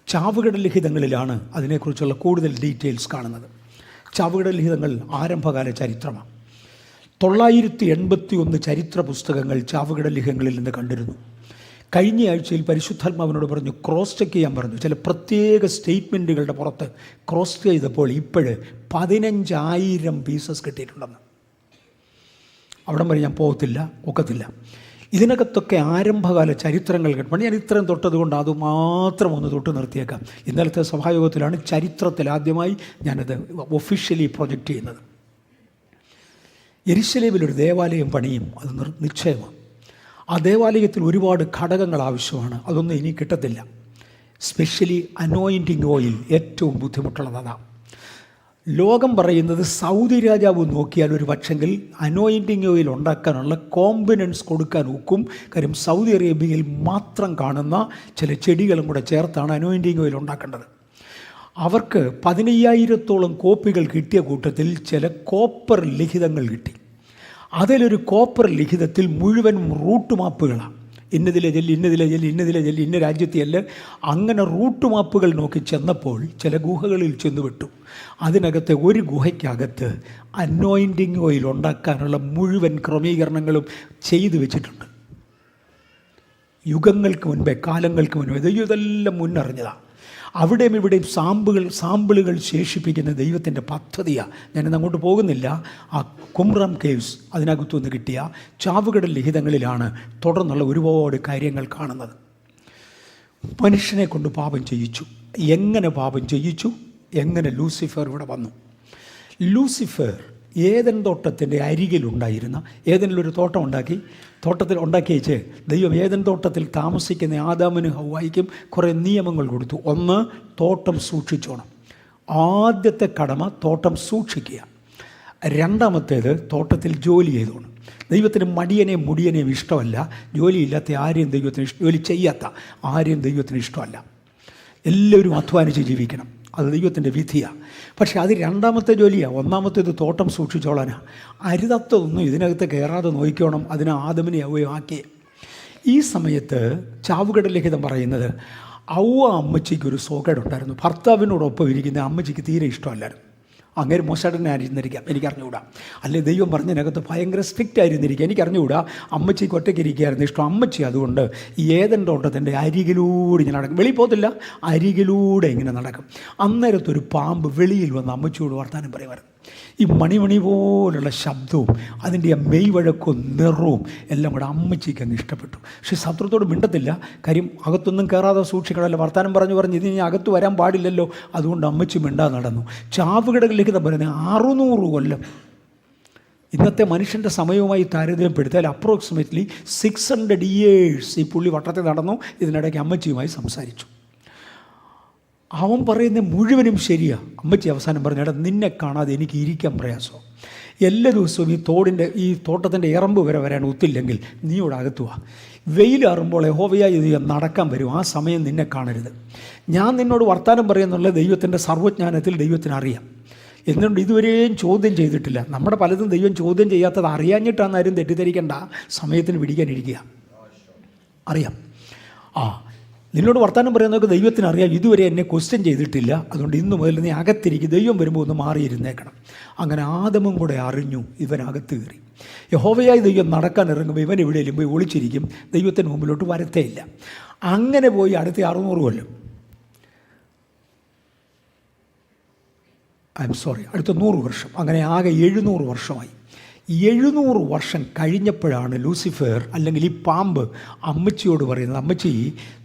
ചാവുകടൽ ലിഖിതങ്ങളിലാണ് അതിനെക്കുറിച്ചുള്ള കൂടുതൽ ഡീറ്റെയിൽസ് കാണുന്നത്. ചാവുകടൽ ലിഖിതങ്ങൾ ആരംഭകാല ചരിത്രമാണ്. 981 ചരിത്ര പുസ്തകങ്ങൾ ചാവുകടൽ ലിഖിതങ്ങളിൽ നിന്ന് കണ്ടിരുന്നു. കഴിഞ്ഞ ആഴ്ചയിൽ പരിശുദ്ധാത്മാവിനോട് പറഞ്ഞു ക്രോസ് ചെക്ക് ചെയ്യാൻ പറഞ്ഞു. ചില പ്രത്യേക സ്റ്റേറ്റ്മെൻറ്റുകളുടെ പുറത്ത് ക്രോസ് ചെയ്തപ്പോൾ ഇപ്പോഴ് 15,000 പീസസ് കിട്ടിയിട്ടുണ്ടെന്ന്. അവിടം വരെ ഞാൻ പോകത്തില്ല, ഒക്കത്തില്ല. ഇതിനകത്തൊക്കെ ആരംഭകാല ചരിത്രങ്ങൾ കേട്ടപ്പോൾ ഞാൻ ഇത്രയും തൊട്ടതുകൊണ്ട് അതുമാത്രം ഒന്ന് തൊട്ട് നിർത്തിയേക്കാം. ഇന്നലത്തെ സഭായോഗത്തിലാണ് ചരിത്രത്തിൽ ആദ്യമായി ഞാനത് ഒഫീഷ്യലി പ്രൊജക്റ്റ് ചെയ്യുന്നത്. യെരുശലേമിലൊരു ദേവാലയം പണിയും, അത് നിശ്ചയമാണ്. ആ ദേവാലയത്തിൽ ഒരുപാട് ഘടകങ്ങൾ ആവശ്യമാണ്. അതൊന്നും ഇനി കിട്ടത്തില്ല. സ്പെഷ്യലി അനോയിൻറ്റിങ് ഓയിൽ ഏറ്റവും ബുദ്ധിമുട്ടുള്ളത് അതാണ്. ലോകം പറയുന്നത് സൗദി രാജാവ് നോക്കിയാൽ ഒരു പക്ഷെങ്കിൽ അനോയിൻറ്റിങ് ഓയിൽ ഉണ്ടാക്കാനുള്ള കോമ്പിനൻസ് കൊടുക്കാൻ ഒക്കും. കാര്യം സൗദി അറേബ്യയിൽ മാത്രം കാണുന്ന ചില ചെടികളും കൂടെ ചേർത്താണ് അനോയിൻറ്റിങ് ഓയിൽ ഉണ്ടാക്കേണ്ടത്. അവർക്ക് 15,000-ഓളം കോപ്പികൾ കിട്ടിയ കൂട്ടത്തിൽ ചില കോപ്പർ ലിഖിതങ്ങൾ കിട്ടി. അതിലൊരു കോപ്പർ ലിഖിതത്തിൽ മുഴുവൻ റൂട്ട് മാപ്പുകളാണ്. ഇന്നതിലെ ജെല്ല്, ഇന്നതിലെ ജെല്ല്, ഇന്നതിലെ ജെല്ല്, ഇന്ന രാജ്യത്തെയല്ല. അങ്ങനെ റൂട്ട് മാപ്പുകൾ നോക്കി ചെന്നപ്പോൾ ചില ഗുഹകളിൽ ചെന്ന് വിട്ടു. അതിനകത്തെ ഒരു ഗുഹയ്ക്കകത്ത് അനോയിൻറ്റിങ് ഓയിൽ ഉണ്ടാക്കാനുള്ള മുഴുവൻ ക്രമീകരണങ്ങളും ചെയ്തു വെച്ചിട്ടുണ്ട്. യുഗങ്ങൾക്ക് മുൻപേ, കാലങ്ങൾക്ക് മുൻപേ ദൈവം ഇതെല്ലാം മുന്നറിഞ്ഞതാണ്. അവിടെയും ഇവിടെയും സാമ്പിളുകൾ ശേഷിപ്പിക്കുന്ന ദൈവത്തിൻ്റെ പദ്ധതിയാണ്. ഞാനിന്ന് അങ്ങോട്ട് പോകുന്നില്ല. ആ കുമ്രാം കേവ്സ് അതിനകത്തുനിന്ന് കിട്ടിയ ചാവുകടൽ ലിഖിതങ്ങളിലാണ് തുടർന്നുള്ള ഒരുപാട് കാര്യങ്ങൾ കാണുന്നത്. മനുഷ്യനെ കൊണ്ട് പാപം ചെയ്യിച്ചു. എങ്ങനെ പാപം ചെയ്യിച്ചു? എങ്ങനെ ലൂസിഫർ ഇവിടെ വന്നു? ലൂസിഫർ ഏദൻ തോട്ടത്തിൻ്റെ അരികിലുണ്ടായിരുന്ന, ഏദനിലൊരു തോട്ടം തോട്ടത്തിൽ ഉണ്ടാക്കി വെച്ച് ദൈവം ഏദൻ തോട്ടത്തിൽ താമസിക്കുന്ന ആദാമിനും ഹവ്വായിക്കും കുറേ നിയമങ്ങൾ കൊടുത്തു. ഒന്ന്, തോട്ടം സൂക്ഷിച്ചോണം. ആദ്യത്തെ കടമ തോട്ടം സൂക്ഷിക്കുക. രണ്ടാമത്തേത് തോട്ടത്തിൽ ജോലി ചെയ്തോണം. ദൈവത്തിന് മടിയനെയും മുടിയനെയും ഇഷ്ടമല്ല. ജോലിയില്ലാത്ത ആരെയും ജോലി ചെയ്യാത്ത ആരെയും ദൈവത്തിന് ഇഷ്ടമല്ല. എല്ലാവരും അധ്വാനിച്ച് ജീവിക്കണം. അത് ദൈവത്തിൻ്റെ വിധിയാണ്. പക്ഷേ അത് രണ്ടാമത്തെ ജോലിയാണ്. ഒന്നാമത്തേത് തോട്ടം സൂക്ഷിച്ചോളാനാണ്. അരുതാത്തതൊന്നും ഇതിനകത്ത് കയറാതെ നോക്കിക്കോണം. അതിനെ ആദമിനെ അവയവാക്കി. ഈ സമയത്ത് ചാവുകടൽ ലിഖിതം പറയുന്നത് ഔവ അമ്മച്ചിക്കൊരു സോക്കേടുണ്ടായിരുന്നു. ഭർത്താവിനോടൊപ്പം ഇരിക്കുന്ന അമ്മച്ചിക്ക് തീരെ ഇഷ്ടമല്ലായിരുന്നു. അങ്ങനെ മോശമായിട്ട് ആയിരുന്നിരിക്കാം, എനിക്കറിഞ്ഞുകൂടാ. അല്ലെ ദൈവം പറഞ്ഞതിനകത്ത് ഭയങ്കര സ്ട്രിക്റ്റ് ആയിരുന്നിരിക്കുക, എനിക്കറിഞ്ഞുകൂടാ. അമ്മച്ചിക്ക് ഒറ്റയ്ക്ക് ഇരിക്കുകയായിരുന്നു ഇഷ്ടം. അമ്മച്ചി അതുകൊണ്ട് ഏദൻ തോട്ടത്തിൻ്റെ അരികിലൂടെ ഇങ്ങനെ നടക്കും. വെളിയിൽ പോകത്തില്ല, അരികിലൂടെ ഇങ്ങനെ നടക്കും. അന്നേരത്തൊരു പാമ്പ് വെളിയിൽ വന്ന് അമ്മച്ചിയോട് വർത്താനം പറയുമായിരുന്നു. ഈ മണിമണി പോലുള്ള ശബ്ദവും അതിൻ്റെ ആ മെയ് വഴക്കവും നിറവും എല്ലാം കൂടെ അമ്മച്ചിക്ക് അങ്ങ് ഇഷ്ടപ്പെട്ടു. പക്ഷേ ശത്രുത്തോട് മിണ്ടത്തില്ല. കാര്യം അകത്തൊന്നും കയറാതെ സൂക്ഷിക്കണമല്ലോ. വർത്താനം പറഞ്ഞ് ഇത് ഇനി അകത്ത് വരാൻ പാടില്ലല്ലോ. അതുകൊണ്ട് അമ്മച്ചി മിണ്ടാതെ നടന്നു. ചാവുകടലിലേക്ക് പറയുന്നത് 600 കൊല്ലം. ഇന്നത്തെ മനുഷ്യൻ്റെ സമയവുമായി താരതമ്യപ്പെടുത്തിയാൽ അപ്രോക്സിമേറ്റ്ലി 600 years ഈ പുള്ളി വട്ടത്തിൽ നടന്നു. ഇതിനിടയ്ക്ക് അമ്മച്ചിയുമായി സംസാരിച്ചു. അവൻ പറയുന്നത് മുഴുവനും ശരിയാണ്. അമ്മച്ചി അവസാനം പറഞ്ഞു, എടാ നിന്നെ കാണാതെ എനിക്ക് ഇരിക്കാൻ പ്രയാസം. എല്ലാ ദിവസവും ഈ തോട്ടത്തിൻ്റെ ഇറമ്പ് വരെ വരാൻ ഒത്തില്ലെങ്കിൽ നീ ഇവിടെ അകത്തുവാ. വെയിലാറുമ്പോൾ യഹോവയായി ദൈവം നടക്കാൻ വരും. ആ സമയം നിന്നെ കാണരുത്. ഞാൻ നിന്നോട് വർത്താനം പറയുന്നുള്ള ദൈവത്തിൻ്റെ സർവ്വജ്ഞാനത്തിൽ ദൈവത്തിന് അറിയാം. എന്നുകൊണ്ട് ഇതുവരെയും ചോദ്യം ചെയ്തിട്ടില്ല. നമ്മുടെ പലതും ദൈവം ചോദ്യം ചെയ്യാത്തത് അറിയാഞ്ഞിട്ടാണ്. ആരും തെറ്റിദ്ധരിക്കേണ്ട. സമയത്തിന് പിടിക്കാനിരിക്കുക. അറിയാം. നിന്നോട് വർത്താനം പറയുന്നതൊക്കെ ദൈവത്തിന് അറിയാം. ഇതുവരെ എന്നെ ക്വസ്റ്റ്യൻ ചെയ്തിട്ടില്ല. അതുകൊണ്ട് ഇന്നു മുതൽ നീ അകത്തിരിക്കും. ദൈവം വരുമ്പോൾ ഒന്ന് മാറിയിരുന്നേക്കണം. അങ്ങനെ ആദമും കൂടെ അറിഞ്ഞു ഇവനകത്ത് കയറി. യഹോവയായി ദൈവം നടക്കാൻ ഇറങ്ങുമ്പോൾ ഇവൻ എവിടെയെങ്കിലും പോയി ഒളിച്ചിരിക്കും. ദൈവത്തിന് മുമ്പിലോട്ട് വരത്തേ ഇല്ല. അങ്ങനെ പോയി അടുത്ത 600 കൊല്ലം, അടുത്ത 100 വർഷം, അങ്ങനെ ആകെ 700 വർഷമായി. 700 വർഷം കഴിഞ്ഞപ്പോഴാണ് ലൂസിഫർ അല്ലെങ്കിൽ ഈ പാമ്പ് അമ്മച്ചിയോട് പറയുന്നത്, അമ്മച്ചി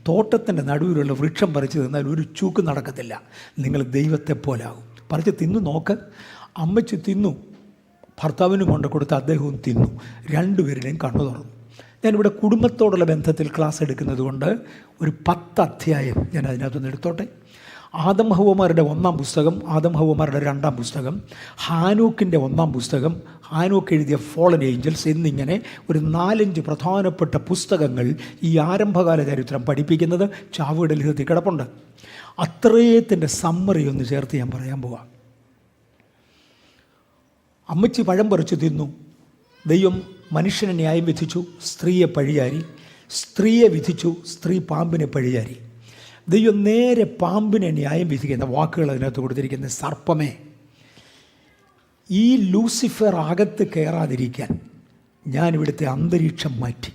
തോട്ടത്തിൻ്റെ നടുവിലുള്ള വൃക്ഷം പറിച്ച് തിന്നാൽ ഒരു ചൂക്ക് നടക്കത്തില്ല, നിങ്ങൾ ദൈവത്തെ പോലാകും, പറിച്ച് തിന്നു നോക്ക്. അമ്മച്ചി തിന്നു. ഭർത്താവിനും കൊണ്ട് കൊടുത്ത് അദ്ദേഹവും തിന്നു. രണ്ടുപേരുടെയും കണ്ണു തുറന്നു. ഞാനിവിടെ കുടുംബത്തോടുള്ള ബന്ധത്തിൽ ക്ലാസ് എടുക്കുന്നത് കൊണ്ട് ഒരു 10 അധ്യായം ഞാൻ അതിനകത്തുനിന്ന് എടുത്തോട്ടെ. ആദം ഹവ്വമാരുടെ 1-ാം പുസ്തകം, ആദം ഹവ്വമാരുടെ 2-ാം പുസ്തകം, ഹാനോക്കിൻ്റെ 1-ാം പുസ്തകം, ഹാനോക്ക് എഴുതിയ ഫോളൻ ഏഞ്ചൽസ് എന്നിങ്ങനെ ഒരു 4-5 പ്രധാനപ്പെട്ട പുസ്തകങ്ങൾ ഈ ആരംഭകാല ചരിത്രം പഠിപ്പിക്കുന്നത് ചാവുകടൽ ലിഖിതത്തിൽ കിടപ്പുണ്ട്. അത്രയത്തിൻ്റെ സമ്മറി ഒന്ന് ചേർത്ത് ഞാൻ പറയാൻ പോവാം. അമ്മച്ചി പഴം പറിച്ചു തിന്നു. ദൈവം മനുഷ്യനെ ന്യായം വിധിച്ചു, സ്ത്രീയെ പഴിയാരി. സ്ത്രീയെ വിധിച്ചു, സ്ത്രീ പാമ്പിനെ പഴിയാരി. ദൈവം നേരെ പാമ്പിനെ ന്യായം വിധിക്കുന്ന വാക്കുകൾ അതിനകത്ത് കൊടുത്തിരിക്കുന്നത്, സർപ്പമേ, ഈ ലൂസിഫർ അകത്ത് കയറാതിരിക്കാൻ ഞാൻ ഇവിടുത്തെ അന്തരീക്ഷം മാറ്റി.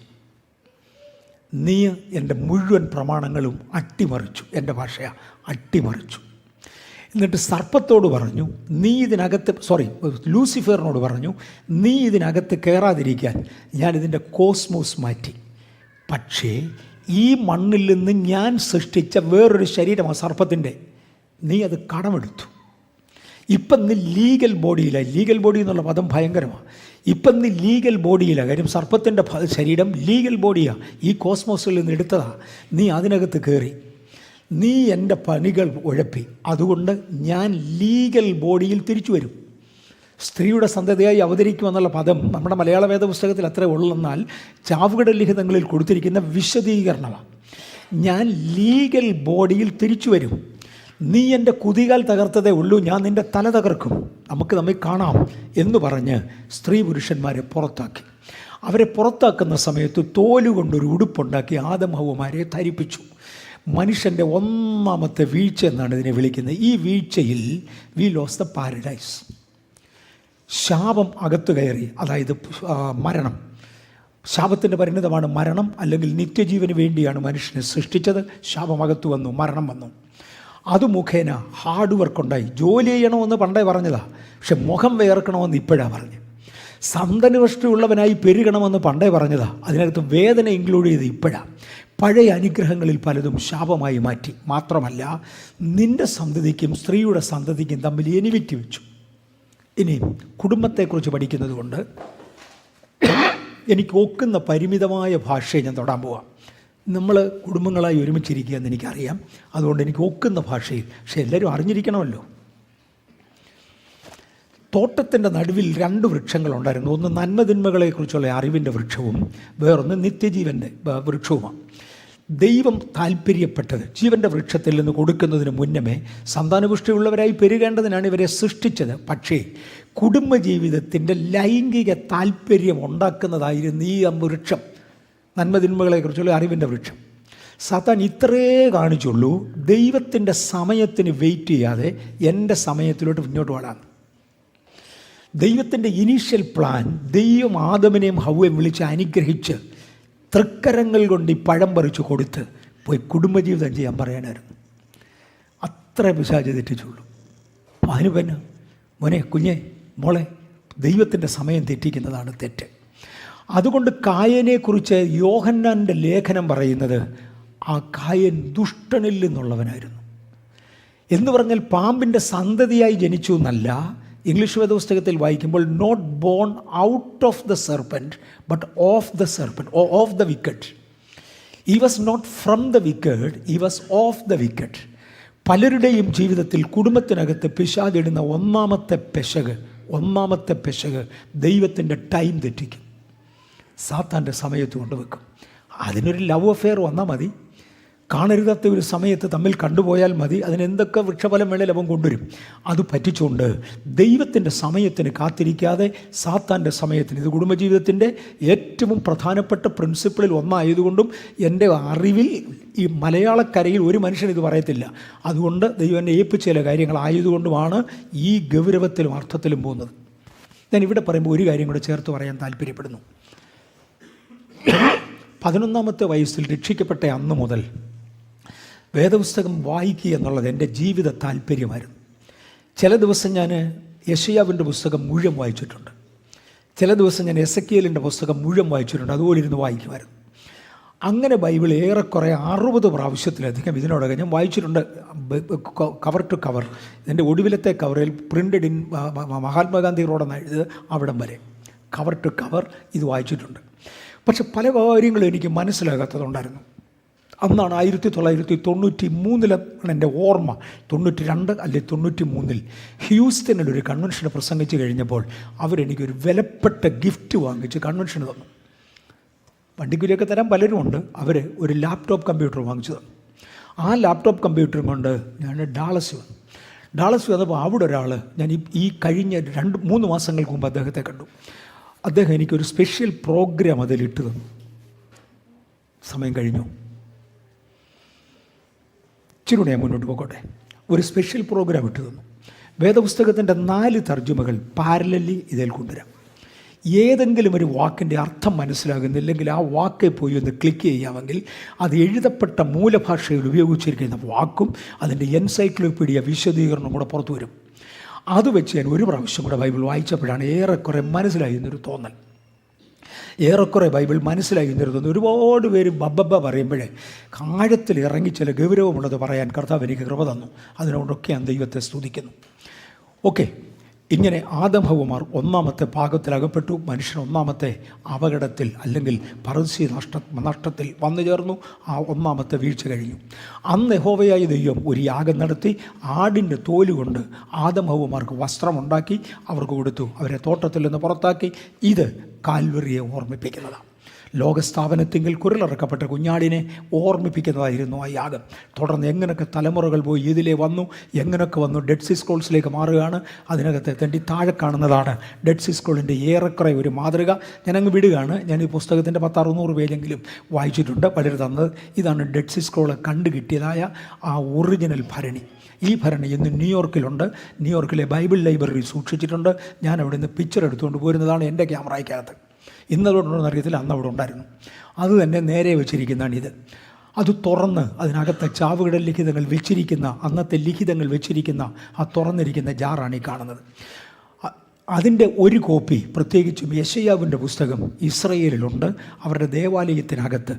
നീ എൻ്റെ മുഴുവൻ പ്രമാണങ്ങളും അട്ടിമറിച്ചു. എൻ്റെ ഭാഷയാണ് അട്ടിമറിച്ചു. എന്നിട്ട് സർപ്പത്തോട് പറഞ്ഞു, നീ ഇതിനകത്ത് ലൂസിഫറിനോട് പറഞ്ഞു, നീ ഇതിനകത്ത് കയറാതിരിക്കാൻ ഞാനിതിൻ്റെ കോസ്മോസ് മാറ്റി. പക്ഷേ ഈ മണ്ണിൽ നിന്ന് ഞാൻ സൃഷ്ടിച്ച വേറൊരു ശരീരമാണ് സർപ്പത്തിൻ്റെ, നീ അത് കടമെടുത്തു. ഇപ്പം നീ ലീഗൽ ബോഡിയിലാണ്. ലീഗൽ ബോഡി എന്നുള്ള പദം ഭയങ്കരമാണ്. ഇപ്പം നീ ലീഗൽ ബോഡിയിലാണ്. കാര്യം സർപ്പത്തിൻ്റെ ശരീരം ലീഗൽ ബോഡിയാണ്, ഈ കോസ്മോസിൽ നിന്ന് എടുത്തതാണ്. നീ അതിനകത്ത് കയറി, നീ എൻ്റെ പണികൾ ഉഴപ്പി. അതുകൊണ്ട് ഞാൻ ലീഗൽ ബോഡിയിൽ തിരിച്ചു വരും. സ്ത്രീയുടെ സന്തതിയായി അവതരിക്കുമെന്നുള്ള പദം നമ്മുടെ മലയാള വേദപുസ്തകത്തിൽ അത്ര ഉള്ളെന്നാൽ ചാവുകട ലിഖിതങ്ങളിൽ കൊടുത്തിരിക്കുന്ന വിശദീകരണമാണ്. ഞാൻ ലീഗൽ ബോഡിയിൽ തിരിച്ചു വരും. നീ എൻ്റെ കുതികാൽ തകർത്തതേ ഉള്ളൂ, ഞാൻ നിൻ്റെ തല തകർക്കും, നമുക്ക് തമ്മിൽ കാണാം എന്ന് പറഞ്ഞ് സ്ത്രീ പുരുഷന്മാരെ പുറത്താക്കി. അവരെ പുറത്താക്കുന്ന സമയത്ത് തോലുകൊണ്ടൊരു ഉടുപ്പുണ്ടാക്കി ആദം ഹവ്വമാരെ ധരിപ്പിച്ചു. മനുഷ്യൻ്റെ ഒന്നാമത്തെ വീഴ്ച എന്നാണ് ഇതിനെ വിളിക്കുന്നത്. ഈ വീഴ്ചയിൽ വി ലോസ് ദ പാരഡൈസ്. ശാപം അകത്ത് കയറി, അതായത് മരണം. ശാപത്തിൻ്റെ പരിണിതമാണ് മരണം, അല്ലെങ്കിൽ നിത്യജീവന് വേണ്ടിയാണ് മനുഷ്യനെ സൃഷ്ടിച്ചത്. ശാപം അകത്ത് വന്നു, മരണം വന്നു. അത് മുഖേന ഹാർഡ് വർക്കുണ്ടായി. ജോലി ചെയ്യണമെന്ന് പണ്ടേ പറഞ്ഞതാണ്, പക്ഷെ മുഖം വേർക്കണമെന്ന് ഇപ്പോഴാണ് പറഞ്ഞത്. സന്തനവഷ്ടിയുള്ളവനായി പെരുകണമെന്ന് പണ്ടേ പറഞ്ഞതാണ്, അതിനകത്ത് വേദന ഇൻക്ലൂഡ് ചെയ്ത് ഇപ്പോഴാണ്. പഴയ അനുഗ്രഹങ്ങളിൽ പലതും ശാപമായി മാറ്റി. മാത്രമല്ല, നിൻ്റെ സന്തതിക്കും സ്ത്രീയുടെ സന്തതിക്കും തമ്മിൽ എനിവിറ്റി വെച്ചു. ഇനിയും കുടുംബത്തെക്കുറിച്ച് പഠിക്കുന്നത് കൊണ്ട് എനിക്ക് ഒക്കുന്ന പരിമിതമായ ഭാഷയെ ഞാൻ തൊടാൻ പോവാം. നമ്മൾ കുടുംബങ്ങളായി ഒരുമിച്ചിരിക്കുക എന്ന് എനിക്കറിയാം, അതുകൊണ്ട് എനിക്ക് ഒക്കുന്ന ഭാഷയിൽ, പക്ഷെ എല്ലാവരും അറിഞ്ഞിരിക്കണമല്ലോ. തോട്ടത്തിൻ്റെ നടുവിൽ 2 വൃക്ഷങ്ങളുണ്ടായിരുന്നു. ഒന്ന് നന്മതിന്മകളെക്കുറിച്ചുള്ള അറിവിൻ്റെ വൃക്ഷവും വേറൊന്ന് നിത്യജീവൻ്റെ വൃക്ഷവുമാണ്. ദൈവം താല്പര്യപ്പെട്ടത് ജീവൻ്റെ വൃക്ഷത്തിൽ നിന്ന് കൊടുക്കുന്നതിന് മുന്നമേ സന്താനപുഷ്ടിയുള്ളവരായി പെരുകേണ്ടതിനാണ് ഇവരെ സൃഷ്ടിച്ചത്. പക്ഷേ കുടുംബജീവിതത്തിൻ്റെ ലൈംഗിക താല്പര്യം ഉണ്ടാക്കുന്നതായിരുന്നു ഈ വൃക്ഷം, നന്മതിന്മകളെക്കുറിച്ചുള്ള അറിവിൻ്റെ വൃക്ഷം. സാത്താൻ ഇത്രേ കാണിച്ചുള്ളൂ, ദൈവത്തിൻ്റെ സമയത്തിന് വെയിറ്റ് ചെയ്യാതെ എൻ്റെ സമയത്തിലോട്ട് മുന്നോട്ട് പാടാം. ദൈവത്തിൻ്റെ ഇനീഷ്യൽ പ്ലാൻ, ദൈവം ആദമിനെയും ഹവ്വയും വിളിച്ച് അനുഗ്രഹിച്ച് തൃക്കരങ്ങൾ കൊണ്ട് ഈ പഴം പറിച്ചു കൊടുത്ത് പോയി കുടുംബജീവിതം ചെയ്യാൻ പറയാനായിരുന്നു. അത്ര പിശാച് തെറ്റിച്ചുള്ളൂ. അതിന് പിന്നെ മോനെ, കുഞ്ഞെ, മോളെ, ദൈവത്തിൻ്റെ സമയം തെറ്റിക്കുന്നതാണ് തെറ്റ്. അതുകൊണ്ട് കായനെക്കുറിച്ച് യോഹന്നാൻ്റെ ലേഖനം പറയുന്നത്, ആ കായൻ ദുഷ്ടനിൽ നിന്നുള്ളവനായിരുന്നു എന്ന് പറഞ്ഞാൽ പാമ്പിൻ്റെ സന്തതിയായി ജനിച്ചു എന്നല്ല. ഇംഗ്ലീഷ് വേദപുസ്തകത്തിൽ വായിക്കുമ്പോൾ not born out of the serpent but of the serpent, of the wicked. He was not from the wicked, he was of the wicked. പലരുടെയും ജീവിതത്തിൽ കുടുംബത്തിനകത്ത് പിശാചിടുന്ന ഒന്നാമത്തെ പെശക് ദൈവത്തിൻ്റെ ടൈം തെറ്റിക്കും. സാത്താൻ്റെ സമയത്ത് കൊണ്ടുവെക്കും. അതിനൊരു ലവ് അഫെയർ വന്നാൽ മതി, കാണരുതാത്ത ഒരു സമയത്ത് തമ്മിൽ കണ്ടുപോയാൽ മതി, അതിനെന്തൊക്കെ വൃക്ഷഫലം വേണേൽ അവൻ കൊണ്ടുവരും. അത് പറ്റിച്ചുകൊണ്ട് ദൈവത്തിൻ്റെ സമയത്തിന് കാത്തിരിക്കാതെ സാത്താൻ്റെ സമയത്തിന്, ഇത് കുടുംബജീവിതത്തിൻ്റെ ഏറ്റവും പ്രധാനപ്പെട്ട പ്രിൻസിപ്പിളിൽ ഒന്നായതുകൊണ്ടും എൻ്റെ അറിവിൽ ഈ മലയാളക്കരയിൽ ഒരു മനുഷ്യൻ ഇത് പറയത്തില്ല. അതുകൊണ്ട് ദൈവം എന്നെ ഏൽപ്പിച്ച ചില കാര്യങ്ങളായതുകൊണ്ടുമാണ് ഈ ഗൗരവത്തിലും അർത്ഥത്തിലും പോകുന്നത്. ഞാൻ ഇവിടെ പറയുമ്പോൾ ഒരു കാര്യം കൂടെ ചേർത്ത് പറയാൻ താല്പര്യപ്പെടുന്നു. 11ാമത്തെ വയസ്സിൽ രക്ഷിക്കപ്പെട്ട അന്ന് മുതൽ വേദപുസ്തകം വായിക്കുക എന്നുള്ളത് എൻ്റെ ജീവിത താല്പര്യമായിരുന്നു. ചില ദിവസം ഞാൻ യെശയ്യാവിൻ്റെ പുസ്തകം മുഴുവൻ വായിച്ചിട്ടുണ്ട്, ചില ദിവസം ഞാൻ എസെക്കിയേലിൻ്റെ പുസ്തകം മുഴുവൻ വായിച്ചിട്ടുണ്ട്, അതുപോലെ ഇരുന്ന് വായിക്കുമായിരുന്നു. അങ്ങനെ ബൈബിൾ ഏറെക്കുറെ 60 പ്രാവശ്യത്തിലധികം ഇതിനോടകം ഞാൻ വായിച്ചിട്ടുണ്ട്, കവർ ടു കവർ. ഇതിൻ്റെ ഒടുവിലത്തെ കവറിൽ പ്രിൻ്റഡ് ഇൻ മഹാത്മാഗാന്ധി റോഡെന്ന് എഴുതിയത് അവിടം വരെ കവർ ടു കവർ ഇത് വായിച്ചിട്ടുണ്ട്. പക്ഷെ പല കാര്യങ്ങളും എനിക്ക് മനസ്സിലാകാത്തതുണ്ടായിരുന്നു. അന്നാണ് 1993 എൻ്റെ ഓർമ്മ, 92 അല്ലെങ്കിൽ 93 ഹ്യൂസ്റ്റണിലൊരു കൺവെൻഷന് പ്രസംഗിച്ച് കഴിഞ്ഞപ്പോൾ അവരെനിക്കൊരു വിലപ്പെട്ട ഗിഫ്റ്റ് വാങ്ങിച്ച് കൺവെൻഷന് തന്നു. വണ്ടിക്കൂലിയൊക്കെ തരാൻ പലരും ഉണ്ട്. അവർ ഒരു ലാപ്ടോപ്പ് കമ്പ്യൂട്ടർ വാങ്ങിച്ചു തന്നു. ആ ലാപ്ടോപ്പ് കമ്പ്യൂട്ടറും കൊണ്ട് ഞാൻ ഡാളസ് വന്നു. ഡാളസ് വന്നപ്പോൾ അവിടെ ഒരാൾ, ഞാൻ ഈ കഴിഞ്ഞ 2-3 മാസങ്ങൾക്ക് മുമ്പ് അദ്ദേഹത്തെ കണ്ടു. അദ്ദേഹം എനിക്കൊരു സ്പെഷ്യൽ പ്രോഗ്രാം അതിലിട്ട് തന്നു. സമയം കഴിഞ്ഞു, ഇച്ചിരൂടെ ഞാൻ മുന്നോട്ട് പോകട്ടെ. ഒരു സ്പെഷ്യൽ പ്രോഗ്രാം ഇട്ട് തന്നു. വേദപുസ്തകത്തിൻ്റെ 4 തർജ്ജമകൾ പാരലലി ഇതിൽ കൊണ്ടുവരാം. ഏതെങ്കിലും ഒരു വാക്കിൻ്റെ അർത്ഥം മനസ്സിലാകുന്നില്ലെങ്കിൽ ആ വാക്കെ പോയി ഒന്ന് ക്ലിക്ക് ചെയ്യാമെങ്കിൽ അത് എഴുതപ്പെട്ട മൂലഭാഷയിൽ ഉപയോഗിച്ചിരിക്കുന്ന വാക്കും അതിൻ്റെ എൻസൈക്ലോപീഡിയ വിശദീകരണം കൂടെ പുറത്തു വരും. അത് വെച്ച് ഞാൻ ഒരു പ്രാവശ്യം കൂടെ ബൈബിൾ വായിച്ചപ്പോഴാണ് ഏറെക്കുറെ മനസ്സിലായി എന്നൊരു തോന്നൽ. ഏറെക്കുറെ ബൈബിൾ മനസ്സിലായി എന്നൊരു തോന്നൽ. ഒരുപാട് പേര് ബബ്ബ പറയുമ്പോഴേ ആഴത്തിൽ ഇറങ്ങി ചില ഗൗരവമുള്ളത് പറയാൻ കർത്താവ് എനിക്ക് കൃപ തന്നു. അതിനോടൊക്കെ ഞാൻ ദൈവത്തെ സ്തുതിക്കുന്നു. ഓക്കെ, ഇങ്ങനെ ആദം ഹവ്വമാർ ഒന്നാമത്തെ പാകത്തിലകപ്പെട്ടു. മനുഷ്യൻ ഒന്നാമത്തെ അപകടത്തിൽ അല്ലെങ്കിൽ പരസ്യ നഷ്ടത്തിൽ വന്നു ചേർന്നു. ആ ഒന്നാമത്തെ വീഴ്ച കഴിഞ്ഞു. അന്ന് യഹോവയായ ദൈവം ഒരു യാഗം നടത്തി ആടിൻ്റെ തോലുകൊണ്ട് ആദം ഹവ്വമാർക്ക് വസ്ത്രമുണ്ടാക്കി അവർക്ക് കൊടുത്തു. അവരെ തോട്ടത്തിൽ നിന്ന് പുറത്താക്കി. ഇത് കാൽവറിയെ ഓർമ്മിപ്പിക്കുന്നതാണ്. ലോകസ്ഥാപനത്തിങ്കിൽ കുരലിറക്കപ്പെട്ട കുഞ്ഞാടിനെ ഓർമ്മിപ്പിക്കുന്നതായിരുന്നു ആ യാഗം. തുടർന്ന് എങ്ങനെയൊക്കെ തലമുറകൾ പോയി ഇതിലേ വന്നു, എങ്ങനെയൊക്കെ വന്നു ഡെഡ് സീ സ്ക്രോൾസിലേക്ക് മാറുകയാണ്. അതിനകത്തെ തണ്ടി താഴെ കാണുന്നതാണ് ഡെഡ് സീ സ്ക്രോളിൻ്റെ ഏറെക്കുറെ ഒരു മാതൃക. ഞാനങ്ങ് വിടുകയാണ്. ഞാൻ ഈ പുസ്തകത്തിൻ്റെ 500-600 പേജെങ്കിലും വായിച്ചിട്ടുണ്ട്. പലരും തന്നത് ഇതാണ് ഡെഡ് സീ സ്ക്രോള് കണ്ടു കിട്ടിയതായ ആ ഒറിജിനൽ ഭരണി. ഈ ഭരണി ഇന്ന് ന്യൂയോർക്കിലുണ്ട്. ന്യൂയോർക്കിലെ ബൈബിൾ ലൈബ്രറിയിൽ സൂക്ഷിച്ചിട്ടുണ്ട്. ഞാൻ അവിടെ നിന്ന് പിക്ചർ എടുത്തുകൊണ്ട് പോരുന്നതാണ് എൻ്റെ ക്യാമറയ്ക്കകത്ത്. ഇന്നതോടുണ്ടെന്ന് അറിയത്തില്ല, അന്ന് അവിടെ ഉണ്ടായിരുന്നു. അത് തന്നെ നേരെ വെച്ചിരിക്കുന്നതാണിത്. അത് തുറന്ന് അതിനകത്തെ ചാവുകടൽ ലിഖിതങ്ങൾ വെച്ചിരിക്കുന്ന, അന്നത്തെ ലിഖിതങ്ങൾ വെച്ചിരിക്കുന്ന ആ തുറന്നിരിക്കുന്ന ജാറാണ് ഈ കാണുന്നത്. അതിൻ്റെ ഒരു കോപ്പി പ്രത്യേകിച്ചും യെശയ്യാവിൻ്റെ പുസ്തകം ഇസ്രയേലിലുണ്ട്. അവരുടെ ദേവാലയത്തിനകത്ത്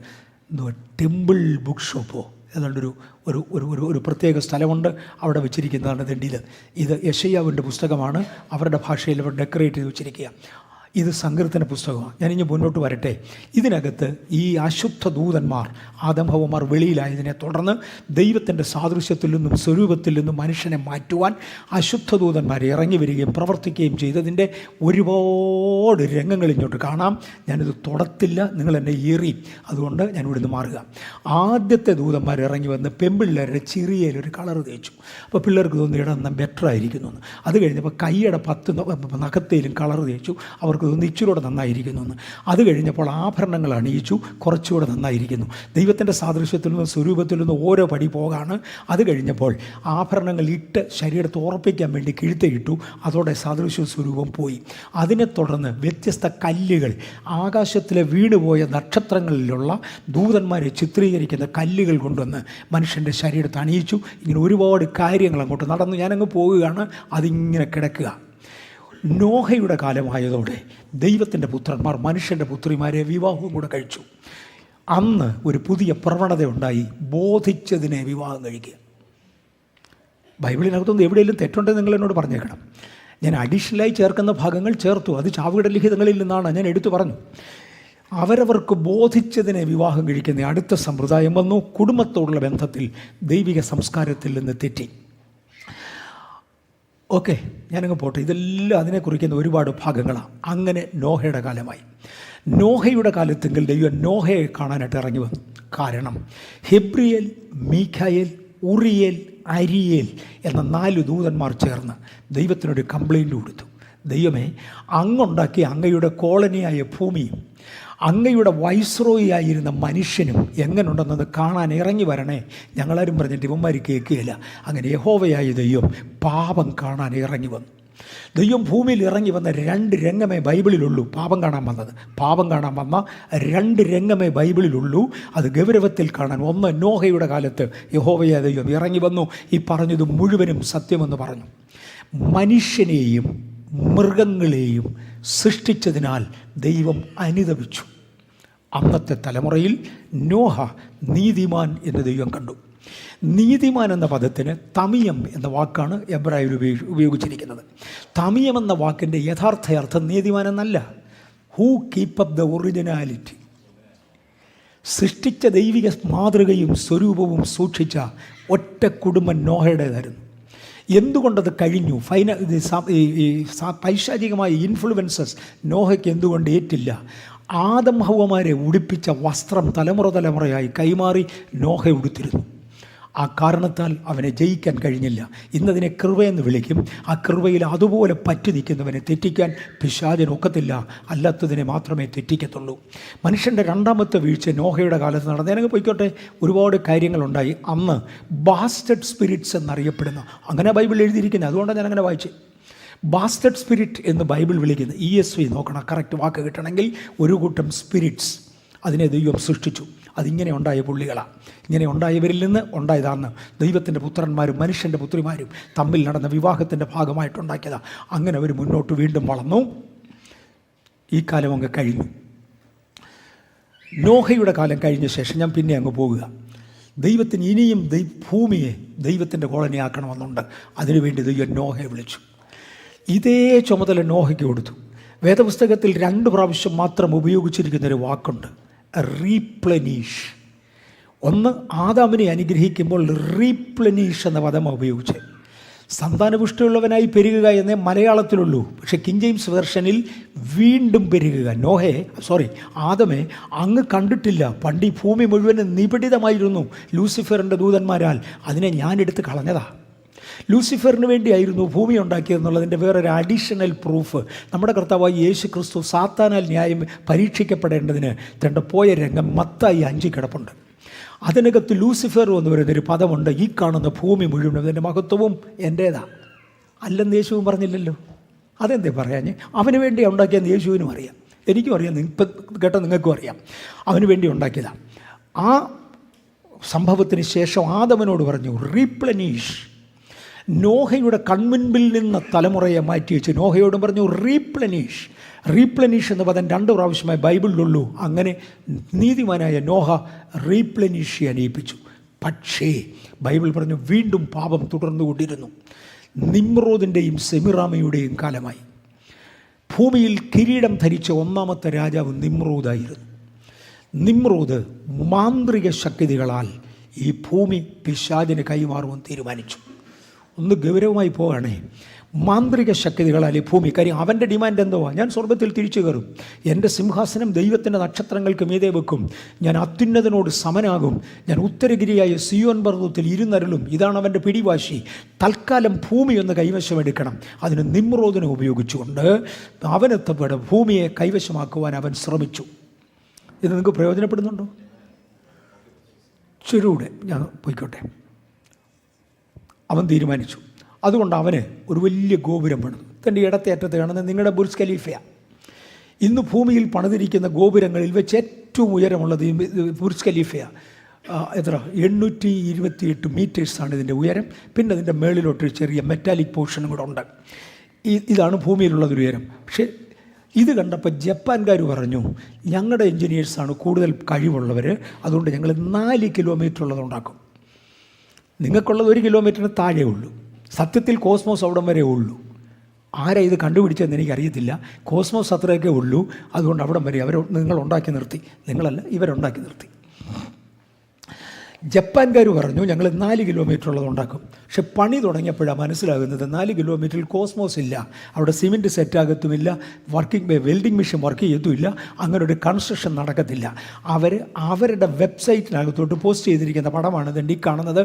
ടെമ്പിൾ ബുക്ക് ഷോപ്പോ ഏതാണ്ടൊരു ഒരു ഒരു ഒരു പ്രത്യേക സ്ഥലമുണ്ട്, അവിടെ വെച്ചിരിക്കുന്നതാണ്. ഇത് യെശയ്യാവിൻ്റെ പുസ്തകമാണ്. അവരുടെ ഭാഷയിൽ അവർ ഡെക്കറേറ്റ് ചെയ്ത് വെച്ചിരിക്കുക. ഇത് സങ്കീർത്തന പുസ്തകമാണ്. ഞാനിനി മുന്നോട്ട് വരട്ടെ. ഇതിനകത്ത് ഈ അശുദ്ധ ദൂതന്മാർ ആദം ഹവ്വമാർ വെളിയിലായതിനെ തുടർന്ന് ദൈവത്തിൻ്റെ സാദൃശ്യത്തിൽ നിന്നും സ്വരൂപത്തിൽ നിന്നും മനുഷ്യനെ മാറ്റുവാൻ അശുദ്ധ ദൂതന്മാർ ഇറങ്ങി വരികയും പ്രവർത്തിക്കുകയും ചെയ്തതിൻ്റെ ഒരുപാട് രംഗങ്ങൾ ഇങ്ങോട്ട് കാണാം. ഞാനിത് തൊടത്തില്ല, നിങ്ങൾ എന്നെ ഏറി, അതുകൊണ്ട് ഞാൻ ഇവിടുന്ന് മാറുക. ആദ്യത്തെ ദൂതന്മാർ ഇറങ്ങി വന്ന് പെൺപിള്ളേരുടെ ചിറിയയിലൊരു കളർ തേച്ചു. അപ്പോൾ പിള്ളേർക്ക് തോന്നി ഇടം ബെറ്റർ ആയിരിക്കുന്നു എന്ന്. അത് കഴിഞ്ഞപ്പോൾ കൈയുടെ 10 നഖത്തേലും കളർ തേച്ചു. അവർക്ക് തോന്നി ഇച്ചിരൂടെ നന്നായിരിക്കുന്നു എന്ന്. അത് കഴിഞ്ഞപ്പോൾ ആഭരണങ്ങൾ അണിയിച്ചു, കുറച്ചുകൂടെ നന്നായിരിക്കുന്നു. ദൈവത്തിൻ്റെ സാദൃശ്യത്തിൽ നിന്നും സ്വരൂപത്തിൽ നിന്നും ഓരോ പടി പോകാണ്. അത് കഴിഞ്ഞപ്പോൾ ആഭരണങ്ങൾ ഇട്ട് ശരീരത്തെ ഉറപ്പിക്കാൻ വേണ്ടി കിഴുത്തയിട്ടു. അതോടെ സാദൃശ്യ സ്വരൂപം പോയി. അതിനെ തുടർന്ന് വ്യത്യസ്ത കല്ലുകൾ, ആകാശത്തിലെ വീണുപോയ നക്ഷത്രങ്ങളിലുള്ള ദൂതന്മാരെ ചിത്രീകരിക്കുന്ന കല്ലുകൾ കൊണ്ടുവന്ന് മനുഷ്യൻ്റെ ശരീരത്തെ അണിയിച്ചു. ഇങ്ങനെ ഒരുപാട് കാര്യങ്ങൾ അങ്ങോട്ട് നടന്നു. ഞാനങ്ങ് പോവുകയാണ്. അതിങ്ങനെ കിടക്കുക. നോഹയുടെ കാലമായതോടെ ദൈവത്തിൻ്റെ പുത്രന്മാർ മനുഷ്യൻ്റെ പുത്രിമാരെ വിവാഹവും കൂടെ കഴിച്ചു. അന്ന് ഒരു പുതിയ പ്രവണത ഉണ്ടായി, ബോധിച്ചതിനെ വിവാഹം കഴിക്കുക. ബൈബിളിനകത്തൊന്നും എവിടെയെങ്കിലും തെറ്റുണ്ടെന്ന് നിങ്ങൾ എന്നോട് പറഞ്ഞേക്കണം. ഞാൻ അഡീഷണലായി ചേർക്കുന്ന ഭാഗങ്ങൾ ചേർത്തു. അത് ചാവുകട ലിഖിതങ്ങളിൽ നിന്നാണ് ഞാൻ എടുത്തു പറഞ്ഞു. അവരവർക്ക് ബോധിച്ചതിനെ വിവാഹം കഴിക്കുന്ന അടുത്ത സമ്പ്രദായം വന്നു. കുടുംബത്തോടുള്ള ബന്ധത്തിൽ ദൈവിക സംസ്കാരത്തിൽ നിന്ന് തെറ്റി. ഓക്കെ, ഞാനങ്ങ് പോട്ടെ. ഇതെല്ലാം അതിനെ കുറിക്കുന്ന ഒരുപാട് ഭാഗങ്ങളാണ്. അങ്ങനെ നോഹയുടെ കാലമായി. നോഹയുടെ കാലത്തെങ്കിൽ ദൈവം നോഹയെ കാണാനായിട്ട് ഇറങ്ങി വന്നു. കാരണം ഹെബ്രിയേൽ, മീഖായേൽ, ഉറിയേൽ, അരിയേൽ എന്ന 4 ദൂതന്മാർ ചേർന്ന് ദൈവത്തിനൊരു കംപ്ലയിൻ്റ് കൊടുത്തു. ദൈവമേ, അങ്ങുണ്ടാക്കിയ അങ്ങയുടെ കോളനിയായ ഭൂമിയും അങ്ങയുടെ വൈസ്രോയി ആയിരുന്ന മനുഷ്യനും എങ്ങനെയുണ്ടെന്നത് കാണാൻ ഇറങ്ങി വരണേ. ഞങ്ങളാരും പറഞ്ഞിട്ട് ഇവന്മാർ കേൾക്കുകയില്ല. അങ്ങനെ യഹോവയായ ദൈവം പാപം കാണാൻ ഇറങ്ങി വന്നു. ദൈവം ഭൂമിയിൽ ഇറങ്ങി വന്ന 2 രംഗമേ ബൈബിളിലുള്ളൂ. പാപം കാണാൻ വന്ന 2 രംഗമേ ബൈബിളിലുള്ളൂ. അത് ഗൗരവത്തിൽ കാണാൻ. ഒന്ന്, നോഹയുടെ കാലത്ത് യഹോവയായ ദൈവം ഇറങ്ങി വന്നു. ഈ പറഞ്ഞത് മുഴുവനും സത്യമെന്ന് പറഞ്ഞു. മനുഷ്യനെയും മൃഗങ്ങളെയും സൃഷ്ടിച്ചതിനാൽ ദൈവം അനുതപിച്ചു. അന്നത്തെ തലമുറയിൽ നോഹ നീതിമാൻ എന്ന് ദൈവം കണ്ടു. നീതിമാൻ എന്ന പദത്തിന് തമിയം എന്ന വാക്കാണ് എബ്രായയിൽ ഉപയോഗിച്ചിരിക്കുന്നത്. തമിയം എന്ന വാക്കിൻ്റെ യഥാർത്ഥ അർത്ഥം നീതിമാൻ എന്നല്ല. Who keep up the originality. സൃഷ്ടിച്ച ദൈവിക മാതൃകയും സ്വരൂപവും സൂക്ഷിച്ച ഒറ്റ കുടുംബം നോഹയുടേതായിരുന്നു. എന്തുകൊണ്ടത് കഴിഞ്ഞു? പൈശാചികമായ ഇൻഫ്ലുവൻസസ് നോഹയ്ക്ക് എന്തുകൊണ്ട് ഏറ്റില്ല? ആദം ഹവ്വമാരെ ഉടുപ്പിച്ച വസ്ത്രം തലമുറയായി കൈമാറി നോഹ ഉടുത്തിരുന്നു. ആ കാരണത്താൽ അവനെ ജയിക്കാൻ കഴിഞ്ഞില്ല. ഇന്നതിനെ കൃപയെന്ന് വിളിക്കും. ആ കൃപയിൽ അതുപോലെ പറ്റി നിൽക്കുന്നവനെ തെറ്റിക്കാൻ പിശാചിനൊക്കത്തില്ല. അല്ലാത്തതിനെ മാത്രമേ തെറ്റിക്കത്തുള്ളൂ. മനുഷ്യൻ്റെ രണ്ടാമത്തെ വീഴ്ച നോഹയുടെ കാലത്ത് നടന്നു. ഞാനങ്ങ് പോയിക്കോട്ടെ. ഒരുപാട് കാര്യങ്ങളുണ്ടായി. അന്ന് ബാസ്റ്റഡ് സ്പിരിറ്റ്സ് എന്നറിയപ്പെടുന്ന, അങ്ങനെ ബൈബിൾ എഴുതിയിരിക്കുന്നത്, അതുകൊണ്ടാണ് ഞാനങ്ങനെ വായിച്ചത്. ബാസ്റ്റഡ് സ്പിരിറ്റ് എന്ന് ബൈബിൾ വിളിക്കുന്നത്, ESV നോക്കണം, കറക്റ്റ് വാക്ക് കിട്ടണമെങ്കിൽ, ഒരു കൂട്ടം സ്പിരിറ്റ്സ് അതിനെ ദൈവം സൃഷ്ടിച്ചു. അതിങ്ങനെ ഉണ്ടായ പുള്ളികളാണ്. ഇങ്ങനെ ഉണ്ടായവരിൽ നിന്ന് ഉണ്ടായതാണ് ദൈവത്തിൻ്റെ പുത്രന്മാരും മനുഷ്യൻ്റെ പുത്രിമാരും തമ്മിൽ നടന്ന വിവാഹത്തിൻ്റെ ഭാഗമായിട്ടുണ്ടാക്കിയതാണ്. അങ്ങനെ അവർ മുന്നോട്ട് വീണ്ടും വളർന്നു. ഈ കാലം അങ്ങ് കഴിഞ്ഞു. നോഹയുടെ കാലം കഴിഞ്ഞ ശേഷം ഞാൻ പിന്നെ അങ്ങ് പോകുക. ദൈവത്തിന് ഇനിയും ഭൂമിയെ ദൈവത്തിൻ്റെ കോളനി ആക്കണമെന്നുണ്ട്. അതിനുവേണ്ടി ദൈവം നോഹയെ വിളിച്ചു. ഇതേ ചുമതല നോഹയ്ക്ക് കൊടുത്തു. വേദപുസ്തകത്തിൽ 2 പ്രാവശ്യം മാത്രം ഉപയോഗിച്ചിരിക്കുന്നൊരു വാക്കുണ്ട്, റീപ്ലനീഷ്. ഒന്ന് ആദാമിനെ അനുഗ്രഹിക്കുമ്പോൾ റീപ്ലനീഷ് എന്ന പദമാണ് ഉപയോഗിച്ചത്. സന്താനപുഷ്ടിയുള്ളവനായി പെരുകുക എന്നേ മലയാളത്തിലുള്ളൂ. പക്ഷേ കിങ് ജെയിംസ് വെർഷനിൽ വീണ്ടും പെരുകുക. ആദമേ അങ്ങ് കണ്ടിട്ടില്ല, പണ്ട് ഈ ഭൂമി മുഴുവൻ നിപീഡിതമായിരുന്നു ലൂസിഫറിൻ്റെ ദൂതന്മാരാൽ. അതിനെ ഞാനെടുത്ത് കളഞ്ഞതാ. ലൂസിഫറിന് വേണ്ടിയായിരുന്നു ഭൂമി ഉണ്ടാക്കിയതെന്നുള്ളതിൻ്റെ വേറൊരു അഡീഷണൽ പ്രൂഫ് നമ്മുടെ കർത്താവായ യേശു ക്രിസ്തു സാത്താനാൽ ന്യായം പരീക്ഷിക്കപ്പെടേണ്ടതിന് തൻ്റെ പോയ രംഗം മത്തായി 5 കിടപ്പുണ്ട്. അതിനകത്ത് ലൂസിഫർ എന്ന് പറയുന്നൊരു പദമുണ്ട്. ഈ കാണുന്ന ഭൂമി മുഴുവൻ അതിൻ്റെ മഹത്വവും എൻ്റേതാണ് അല്ലെന്ന് യേശുവും പറഞ്ഞില്ലല്ലോ. അതെന്തേ പറയാഞ്ഞ്? അവന് വേണ്ടി ഉണ്ടാക്കിയെന്ന് യേശുവിനും അറിയാം, എനിക്കും അറിയാം, ഇപ്പം കേട്ട നിങ്ങൾക്കും അറിയാം. അവന് വേണ്ടി ഉണ്ടാക്കിയതാണ്. ആ സംഭവത്തിന് ശേഷം ആദമനോട് പറഞ്ഞു റീപ്ലനീഷ്. നോഹയുടെ കൺമുൻപിൽ നിന്ന് തലമുറയെ മാറ്റി വെച്ച് നോഹയോടും പറഞ്ഞു റീപ്ലനീഷ്. റീപ്ലനീഷ് എന്ന പദം 2 പ്രാവശ്യമായി ബൈബിളിലുള്ളൂ. അങ്ങനെ നീതിമാനായ നോഹ റീപ്ലനീഷ് അനയിപ്പിച്ചു. പക്ഷേ ബൈബിൾ പറഞ്ഞു വീണ്ടും പാപം തുടർന്നുകൊണ്ടിരുന്നു. നിമ്രോദിൻ്റെയും സെമിറാമയുടെയും കാലമായി. ഭൂമിയിൽ കിരീടം ധരിച്ച 1ാമത്തെ രാജാവ് നിമ്രോദായിരുന്നു. നിമ്രോദ് മാന്ത്രിക ശക്തികളാൽ ഈ ഭൂമി പിശാചിന് കൈമാറുവാൻ തീരുമാനിച്ചു. ഒന്ന് ഗൗരവമായി പോവുകയാണേ. മാന്ത്രിക ശക്തികളാൽ ഈ ഭൂമി, കാര്യം അവൻ്റെ ഡിമാൻഡ് എന്തുവാ? ഞാൻ സ്വർഗത്തിൽ തിരിച്ചു കയറും, എൻ്റെ സിംഹാസനം ദൈവത്തിൻ്റെ നക്ഷത്രങ്ങൾക്ക് മീതെ വെക്കും, ഞാൻ അത്യുന്നതനോട് സമനാകും, ഞാൻ ഉത്തരഗിരിയായ സിയോൻ പർവ്വതത്തിൽ ഇരുന്നരുളും. ഇതാണ് അവൻ്റെ പിടിവാശി. തൽക്കാലം ഭൂമി ഒന്ന് കൈവശമെടുക്കണം. അതിന് നിമ്രോദിനെ ഉപയോഗിച്ചുകൊണ്ട് അവനെത്തപ്പെടെ ഭൂമിയെ കൈവശമാക്കുവാൻ അവൻ ശ്രമിച്ചു. ഇത് നിങ്ങൾക്ക് പ്രയോജനപ്പെടുന്നുണ്ടോ? ചെറുകൂടെ ഞാൻ പോയിക്കോട്ടെ. അവൻ തീരുമാനിച്ചു. അതുകൊണ്ട് അവന് ഒരു വലിയ ഗോപുരം പണിതു. തൻ്റെ ഇടത്തെ അറ്റത്ത് കാണുന്ന നിങ്ങളുടെ ബുർജ് ഖലീഫയാണ്. ഇന്ന് ഭൂമിയിൽ പണിതിരിക്കുന്ന ഗോപുരങ്ങളിൽ വെച്ച് ഏറ്റവും ഉയരമുള്ളത് ഈ ബുർജ് ഖലീഫയാണ്. എത്ര 828 മീറ്റേഴ്സാണ് ഇതിൻ്റെ ഉയരം. പിന്നെ അതിൻ്റെ മേളിലോട്ടൊരു ചെറിയ മെറ്റാലിക് പോർഷനും കൂടെ ഉണ്ട്. ഇതാണ് ഭൂമിയിലുള്ളതൊരു ഉയരം. പക്ഷേ ഇത് കണ്ടപ്പോൾ ജപ്പാൻകാർ പറഞ്ഞു ഞങ്ങളുടെ എൻജിനീയേഴ്സാണ് കൂടുതൽ കഴിവുള്ളവർ, അതുകൊണ്ട് ഞങ്ങൾ 4 കിലോമീറ്റർ ഉള്ളതുണ്ടാക്കും. നിങ്ങൾക്കുള്ളത് 1 കിലോമീറ്ററിന് താഴെ ഉള്ളൂ. സത്യത്തിൽ കോസ്മോസ് അവിടം വരെ ഉള്ളൂ. ആരാ ഇത് കണ്ടുപിടിച്ചതെന്ന് എനിക്കറിയത്തില്ല. കോസ്മോസ് അത്രയൊക്കെ ഉള്ളൂ. അതുകൊണ്ട് അവിടം വരെ നിങ്ങൾ ഉണ്ടാക്കി നിർത്തി. നിങ്ങളല്ല, ഇവരുണ്ടാക്കി നിർത്തി. ജപ്പാൻകാർ പറഞ്ഞു ഞങ്ങൾ 4 കിലോമീറ്റർ ഉള്ളത് ഉണ്ടാക്കും. പക്ഷെ പണി തുടങ്ങിയപ്പോഴാണ് മനസ്സിലാകുന്നത് 4 കിലോമീറ്ററിൽ കോസ്മോസ് ഇല്ല, അവിടെ സിമെൻറ്റ് സെറ്റാകത്തുമില്ല, വെൽഡിംഗ് മെഷീൻ വർക്ക് ചെയ്യത്തുമില്ല, അങ്ങനെ ഒരു കൺസ്ട്രക്ഷൻ നടക്കത്തില്ല. അവരുടെ വെബ്സൈറ്റിനകത്തോട്ട് പോസ്റ്റ് ചെയ്തിരിക്കുന്ന പടമാണ് ഇതുണ്ട് ഈ കാണുന്നത്.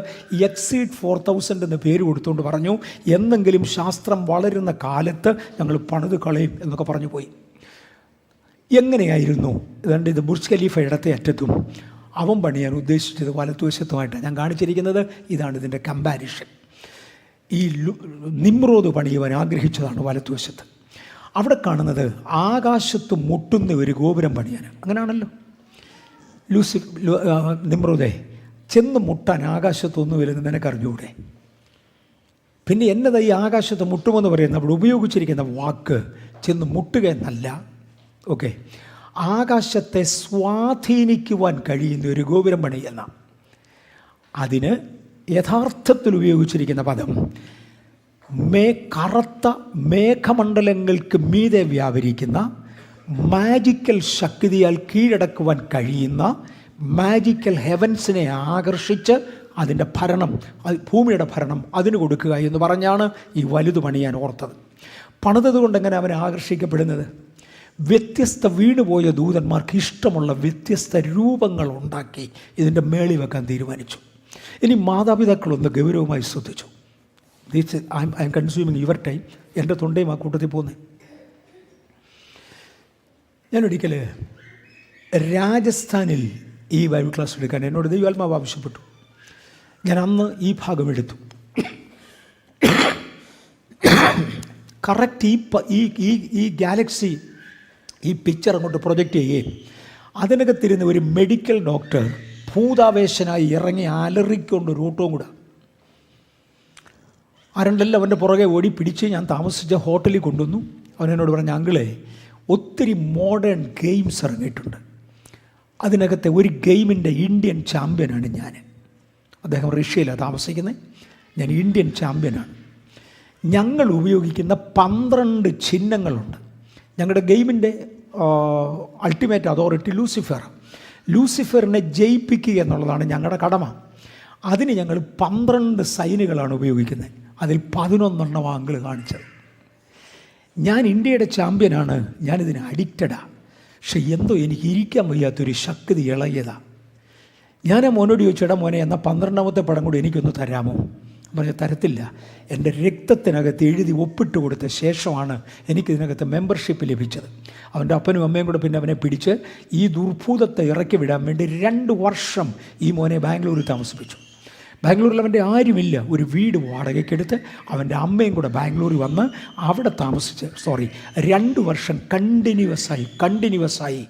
എക്സീഡ് 4000 എന്ന് പേര് കൊടുത്തുകൊണ്ട് പറഞ്ഞു എന്നെങ്കിലും ശാസ്ത്രം വളരുന്ന കാലത്ത് ഞങ്ങൾ പണിത് കളയും എന്നൊക്കെ പറഞ്ഞു പോയി. എങ്ങനെയായിരുന്നു? ഇതുണ്ട്, ഇത് ബുർജ് ഖലീഫ ഇടത്തെ അറ്റത്തും അവൻ പണിയാൻ ഉദ്ദേശിച്ചത് വലത്തുവശത്തുമായിട്ടാണ് ഞാൻ കാണിച്ചിരിക്കുന്നത്. ഇതാണ് ഇതിൻ്റെ കമ്പാരിഷൻ. ഈ നിമ്രോദ് പണിയുവാൻ ആഗ്രഹിച്ചതാണ് വലത്തുവശത്ത്. അവിടെ കാണുന്നത് ആകാശത്ത് മുട്ടുന്ന ഒരു ഗോപുരം പണിയാൻ. അങ്ങനെയാണല്ലോ. നിമ്രോദേ, ചെന്ന് മുട്ടാൻ ആകാശത്തൊന്നുമില്ലെന്ന് നിനക്കറിഞ്ഞൂടെ? പിന്നെ എന്നതാ ഈ ആകാശത്ത് മുട്ടുമെന്ന് പറയുന്നത്? അവിടെ ഉപയോഗിച്ചിരിക്കുന്ന വാക്ക് ചെന്ന് മുട്ടുക എന്നല്ല. ഓക്കെ, ആകാശത്തെ സ്വാധീനിക്കുവാൻ കഴിയുന്ന ഒരു ഗോപുരം പണിയുന്ന. അതിന് യഥാർത്ഥത്തിൽ ഉപയോഗിച്ചിരിക്കുന്ന പദം കറുത്ത മേഘമണ്ഡലങ്ങൾക്ക് മീതെ വ്യാപരിക്കുന്ന മാജിക്കൽ ശക്തിയാൽ കീഴടക്കുവാൻ കഴിയുന്ന മാജിക്കൽ ഹെവൻസിനെ ആകർഷിച്ച് അതിൻ്റെ ഭരണം, ഭൂമിയുടെ ഭരണം അതിന് കൊടുക്കുക എന്ന് പറഞ്ഞാണ് ഈ വലുത് പണിയാൻ ഓർത്തത്. പണിതത് കൊണ്ട് എങ്ങനെ അവൻ ആകർഷിക്കപ്പെടുന്നത്? വ്യത്യസ്ത വീണുപോയ ദൂതന്മാർക്ക് ഇഷ്ടമുള്ള വ്യത്യസ്ത രൂപങ്ങൾ ഉണ്ടാക്കി ഇതിൻ്റെ മേളിൽ വെക്കാൻ തീരുമാനിച്ചു. ഇനി മാതാപിതാക്കളൊന്ന് ഗൗരവമായി ശ്രദ്ധിച്ചു. I M consuming your time. എൻ്റെ തൊണ്ടയും ആ കൂട്ടത്തിൽ പോകുന്നത്. ഞാനൊരിക്കൽ രാജസ്ഥാനിൽ ഈ ബൈബിൾ ക്ലാസ് എടുക്കാൻ എന്നോട് ദൈവാത്മാവ് ആവശ്യപ്പെട്ടു. ഞാൻ അന്ന് ഈ ഭാഗം എടുത്തു. കറക്റ്റ് ഈ ഗാലക്സി ഈ പിക്ചർ അങ്ങോട്ട് പ്രൊജക്റ്റ് ചെയ്യുകയും അതിനകത്തിരുന്ന് ഒരു മെഡിക്കൽ ഡോക്ടർ ഭൂതാവേശനായി ഇറങ്ങി അലറിക്കൊണ്ട് ഒരു ഓട്ടവും കൂടെ ആരണ്ടെല്ലാം അവൻ്റെ പുറകെ ഓടി പിടിച്ച് ഞാൻ താമസിച്ച ഹോട്ടലിൽ കൊണ്ടുവന്നു. അവനെന്നോട് പറഞ്ഞ, അങ്കിളെ, ഒത്തിരി മോഡേൺ ഗെയിംസ് ഇറങ്ങിയിട്ടുണ്ട്. അതിനകത്തെ ഒരു ഗെയിമിൻ്റെ ഇന്ത്യൻ ചാമ്പ്യനാണ് ഞാൻ. അദ്ദേഹം റഷ്യയിലാണ് താമസിക്കുന്നത്, ഞാൻ ഇന്ത്യൻ ചാമ്പ്യനാണ്. ഞങ്ങൾ ഉപയോഗിക്കുന്ന 12 ചിഹ്നങ്ങളുണ്ട്. ഞങ്ങളുടെ ഗെയിമിൻ്റെ അൾട്ടിമേറ്റ് അതോറിറ്റി ലൂസിഫറിനെ ജയിപ്പിക്കുക എന്നുള്ളതാണ് ഞങ്ങളുടെ കടമ. അതിന് ഞങ്ങൾ 12 സൈനുകളാണ് ഉപയോഗിക്കുന്നത്. അതിൽ 11 അങ്കിൾ കാണിച്ചത്. ഞാൻ ഇന്ത്യയുടെ ചാമ്പ്യനാണ്, ഞാനിതിന് അഡിക്റ്റഡാണ്. പക്ഷെ എന്തോ എനിക്ക് ഇരിക്കാൻ വയ്യാത്തൊരു ശക്തി ഇളകിയതാണ്. ഞാൻ ആ മോനോട് ചോദിച്ചേടാ മോനെ, എന്നാൽ 12ാമത്തെ പടം കൂടി എനിക്കൊന്ന് തരാമോ? പറഞ്ഞ തരത്തില്ല. എൻ്റെ രക്തത്തിനകത്ത് എഴുതി ഒപ്പിട്ട് കൊടുത്ത ശേഷമാണ് എനിക്കിതിനകത്ത് മെമ്പർഷിപ്പ് ലഭിച്ചത്. അവൻ്റെ അപ്പനും അമ്മയും കൂടെ പിന്നെ അവനെ പിടിച്ച് ഈ ദുർഭൂതത്തെ ഇറക്കി വിടാൻ വേണ്ടി 2 വർഷം ഈ മോനെ ബാംഗ്ലൂരിൽ താമസിപ്പിച്ചു. ബാംഗ്ലൂരിൽ അവൻ്റെ ആരുമില്ല. ഒരു വീട് വാടകയ്ക്കെടുത്ത് അവൻ്റെ അമ്മയും കൂടെ ബാംഗ്ലൂരിൽ വന്ന് അവിടെ താമസിച്ച് 2 വർഷം കണ്ടിന്യൂവസായി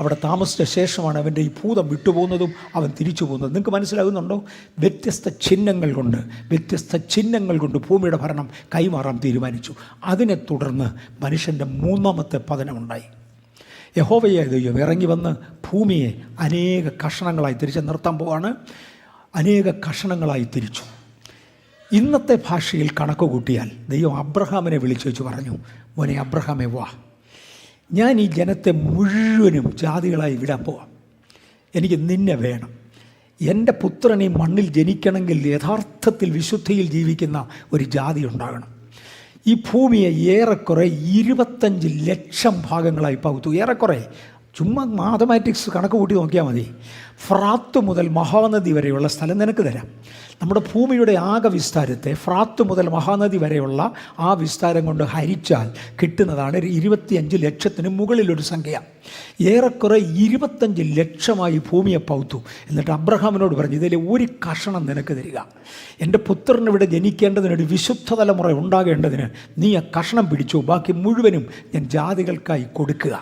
അവിടെ താമസിച്ച ശേഷമാണ് അവൻ്റെ ഈ ഭൂതം വിട്ടുപോകുന്നതും അവൻ തിരിച്ചു പോകുന്നതും. നിങ്ങൾക്ക് മനസ്സിലാകുന്നുണ്ടോ? വ്യത്യസ്ത ചിഹ്നങ്ങൾ കൊണ്ട് ഭൂമിയുടെ ഭരണം കൈമാറാൻ തീരുമാനിച്ചു. അതിനെ തുടർന്ന് മനുഷ്യൻ്റെ 3ാമത്തെ പതനമുണ്ടായി. യഹോവയായ ദൈവം ഇറങ്ങി വന്ന് ഭൂമിയെ അനേക കഷണങ്ങളായി തിരിച്ച് നിർത്താൻ പോവാണ്. അനേക കഷണങ്ങളായി തിരിച്ചു. ഇന്നത്തെ ഭാഷയിൽ കണക്ക് കൂട്ടിയാൽ ദൈവം അബ്രഹാമിനെ വിളിച്ചു വെച്ച് പറഞ്ഞു, മോനെ അബ്രഹാമേ, വാ, ഞാൻ ഈ ജനത്തെ മുഴുവനും ജാതികളായി വിടാൻ പോവാം. എനിക്ക് നിന്നെ വേണം. എൻ്റെ പുത്രൻ ഈ മണ്ണിൽ ജനിക്കണമെങ്കിൽ യഥാർത്ഥത്തിൽ വിശുദ്ധിയിൽ ജീവിക്കുന്ന ഒരു ജാതി ഉണ്ടാകണം. ഈ ഭൂമിയെ ഏറെക്കുറെ 25 ലക്ഷം ഭാഗങ്ങളായി പകുത്തു. ഏറെക്കുറെ ചുമ്മാ മാത്തമാറ്റിക്സ് കണക്ക് കൂട്ടി നോക്കിയാൽ മതി. ഫ്രാത്ത് മുതൽ മഹാനദി വരെയുള്ള സ്ഥലം നിനക്ക് തരാം. നമ്മുടെ ഭൂമിയുടെ ആകെ വിസ്താരത്തെ ഫ്രാത്ത് മുതൽ മഹാനദി വരെയുള്ള ആ വിസ്താരം കൊണ്ട് ഹരിച്ചാൽ കിട്ടുന്നതാണ് 25 ലക്ഷത്തിന് മുകളിലൊരു സംഖ്യ. ഏറെക്കുറെ 25 ലക്ഷമായി ഭൂമിയെ പൗത്തു. എന്നിട്ട് അബ്രഹാമിനോട് പറഞ്ഞു, ഇതിലെ ഒരു കഷണം നിനക്ക് തരിക. എൻ്റെ പുത്രൻ ഇവിടെ ജനിക്കേണ്ടതിനൊരു വിശുദ്ധ തലമുറ ഉണ്ടാകേണ്ടതിന് നീ ആ കഷണം പിടിച്ചു, ബാക്കി മുഴുവനും ഞാൻ ജാതികൾക്കായി കൊടുക്കുക.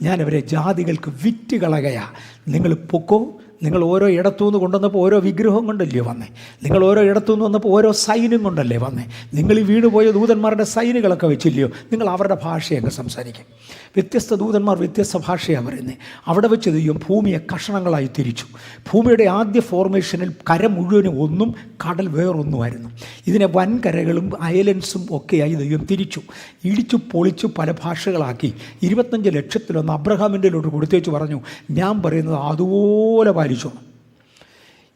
ഞാനവരെ ജാതികൾക്ക് വിറ്റ് കളകയാ. നിങ്ങൾ പൊക്കോ. നിങ്ങൾ ഓരോ ഇടത്തുനിന്ന് കൊണ്ടുവന്നപ്പോൾ ഓരോ വിഗ്രഹം കൊണ്ടല്ലേ വന്നേ? നിങ്ങൾ ഓരോ ഇടത്തുനിന്ന് വന്നപ്പോൾ ഓരോ സൈന്യം കൊണ്ടല്ലേ വന്നേ? നിങ്ങൾ ഈ വീണുപോയ ദൂതന്മാരുടെ സൈനുകളൊക്കെ വെച്ചില്ലയോ? നിങ്ങൾ അവരുടെ ഭാഷയൊക്കെ സംസാരിക്കും. വ്യത്യസ്ത ദൂതന്മാർ വ്യത്യസ്ത ഭാഷയാണ് പറയുന്നത്. അവിടെ വെച്ച് ദൈവം ഭൂമിയെ കഷണങ്ങളായി തിരിച്ചു. ഭൂമിയുടെ ആദ്യ ഫോർമേഷനിൽ കര മുഴുവനും ഒന്നും, കടൽ വേറൊന്നുമായിരുന്നു. ഇതിനെ വൻകരകളും ഐലൻഡ്സും ഒക്കെയായി ദൈവം തിരിച്ചു, ഇടിച്ചു പൊളിച്ചു പല ഭാഷകളാക്കി. 25 ലക്ഷത്തിലൊന്ന് അബ്രഹാമിൻ്റെ കൊടുത്തേച്ച് പറഞ്ഞു, ഞാൻ പറയുന്നത് അതുപോലെ പാലിച്ചു.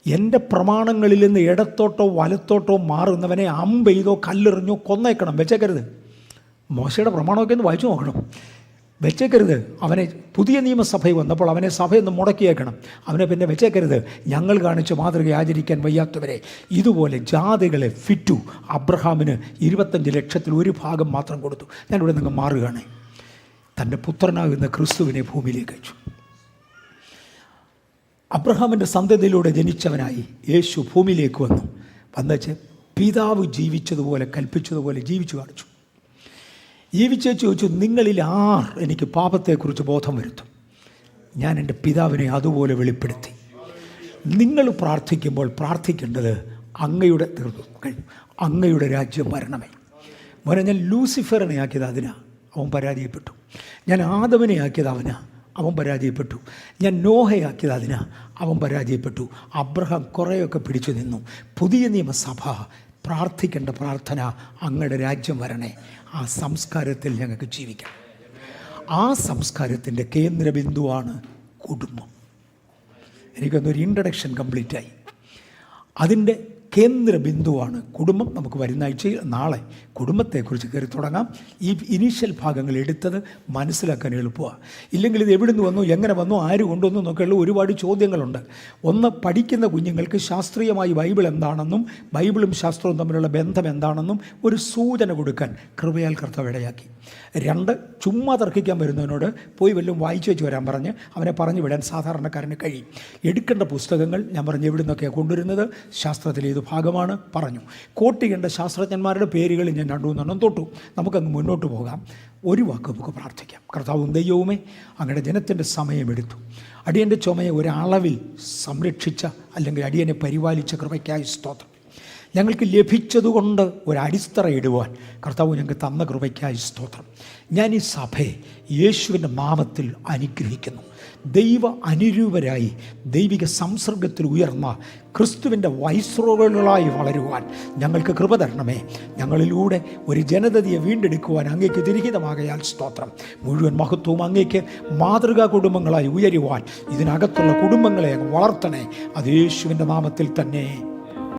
എൻ്റെ പ്രമാണങ്ങളിൽ നിന്ന് ഇടത്തോട്ടോ വലത്തോട്ടോ മാറുന്നവനെ അമ്പെയ്തോ കല്ലെറിഞ്ഞോ കൊന്നേക്കണം, വെച്ചേക്കരുത്. മോശയുടെ പ്രമാണമൊക്കെ ഒന്ന് വായിച്ചു നോക്കണം. വെച്ചേക്കരുത്. അവനെ പുതിയ നിയമസഭയിൽ വന്നപ്പോൾ അവനെ സഭയൊന്ന് മുടക്കിയേക്കണം. അവനെ പിന്നെ വെച്ചേക്കരുത്. ഞങ്ങൾ കാണിച്ച മാതൃക ആചരിക്കാൻ വയ്യാത്തവരെ ഇതുപോലെ ജാതികളെ ഫിറ്റു. അബ്രഹാമിന് 25 ലക്ഷത്തിൽ ഒരു ഭാഗം മാത്രം കൊടുത്തു. ഞാനിവിടെ നിങ്ങൾ മാറുകയാണ്. തൻ്റെ പുത്രനാകുന്ന ക്രിസ്തുവിനെ ഭൂമിയിലേക്ക് അയച്ചു. അബ്രഹാമിൻ്റെ സന്തതിയിലൂടെ ജനിച്ചവനായി യേശു ഭൂമിയിലേക്ക് വന്നുവെച്ച് പിതാവ് ജീവിച്ചതുപോലെ കൽപ്പിച്ചതുപോലെ ജീവിച്ചു കാണിച്ചു. ജീവിച്ചു ചോദിച്ചു, നിങ്ങളിൽ ആർ എനിക്ക് പാപത്തെക്കുറിച്ച് ബോധം വരുത്തും? ഞാൻ എൻ്റെ പിതാവിനെ അതുപോലെ വെളിപ്പെടുത്തി. നിങ്ങൾ പ്രാർത്ഥിക്കുമ്പോൾ പ്രാർത്ഥിക്കേണ്ടത് അങ്ങയുടെ രാജ്യം വരണമേ. മോനെ, ഞാൻ ലൂസിഫറിനെ ആക്കിയത് അതിനാ, അവൻ പരാജയപ്പെട്ടു. ഞാൻ ആദമിനെ ആക്കിയത് അവനാ, അവൻ പരാജയപ്പെട്ടു. ഞാൻ നോഹയാക്കിയത് അതിനാ, അവൻ പരാജയപ്പെട്ടു. അബ്രഹാം കുറേയൊക്കെ പിടിച്ചു നിന്നു. പുതിയ നിയമസഭ പ്രാർത്ഥിക്കേണ്ട പ്രാർത്ഥന, അങ്ങയുടെ രാജ്യം വരണേ. ആ സംസ്കാരത്തിൽ ഞങ്ങൾക്ക് ജീവിക്കാം. ആ സംസ്കാരത്തിൻ്റെ കേന്ദ്രബിന്ദുവാണ് കുടുംബം. എനിക്കൊന്നൊരു ഇൻട്രഡക്ഷൻ കംപ്ലീറ്റായി. അതിൻ്റെ കേന്ദ്ര ബിന്ദുവാണ് കുടുംബം. നമുക്ക് വരുന്ന ആഴ്ചയിൽ നാളെ കുടുംബത്തെക്കുറിച്ച് കയറി തുടങ്ങാം. ഈ ഇനീഷ്യൽ ഭാഗങ്ങൾ എടുത്തത് മനസ്സിലാക്കാൻ എളുപ്പമാണ്. ഇല്ലെങ്കിൽ ഇത് എവിടെ നിന്ന് വന്നു, എങ്ങനെ വന്നു, ആര് കൊണ്ടുവന്നു എന്നൊക്കെയുള്ള ഒരുപാട് ചോദ്യങ്ങളുണ്ട്. ഒന്ന്, പഠിക്കുന്ന കുഞ്ഞുങ്ങൾക്ക് ശാസ്ത്രീയമായി ബൈബിൾ എന്താണെന്നും ബൈബിളും ശാസ്ത്രവും തമ്മിലുള്ള ബന്ധം എന്താണെന്നും ഒരു സൂചന കൊടുക്കാൻ കൃപയാൽ കർത്താവ് ഇടയാക്കി. 2, ചുമ്മാ തർക്കിക്കാൻ വരുന്നവനോട് പോയി വല്ലതും വായിച്ചു വെച്ച് വരാൻ പറഞ്ഞ് അവനെ പറഞ്ഞു വിടാൻ സാധാരണക്കാരന് കഴിയും. എടുക്കേണ്ട പുസ്തകങ്ങൾ ഞാൻ പറഞ്ഞു എവിടെ നിന്നൊക്കെയാണ് കൊണ്ടുവരുന്നത്, ശാസ്ത്രത്തിലെ ഇത് ഭാഗമാണ് പറഞ്ഞു. കോട്ട് ചെയ്യേണ്ട ശാസ്ത്രജ്ഞന്മാരുടെ പേരുകൾ ഞാൻ 2-3 തൊട്ടു. നമുക്കങ്ങ് മുന്നോട്ട് പോകാം. ഒരു വാക്ക് നമുക്ക് പ്രാർത്ഥിക്കാം. കർത്താവും ദൈവവുമേ, അങ്ങയുടെ ജനത്തിൻ്റെ സമയമെടുത്തു അടിയൻ്റെ ചുമയെ ഒരളവിൽ സംരക്ഷിച്ച അല്ലെങ്കിൽ അടിയനെ പരിപാലിച്ച കൃപയ്ക്കായി സ്തോത്രം. ഞങ്ങൾക്ക് ലഭിച്ചതുകൊണ്ട് ഒരടിത്തറ ഇടുവാൻ കർത്താവ് ഞങ്ങൾക്ക് തന്ന കൃപയ്ക്കായി സ്തോത്രം. ഞാൻ ഈ സഭയെ യേശുവിൻ്റെ നാമത്തിൽ അനുഗ്രഹിക്കുന്നു. ദൈവ അനുരൂപരായി ദൈവിക സംസർഗത്തിൽ ഉയർന്ന ക്രിസ്തുവിൻ്റെ വൈസ്രോകളായി വളരുവാൻ ഞങ്ങൾക്ക് കൃപ തരണമേ. ഞങ്ങളിലൂടെ ഒരു ജനതയെ വീണ്ടെടുക്കുവാൻ അങ്ങേക്ക് തിരിഹിതമാകയാൽ സ്തോത്രം. മുഴുവൻ മഹത്വവും അങ്ങേക്ക് മാതൃകാ കുടുംബങ്ങളായി ഉയരുവാൻ ഇതിനകത്തുള്ള കുടുംബങ്ങളെ അങ്ങ് വളർത്തണേ. അത് യേശുവിൻ്റെ നാമത്തിൽ തന്നെ.